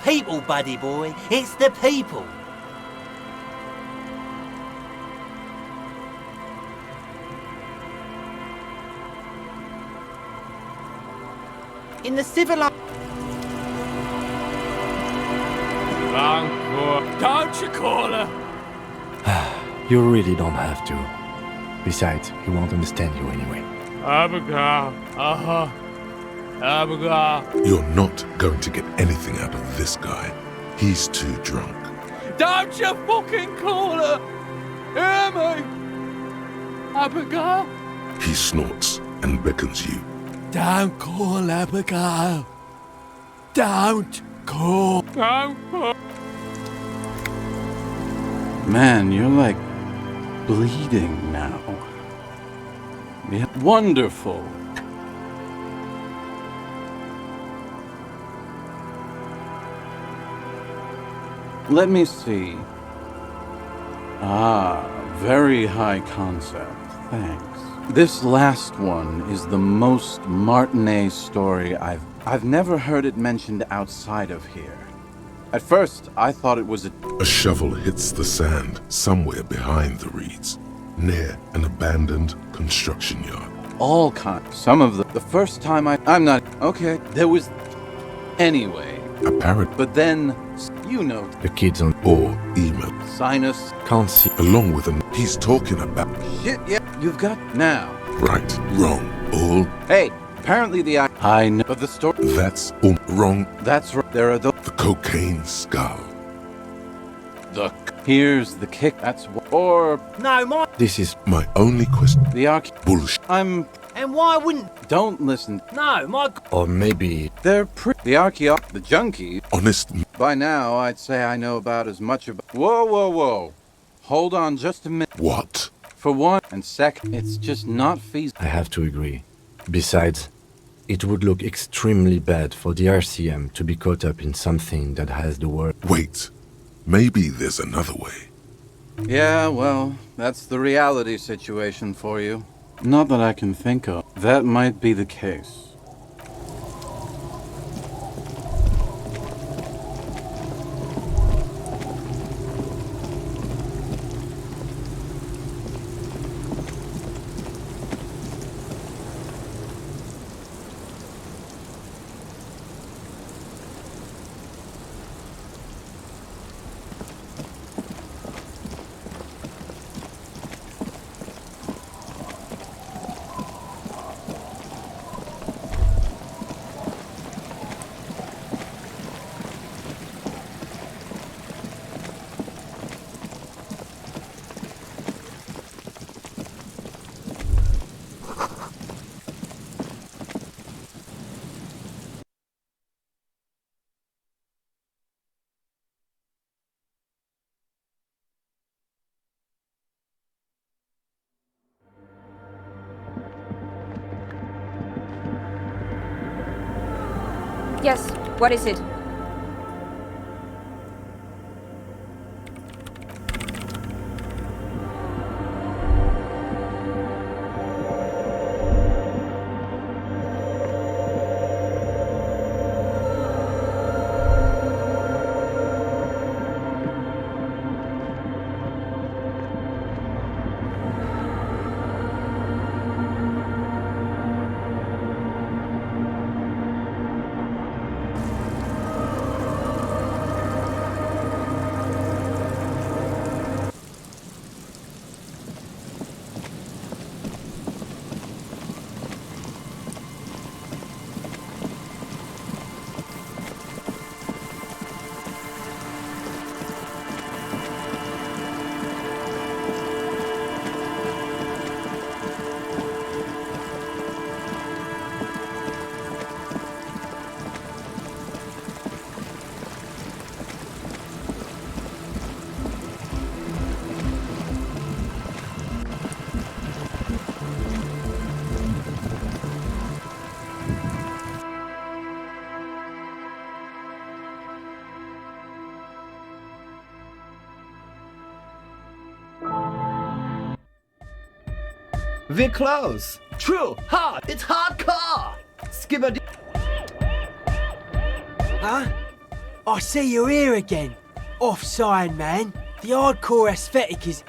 L: People, buddy boy. It's the people. In the civilized...
O: Don't you call her?
E: You really don't have to. Besides, he won't understand you anyway.
O: Abigail. Abigail.
B: You're not going to get anything out of this guy. He's too drunk.
O: Don't you fucking call her! Hear me? Abigail?
B: He snorts and beckons you.
O: Don't call Abigail. Don't call. Don't call.
H: Man, you're like bleeding now. Yeah, wonderful. Let me see. Ah, very high concept. Thanks. This last one is the most Martinet story I've never heard it mentioned outside of here. At first, I thought it was
B: A shovel hits the sand somewhere behind the reeds, near an abandoned construction yard.
H: all kinds. Some of the first time I'm not okay. There was anyway.
B: A parrot.
H: But then you know
E: The kids on
B: Or email.
H: sinus
E: can't see.
B: Along with an he's talking about.
H: shit. Yeah, you've got now.
B: Right, wrong, all.
H: Hey, apparently I know, but the story.
B: That's all wrong.
H: That's right. There are the
B: Cocaine skull.
H: Here's the kick. That's or
L: No, my.
E: This is
B: my only question.
H: The
B: bullshit.
H: I'm.
L: And why wouldn't?
H: Don't listen.
L: No, my.
E: Or maybe
H: They're the junkie.
B: Honest.
H: By now, I'd say I know about as much about. Whoa. Hold on just a minute.
B: What?
H: For one, and second, it's just not feasible.
E: I have to agree. Besides, it would look extremely bad for the RCM to be caught up in something that has the word.
B: Wait. Maybe there's another way.
H: Yeah, well, that's the reality situation for you. Not that I can think of. That might be the case.
K: Yes, what is it?
M: We're close. True. Hard. It's hardcore. Skipper.
X: Huh? I see you're here again. Offside, man. The hardcore aesthetic is...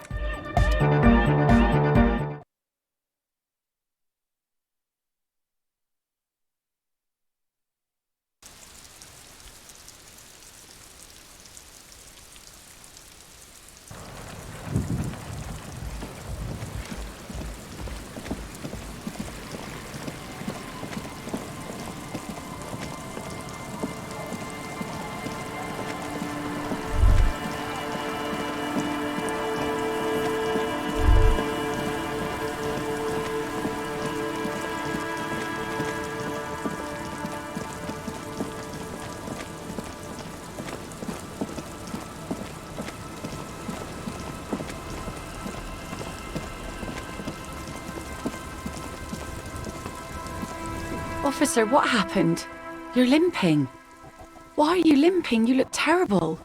K: Officer, what happened? You're limping. Why are you limping? You look terrible.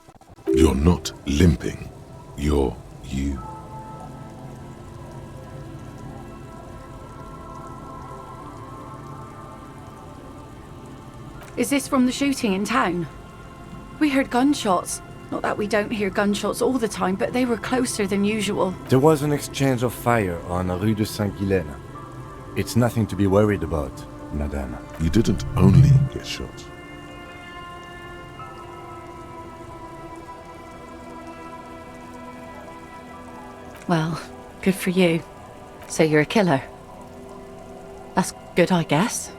B: You're not limping. You're you.
K: Is this from the shooting in town? We heard gunshots. Not that we don't hear gunshots all the time, but they were closer than usual.
E: There was an exchange of fire on Rue de Saint-Guylaine. It's nothing to be worried about, madame.
B: You didn't only get shot.
K: Well, good for you. So you're a killer. That's good, I guess.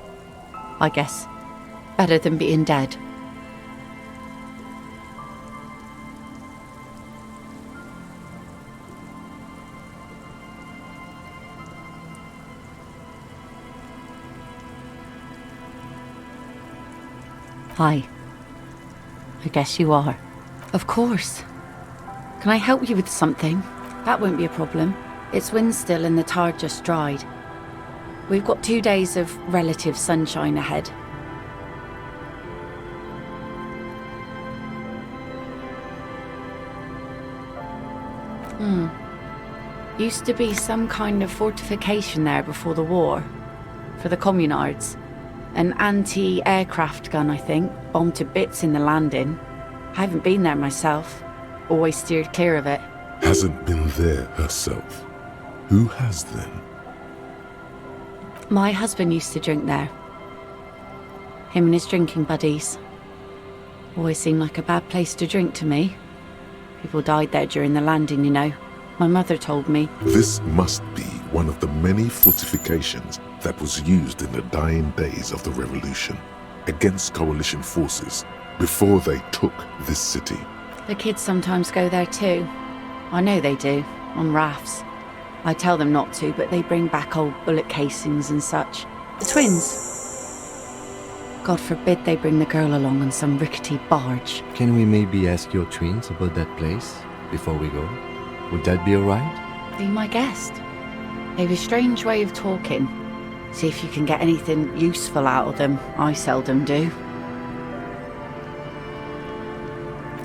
K: Better than being dead. Hi. I guess you are. Of course. Can I help you with something? That won't be a problem. It's wind still and the tar just dried. We've got 2 days of relative sunshine ahead. Used to be some kind of fortification there before the war. For the communards. An anti-aircraft gun, I think. Bombed to bits in the landing. I haven't been there myself. Always steered clear of it.
B: Hasn't been there herself. Who has then?
K: My husband used to drink there. Him and his drinking buddies. Always seemed like a bad place to drink to me. People died there during the landing, you know. My mother told me.
B: This must be one of the many fortifications that was used in the dying days of the revolution against coalition forces before they took this city.
K: The kids sometimes go there too. I know they do, on rafts. I tell them not to, but they bring back old bullet casings and such. The twins. God forbid they bring the girl along on some rickety barge.
E: Can we maybe ask your twins about that place before we go? Would that be alright?
K: Be my guest. They've a strange way of talking. See if you can get anything useful out of them. I seldom do.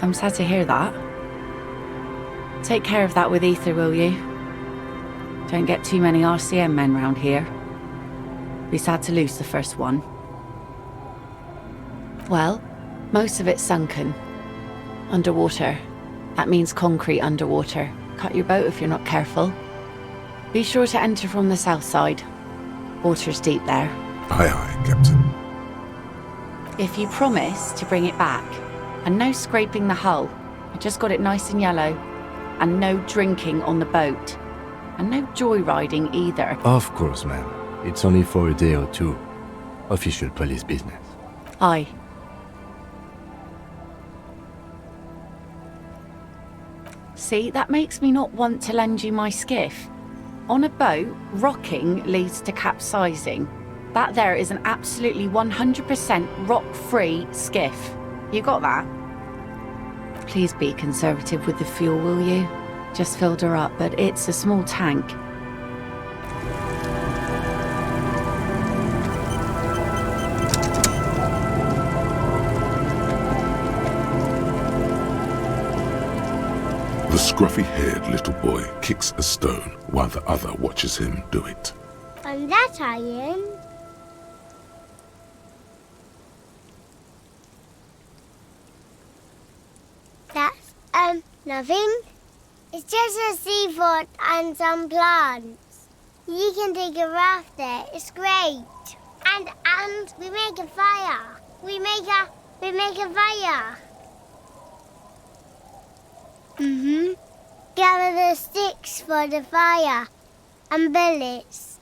K: I'm sad to hear that. Take care of that with Ether, will you? Don't get too many RCM men round here. Be sad to lose the first one. Well, most of it's sunken. Underwater. That means concrete underwater. Cut your boat if you're not careful. Be sure to enter from the south side. Water's deep there.
B: Aye, aye, Captain.
K: If you promise to bring it back, and no scraping the hull, I just got it nice and yellow, and no drinking on the boat, and no joyriding either.
E: Of course, ma'am. It's only for a day or two. Official police business.
K: Aye. See, that makes me not want to lend you my skiff. On a boat, rocking leads to capsizing. That there is an absolutely 100% rock-free skiff. You got that? Please be conservative with the fuel, will you? Just filled her up, but it's a small tank.
B: The scruffy-haired little boy kicks a stone while the other watches him do it.
T: And that iron. That's, nothing. It's just a seafort and some plants. You can take a raft there. It's great. And we make a fire. We make a fire. Gather the sticks for the fire. And bullets.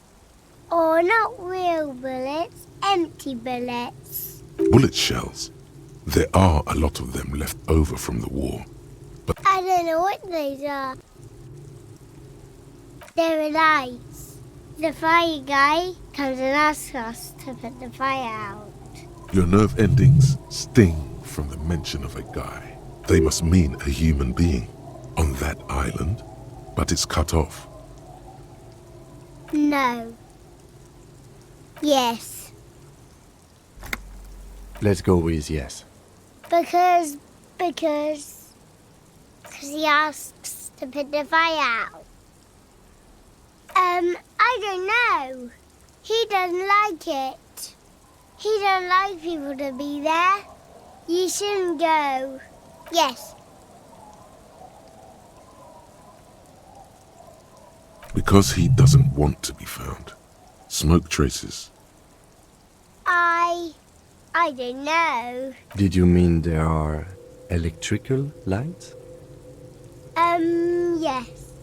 T: Or not real bullets, empty bullets.
B: Bullet shells. There are a lot of them left over from the war. But
T: I don't know what these are. They're lights. The fire guy comes and asks us to put the fire out.
B: your nerve endings sting from the mention of a guy. They must mean a human being on that island, but it's cut off.
T: No. Yes.
E: Let's go with yes.
T: Because he asks to put the fire out. I don't know. He doesn't like it. He don't like people to be there. You shouldn't go. Yes.
B: Because he doesn't want to be found. Smoke traces.
T: I don't know.
E: Did you mean there are electrical lights?
T: Yes.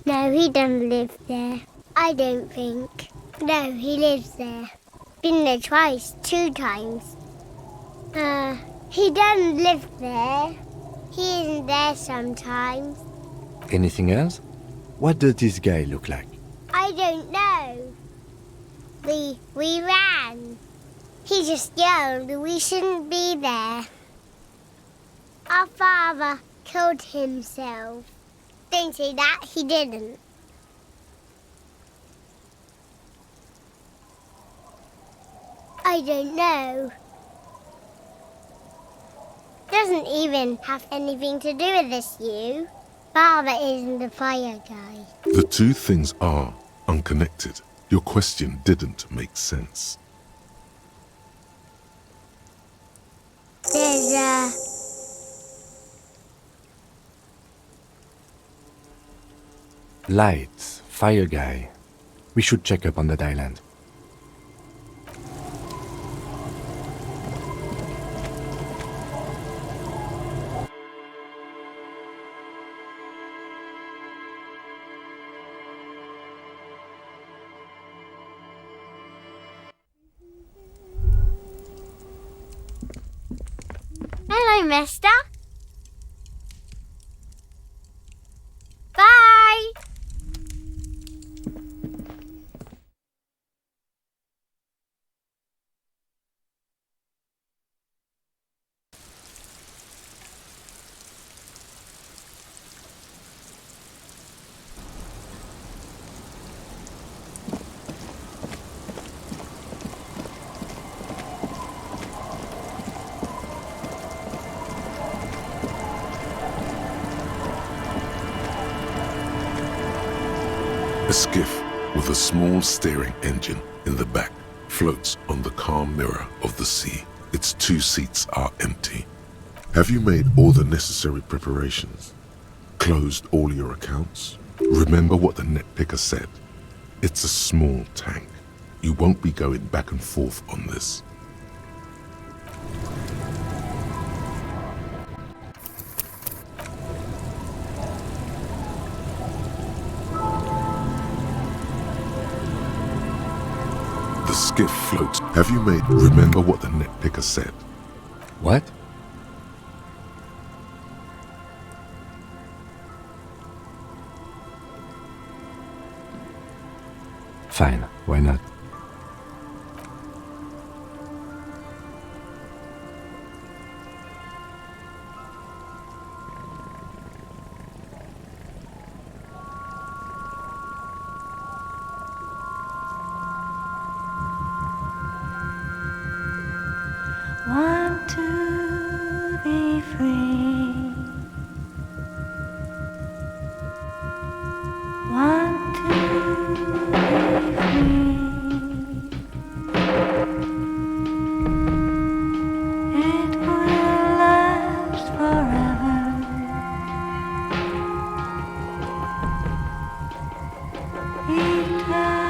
T: No, he doesn't live there. I don't think. No, he lives there. Been there twice, 2 times. He doesn't live there. He isn't there sometimes.
E: Anything else? What does this guy look like?
T: I don't know. We ran. He just yelled we shouldn't be there. Our father killed himself. Don't say that, he didn't. I don't know. Doesn't even have anything to do with this, you. Father isn't the fire guy.
B: The two things are unconnected. Your question didn't make sense.
T: There's
E: Lights, fire guy. We should check up on that island.
T: Hello, mister. Bye.
B: A skiff with a small steering engine in the back floats on the calm mirror of the sea. Its 2 seats are empty. Have you made all the necessary preparations? Closed all your accounts? Remember what the net picker said. It's a small tank. You won't be going back and forth on this. The skiff floats. Have you made... Remember what the net picker said.
E: What? Fine, why not?
Q: Want to be free. Want to be free. It will last forever. Eternally.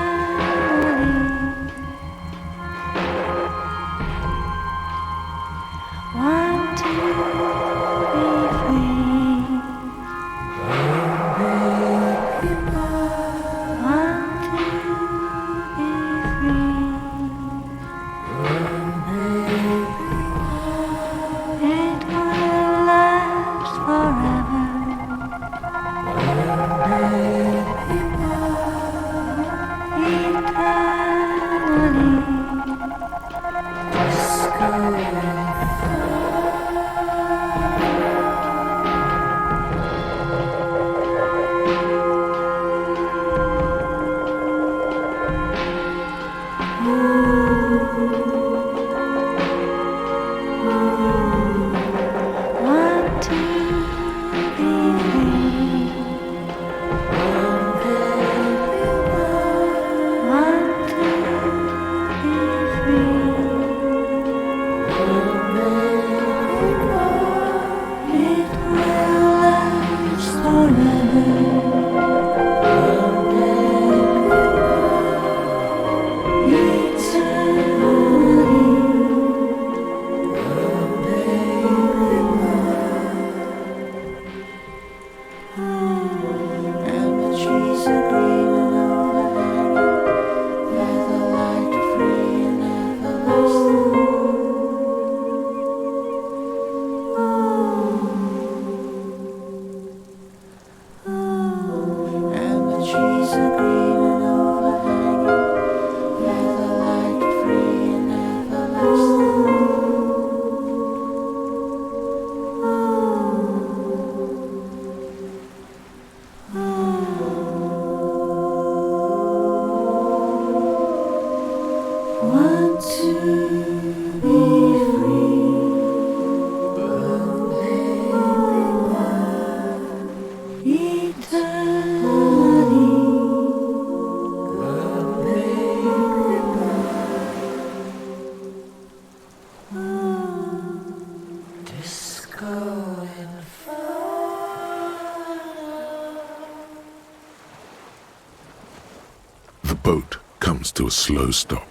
B: boat comes to a slow stop.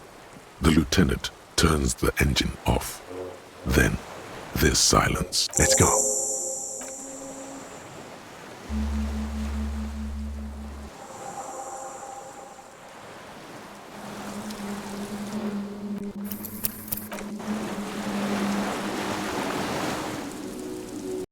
B: The lieutenant turns the engine off. Then there's silence.
E: Let's go.